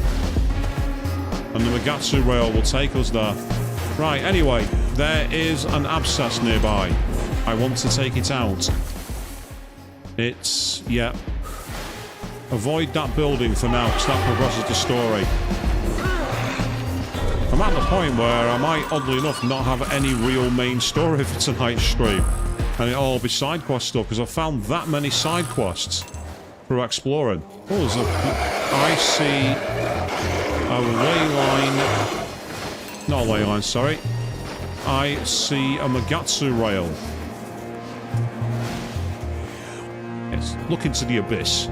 [SPEAKER 1] And the Magatsu rail will take us there. Right, anyway, there is an abscess nearby. I want to take it out. It's... yeah. Avoid that building for now, because that progresses the story. I'm at the point where I might, oddly enough, not have any real main story for tonight's stream. And it'll all be side quest stuff, because I've found that many side quests through exploring. Oh, there's a... I see a ley line... not a ley line, sorry. I see a Magatsu rail. Yes, look into the abyss.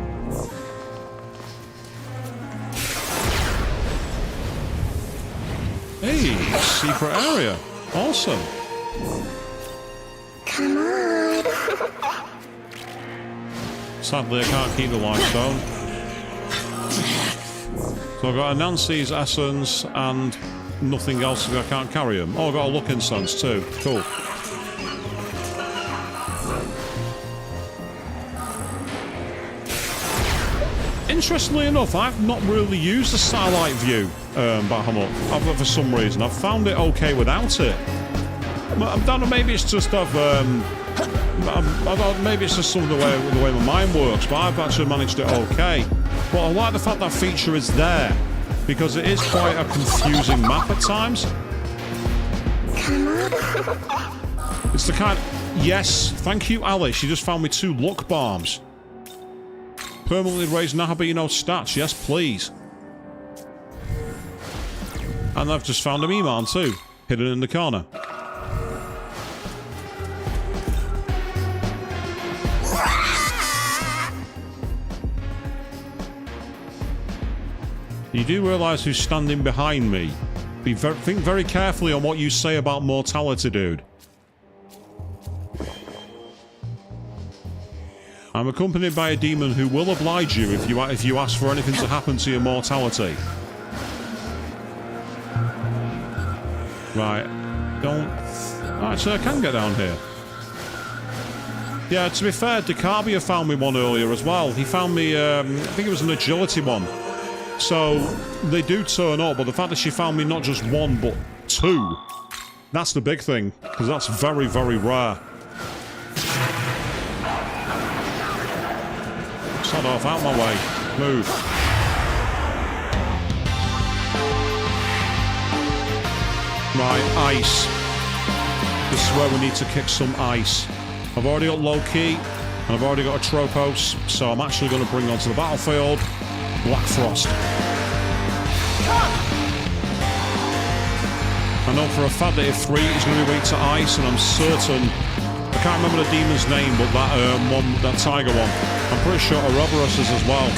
[SPEAKER 1] Hey, secret area. Awesome.
[SPEAKER 8] Come on.
[SPEAKER 1] Sadly, I can't keep the limestone. So I've got a Nancy's essence and nothing else because I can't carry them. Oh, I've got a look incense too. Cool. Interestingly enough, I've not really used the satellite view, Bahamut, for some reason. I've found it okay without it. I don't know, maybe it's just maybe it's just some of the way my mind works, but I've actually managed it okay. But I like the fact that feature is there, because it is quite a confusing map at times. It's the kind... yes, thank you, Alice. You just found me 2 luck bombs. Permanently raise Nahabino stats, yes please. And I've just found a Miman too, hidden in the corner. You do realise who's standing behind me. Think very carefully on what you say about mortality, dude. I'm accompanied by a demon who will oblige you if you ask for anything to happen to your mortality. Right. Don't... actually, I can get down here. Yeah, to be fair, Decabia found me one earlier as well. He found me, I think it was an agility one. So, they do turn up, but the fact that she found me not just 1, but 2, that's the big thing, because that's very, very rare. Sod off, out my way. Move. Right, ice. This is where we need to kick some ice. I've already got low-key, and I've already got a Tropos, so I'm actually going to bring onto the battlefield Black Frost. I know for a fact that if 3 is going to be weak to ice, and I'm certain... I can't remember the demon's name, but that tiger one. I'm pretty sure Ouroboros is as well.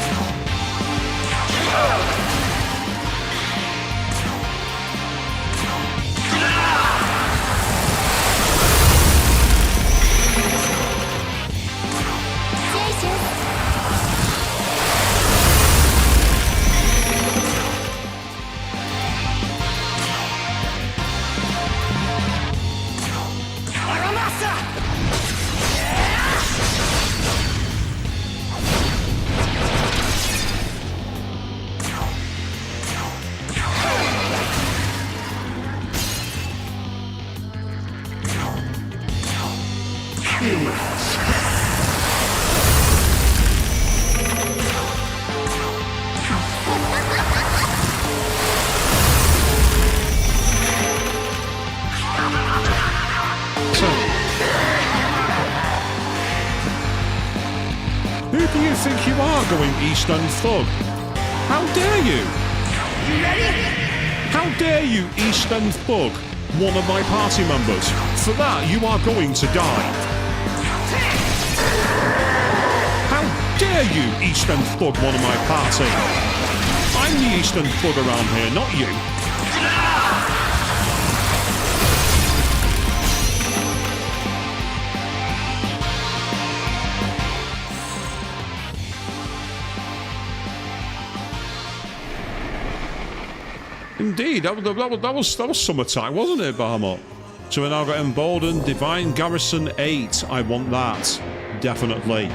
[SPEAKER 1] Who do you think you are, going East End thug? How dare you? How dare you, East End thug, one of my party members? For that, you are going to die. How dare you, East End thug, one of my party? I'm the East End thug around here, not you. Indeed, that was some attack, wasn't it, Bahamut? So we now got Emboldened, Divine Garrison 8. I want that. Definitely.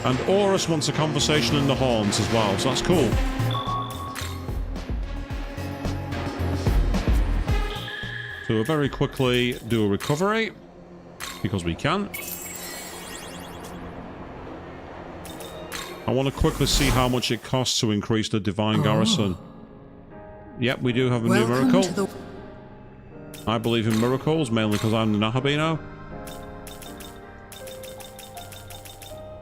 [SPEAKER 1] And Horus wants a conversation in the horns as well, so that's cool. So we'll very quickly do a recovery, because we can. I want to quickly see how much it costs to increase the Divine Garrison. Yep, we do have a new miracle. I believe in miracles, mainly because I'm the Nahabino.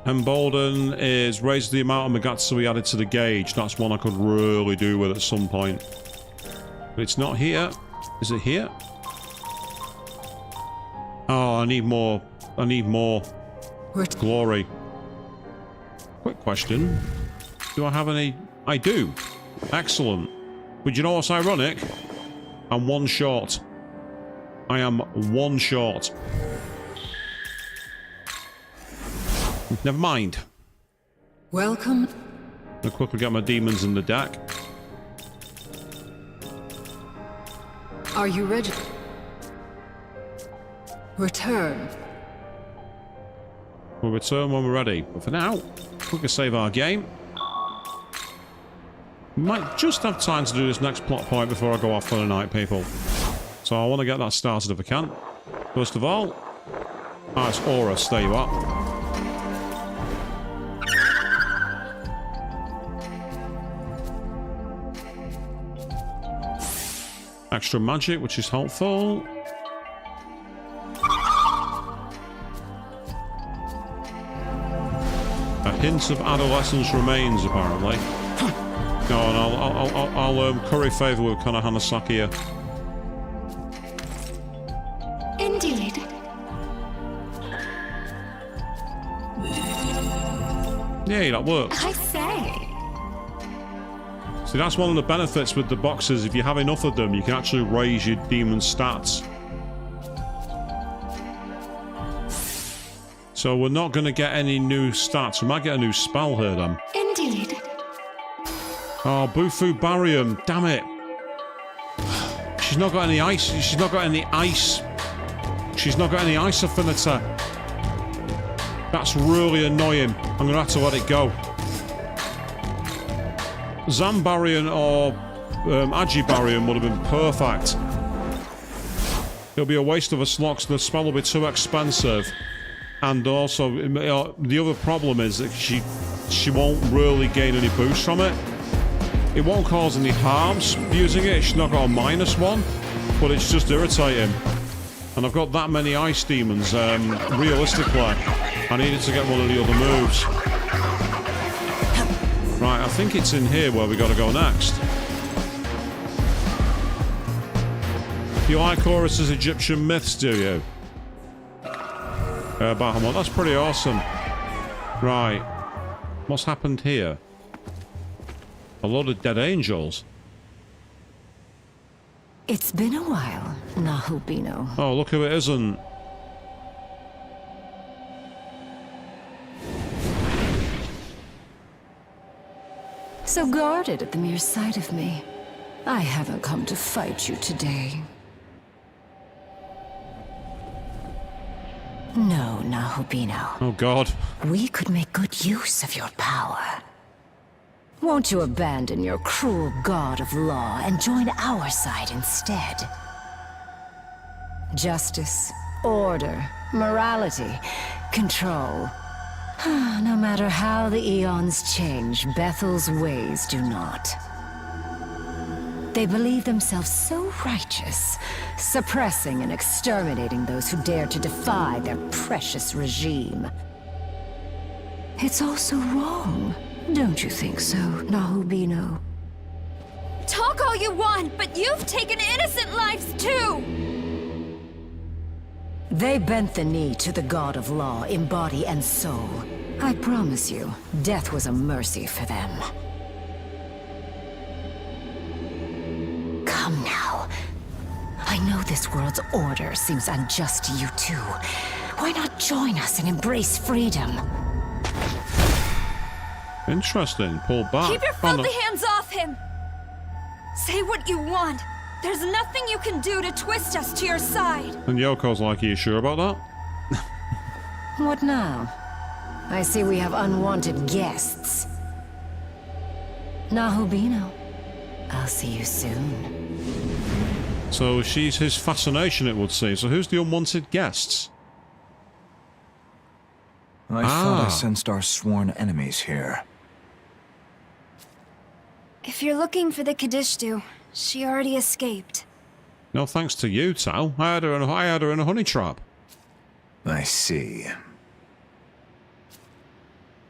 [SPEAKER 1] Embolden is raise the amount of Megatsu added to the gauge. That's one I could really do with at some point. But it's not here. Is it here? Oh, I need more. I need more glory. Quick question. Do I have any? I do. Excellent. But you know what's ironic? I'm one short. I am one short. Never mind.
[SPEAKER 4] Welcome.
[SPEAKER 1] I'll quickly get my demons in the deck.
[SPEAKER 4] Are you ready? Return.
[SPEAKER 1] We'll return when we're ready. But for now, we can save our game. We might just have time to do this next plot point before I go off for the night, people. So I want to get that started if I can. First of all, it's Horus. There you are. Extra magic, which is helpful. A hint of adolescence remains, apparently. No, and I'll curry favour with Konohana Sakia.
[SPEAKER 3] Indeed.
[SPEAKER 1] Yay, that works.
[SPEAKER 3] I say.
[SPEAKER 1] See, that's one of the benefits with the boxes. If you have enough of them, you can actually raise your demon stats. So we're not going to get any new stats. We might get a new spell here, then.
[SPEAKER 3] Indeed.
[SPEAKER 1] Oh, Bufu Barium. Damn it. She's not got any ice. She's not got any ice. She's not got any ice affinity. That's really annoying. I'm going to have to let it go. Zambarian or Agibarium would have been perfect. It'll be a waste of a slot because the spell will be too expensive. And also, the other problem is that she won't really gain any boost from it. It won't cause any harms using it. She's not got a -1, but it's just irritating. And I've got that many ice demons. Realistically, I needed to get one of the other moves. Right, I think it's in here where we got to go next. You like Horus's Egyptian myths, do you? Bahamut, that's pretty awesome. Right. What's happened here? A lot of dead angels.
[SPEAKER 5] It's been a while, Nahubino.
[SPEAKER 1] Oh, look who it isn't.
[SPEAKER 5] So guarded at the mere sight of me. I haven't come to fight you today. No, Nahubino.
[SPEAKER 1] Oh, God.
[SPEAKER 5] We could make good use of your power. Won't you abandon your cruel god of law and join our side instead? Justice, order, morality, control. No matter how the eons change, Bethel's ways do not. They believe themselves so righteous, suppressing and exterminating those who dare to defy their precious regime. It's also wrong, don't you think so, Nahubino?
[SPEAKER 3] Talk all you want, but you've taken innocent lives too!
[SPEAKER 5] They bent the knee to the god of law in body and soul. I promise you, death was a mercy for them. Come now. I know this world's order seems unjust to you too. Why not join us and embrace freedom?
[SPEAKER 1] Interesting. Pull back.
[SPEAKER 3] Keep your filthy hands off him! Say what you want. There's nothing you can do to twist us to your side.
[SPEAKER 1] And Yoko's like, are you sure about that?
[SPEAKER 5] What now? I see we have unwanted guests. Nahubino, I'll see you soon.
[SPEAKER 1] So she's his fascination, it would seem. So who's the unwanted guests?
[SPEAKER 2] I thought I sensed our sworn enemies here.
[SPEAKER 3] If you're looking for the Kadishtu, she already escaped.
[SPEAKER 1] No thanks to you, Tao. I had her in a honey trap.
[SPEAKER 2] I see.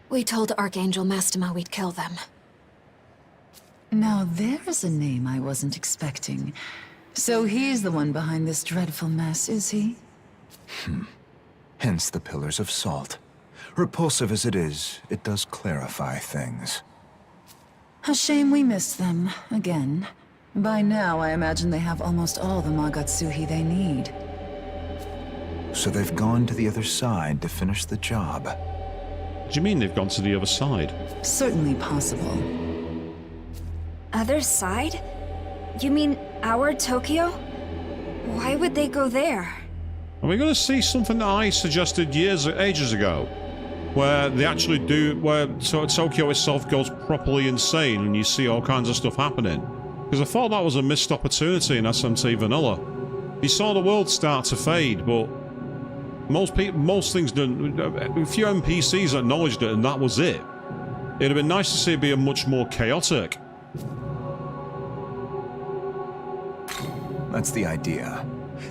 [SPEAKER 3] We told Archangel Mastema we'd kill them.
[SPEAKER 4] Now there's a name I wasn't expecting. So he's the one behind this dreadful mess, is he?
[SPEAKER 2] Hence the Pillars of Salt. Repulsive as it is, it does clarify things.
[SPEAKER 4] A shame we missed them, again. By now, I imagine they have almost all the Magatsuhi they need.
[SPEAKER 2] So they've gone to the other side to finish the job.
[SPEAKER 1] What do you mean they've gone to the other side?
[SPEAKER 4] Certainly possible.
[SPEAKER 3] Other side? You mean our Tokyo? Why would they go there?
[SPEAKER 1] Are we going to see something that I suggested ages ago? Where they actually do, where Tokyo itself goes properly insane and you see all kinds of stuff happening. Because I thought that was a missed opportunity in SMT Vanilla. You saw the world start to fade, but most things didn't. A few NPCs acknowledged it and that was it. It'd have been nice to see it be a much more chaotic.
[SPEAKER 2] That's the idea.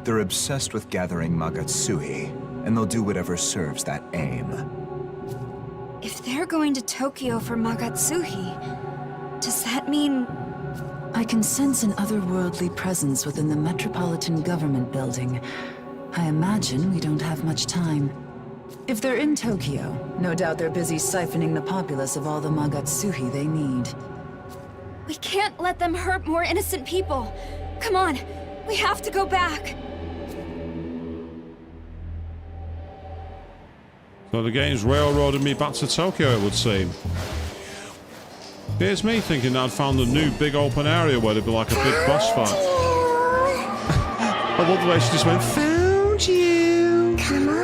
[SPEAKER 2] They're obsessed with gathering Magatsuhi, and they'll do whatever serves that aim.
[SPEAKER 3] If they're going to Tokyo for Magatsuhi, does that mean...
[SPEAKER 4] I can sense an otherworldly presence within the Metropolitan Government Building. I imagine we don't have much time. If they're in Tokyo, no doubt they're busy siphoning the populace of all the Magatsuhi they need.
[SPEAKER 3] We can't let them hurt more innocent people. Come on, we have to go back.
[SPEAKER 1] So the game's railroaded me back to Tokyo, it would seem. Here's me thinking I'd found a new big open area where there'd be like a big boss fight. I love the way she just went, found you!
[SPEAKER 8] Come on.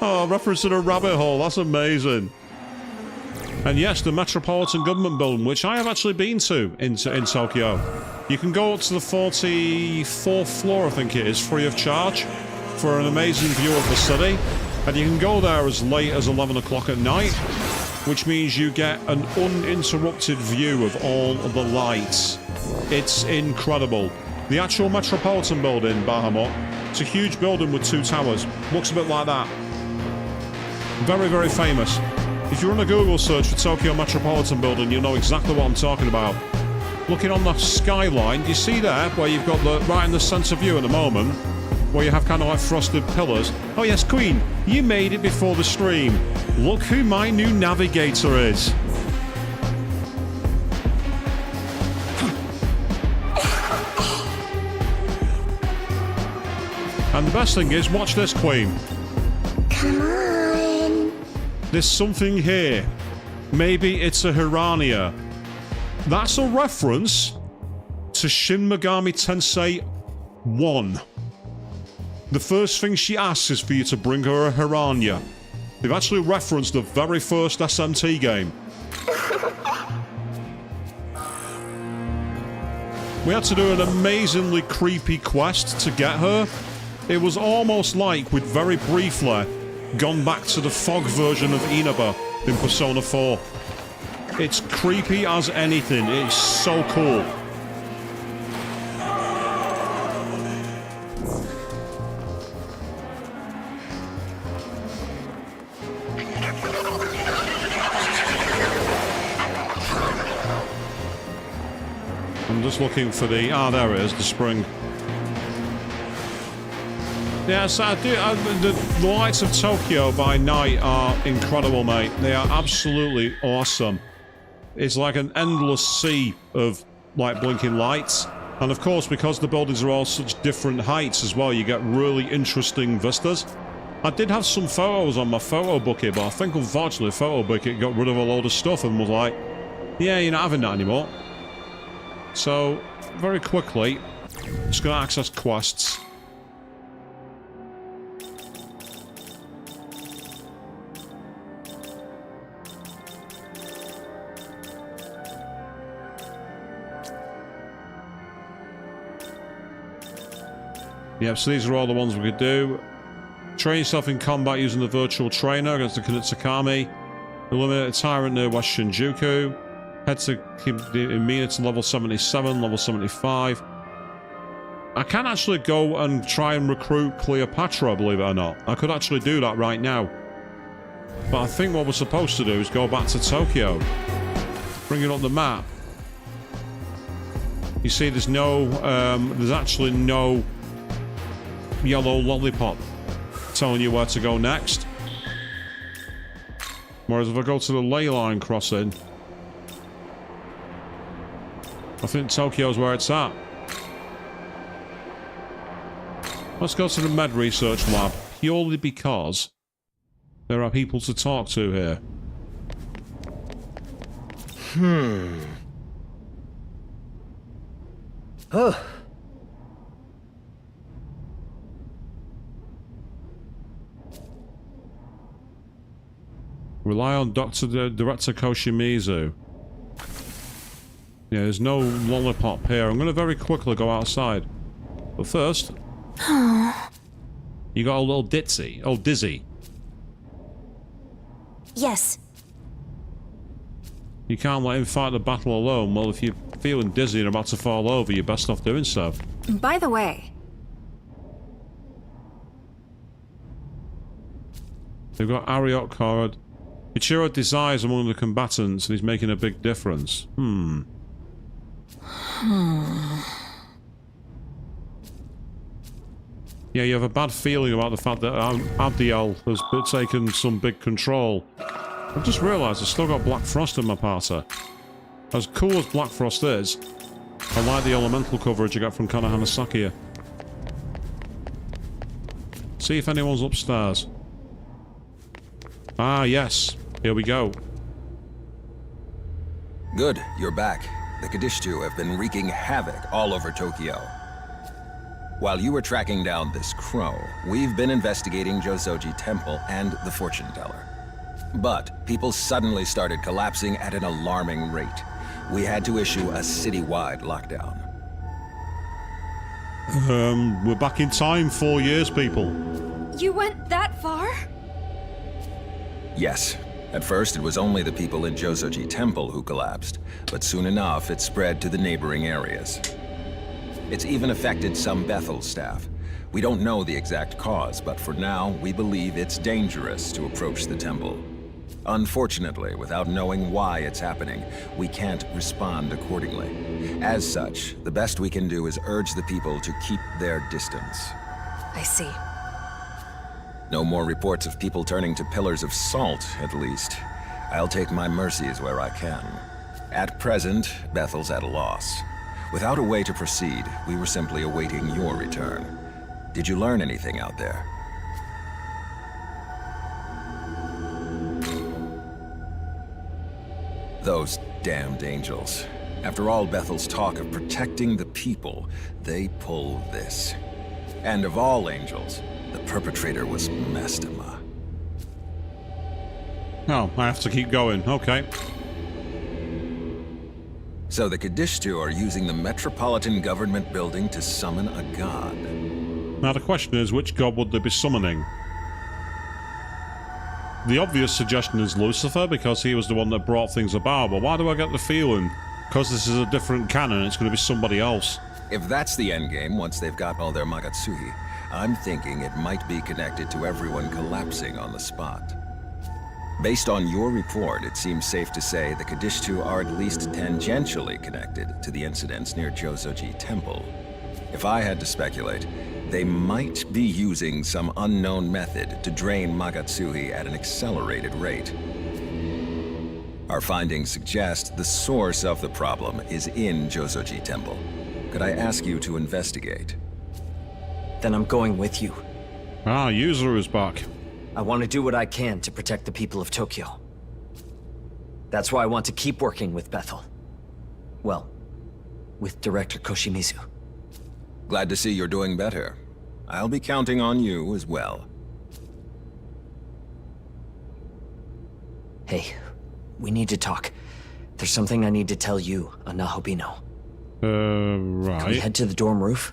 [SPEAKER 1] Oh, referencing a rabbit hole, that's amazing. And yes, the Metropolitan Government Building, which I have actually been to in Tokyo. You can go up to the 44th floor, I think it is, free of charge, for an amazing view of the city. And you can go there as late as 11 o'clock at night, which means you get an uninterrupted view of all of the lights. It's incredible. The actual Metropolitan Building, Bahamut, it's a huge building with 2 towers. Looks a bit like that. Very, very famous. If you run a Google search for Tokyo Metropolitan Building, you'll know exactly what I'm talking about. Looking on the skyline, do you see there, where you've got the right in the centre view at the moment, where you have kind of like frosted pillars? Oh yes, Queen, you made it before the stream. Look who my new navigator is. And the best thing is, watch this, Queen.
[SPEAKER 8] Come on.
[SPEAKER 1] There's something here. Maybe it's a Hirania. That's a reference to Shin Megami Tensei 1. The first thing she asks is for you to bring her a Hirania. They've actually referenced the very first SMT game. We had to do an amazingly creepy quest to get her. It was almost like we'd very briefly gone back to the fog version of Inaba in Persona 4. It's creepy as anything. It's so cool. I'm just looking for the... Ah, there it is, the spring. Yeah, so the lights of Tokyo by night are incredible, mate. They are absolutely awesome. It's like an endless sea of, like, blinking lights. And of course, because the buildings are all such different heights as well, you get really interesting vistas. I did have some photos on my photo bucket, but I think unfortunately photo bucket got rid of a load of stuff and was like, yeah, you're not having that anymore. So, very quickly, just going to access quests. Yep, so these are all the ones we could do. Train yourself in combat using the virtual trainer against the Kunitsukami. Eliminate a tyrant near West Shinjuku. Head to Imina to level 77, level 75. I can actually go and try and recruit Cleopatra, believe it or not. I could actually do that right now. But I think what we're supposed to do is go back to Tokyo. Bring it up the map. You see, there's no... there's actually no yellow lollipop telling you where to go next. Whereas if I go to the ley line crossing, I think Tokyo's where it's at. Let's go to the Med Research Lab, purely because there are people to talk to here. Rely on Director Koshimizu. Yeah, there's no lollipop here. I'm going to very quickly go outside. But first... You got a little ditzy. Oh, dizzy.
[SPEAKER 3] Yes.
[SPEAKER 1] You can't let him fight the battle alone. Well, if you're feeling dizzy and about to fall over, you're best off doing so.
[SPEAKER 3] By the way...
[SPEAKER 1] They've got Ariot card. Ichiro desires among the combatants and he's making a big difference. Yeah, you have a bad feeling about the fact that Abdiel has taken some big control. I've just realised I've still got Black Frost in my party. As cool as Black Frost is, I like the elemental coverage you get from Konohana Sakuya. See if anyone's upstairs. Ah, yes. Here we go.
[SPEAKER 9] Good, you're back. The Kadishtu have been wreaking havoc all over Tokyo. While you were tracking down this crow, we've been investigating Josoji Temple and the Fortune Teller. But people suddenly started collapsing at an alarming rate. We had to issue a citywide lockdown.
[SPEAKER 1] We're back in time, 4 years, people.
[SPEAKER 3] You went that far?
[SPEAKER 9] Yes. At first, it was only the people in Josoji Temple who collapsed, but soon enough, it spread to the neighboring areas. It's even affected some Bethel staff. We don't know the exact cause, but for now, we believe it's dangerous to approach the temple. Unfortunately, without knowing why it's happening, we can't respond accordingly. As such, the best we can do is urge the people to keep their distance.
[SPEAKER 3] I see.
[SPEAKER 9] No more reports of people turning to pillars of salt, at least. I'll take my mercies where I can. At present, Bethel's at a loss. Without a way to proceed, we were simply awaiting your return. Did you learn anything out there? Those damned angels. After all Bethel's talk of protecting the people, they pull this. And of all angels, the perpetrator was Mastema.
[SPEAKER 1] Oh, I have to keep going. Okay.
[SPEAKER 9] So the Kadishtu are using the Metropolitan Government building to summon a god.
[SPEAKER 1] Now the question is, which god would they be summoning? the obvious suggestion is Lucifer, because he was the one that brought things about, but why do I get the feeling, because this is a different canon, it's going to be somebody else?
[SPEAKER 9] If that's the endgame, once they've got all their Magatsuhi, I'm thinking it might be connected to everyone collapsing on the spot. Based on your report, it seems safe to say the Kadishtu are at least tangentially connected to the incidents near Jozoji Temple. If I had to speculate, they might be using some unknown method to drain Magatsuhi at an accelerated rate. Our findings suggest the source of the problem is in Jozoji Temple. Could I ask you to investigate?
[SPEAKER 10] Then I'm going with you.
[SPEAKER 1] Ah, Yuzuru is back.
[SPEAKER 10] I want to do what I can to protect the people of Tokyo. That's why I want to keep working with Bethel. Well, with Director Koshimizu.
[SPEAKER 9] Glad to see you're doing better. I'll be counting on you as well.
[SPEAKER 10] Hey, we need to talk. There's something I need to tell you, Anahobino.
[SPEAKER 1] Right.
[SPEAKER 10] Can we head to the dorm roof?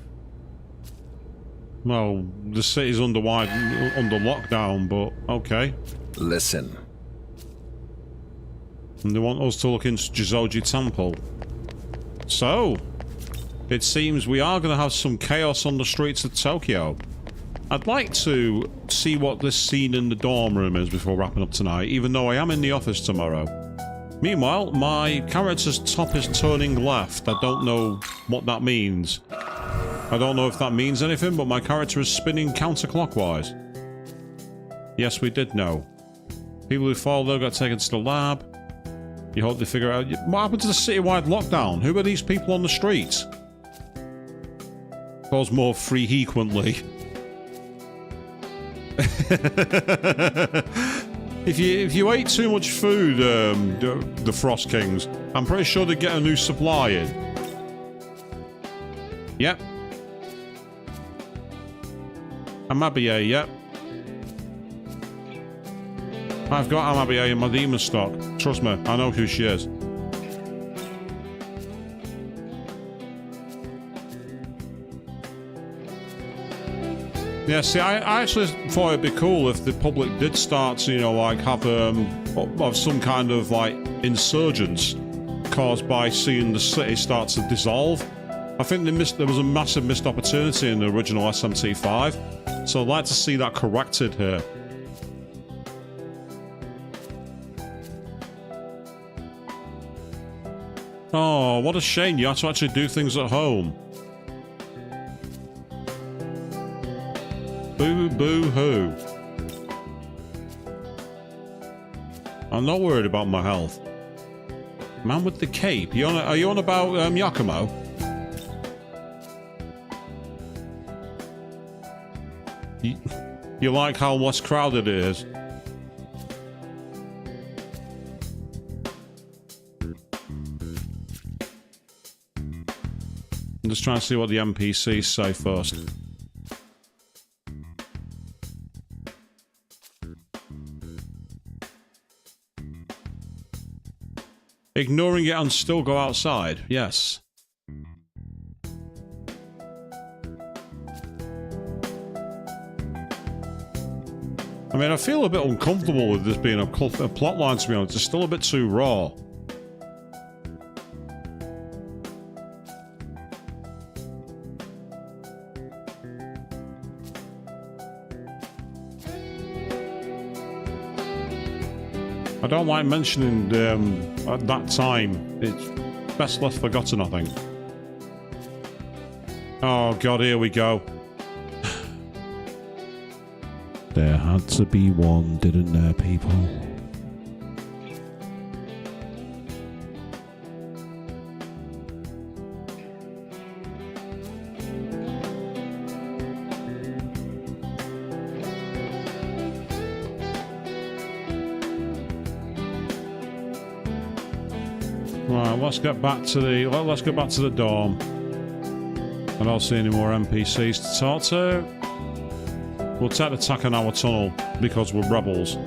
[SPEAKER 1] Well, the city's under lockdown, but okay.
[SPEAKER 9] Listen.
[SPEAKER 1] And they want us to look into Jozoji Temple. So, it seems we are going to have some chaos on the streets of Tokyo. I'd like to see what this scene in the dorm room is before wrapping up tonight, even though I am in the office tomorrow. Meanwhile, my character's top is turning left. I don't know what that means. I don't know if that means anything, but my character is spinning counterclockwise. Yes, we did know. People who fall though got taken to the lab. You hope they figure out... What happened to the citywide lockdown? Who are these people on the streets? Pause more frequently. If you ate too much food, the Frost Kings, I'm pretty sure they get a new supply in. Yep. Amabier, yep. I've got Amabier in my demon stock. Trust me, I know who she is. Yeah, see, I actually thought it'd be cool if the public did start to, you know, like have of some kind of like insurgence caused by seeing the city start to dissolve. I think there was a massive missed opportunity in the original SMT5, so I'd like to see that corrected here. Oh, what a shame you have to actually do things at home. Boo boo hoo. I'm not worried about my health. Man with the cape. Are you on about Yakumo? You like how less crowded it is? I'm just trying to see what the NPCs say first. Ignoring it and still go outside. Yes. I mean, I feel a bit uncomfortable with this being a plot line, to be honest. It's still a bit too raw. I don't like mentioning at that time. It's best left forgotten, I think. Oh god, here we go. There had to be one, didn't there, people? Right, let's get back to the dorm. I don't see any more NPCs to talk to. We'll take the Takanawa Tunnel because we're rebels.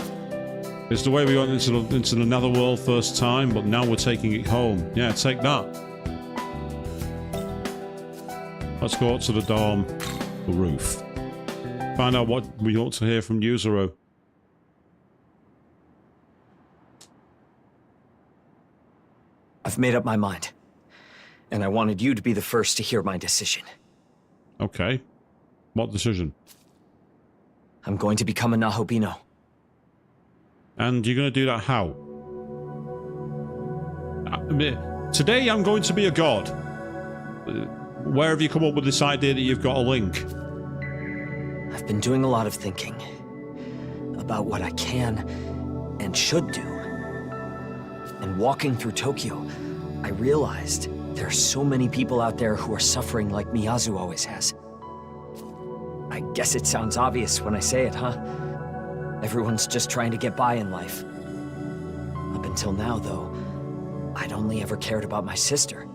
[SPEAKER 1] It's the way we went into the Netherworld first time, but now we're taking it home. Yeah, take that. Let's go up to the dorm roof. Find out what we ought to hear from Yuzuru.
[SPEAKER 10] I've made up my mind. And I wanted you to be the first to hear my decision.
[SPEAKER 1] Okay. What decision?
[SPEAKER 10] I'm going to become a Nahobino.
[SPEAKER 1] And you're going to do that how? Today I'm going to be a god. Where have you come up with this idea that you've got a link?
[SPEAKER 10] I've been doing a lot of thinking about what I can and should do. And walking through Tokyo, I realized there are so many people out there who are suffering like Miyazu always has. I guess it sounds obvious when I say it, huh? Everyone's just trying to get by in life. Up until now, though, I'd only ever cared about my sister.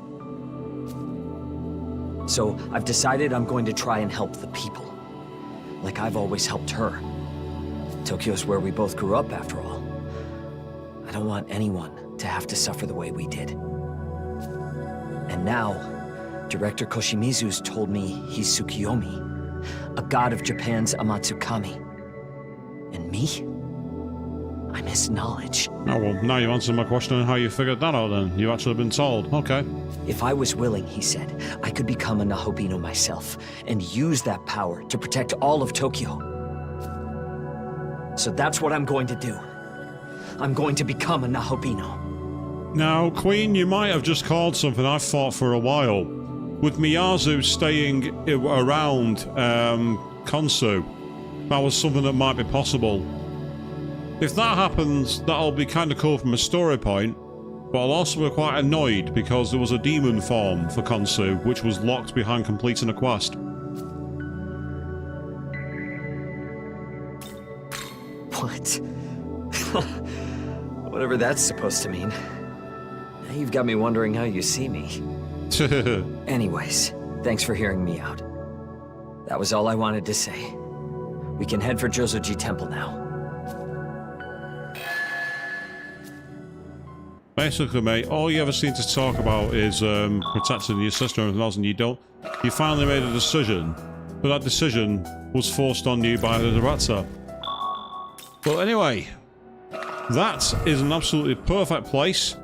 [SPEAKER 10] So I've decided I'm going to try and help the people. Like I've always helped her. Tokyo's where we both grew up, after all. I don't want anyone to have to suffer the way we did. And now, Director Koshimizu's told me he's Tsukiyomi, a god of Japan's Amatsukami. And me? I'm his knowledge.
[SPEAKER 1] Oh, well, now you answered my question on how you figured that out then. You've actually been told. Okay.
[SPEAKER 10] If I was willing, he said, I could become a Nahobino myself and use that power to protect all of Tokyo. So that's what I'm going to do. I'm going to become a Nahobino.
[SPEAKER 1] Now, Queen, you might have just called something I've thought for a while. With Miyazu staying around Konsu, that was something that might be possible. If that happens, that'll be kind of cool from a story point, but I'll also be quite annoyed because there was a demon form for Konsu, which was locked behind completing a quest.
[SPEAKER 10] What? Whatever that's supposed to mean. Now you've got me wondering how you see me. Anyways, thanks for hearing me out. That was all I wanted to say. We can head for Jozoji Temple now.
[SPEAKER 1] Basically, mate, all you ever seem to talk about is protecting your sister and everything else, and you finally made a decision, but that decision was forced on you by the director. But anyway, that is an absolutely perfect place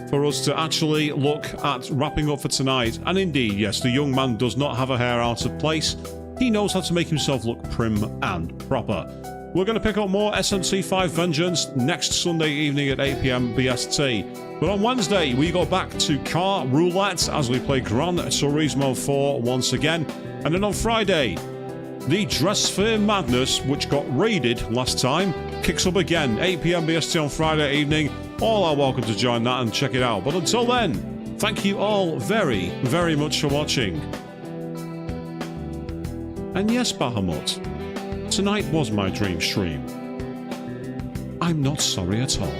[SPEAKER 1] for us to actually look at wrapping up for tonight. And indeed, yes, the young man does not have a hair out of place. He knows how to make himself look prim and proper. We're going to pick up more SNC5 Vengeance next Sunday evening at 8 PM BST. But on Wednesday, we go back to Car Roulette as we play Gran Turismo 4 once again. And then on Friday, the Dress Sphere Madness, which got raided last time, kicks up again. 8 PM BST on Friday evening. All are welcome to join that and check it out. But until then, thank you all very, very much for watching. And yes, Bahamut, tonight was my dream stream. I'm not sorry at all.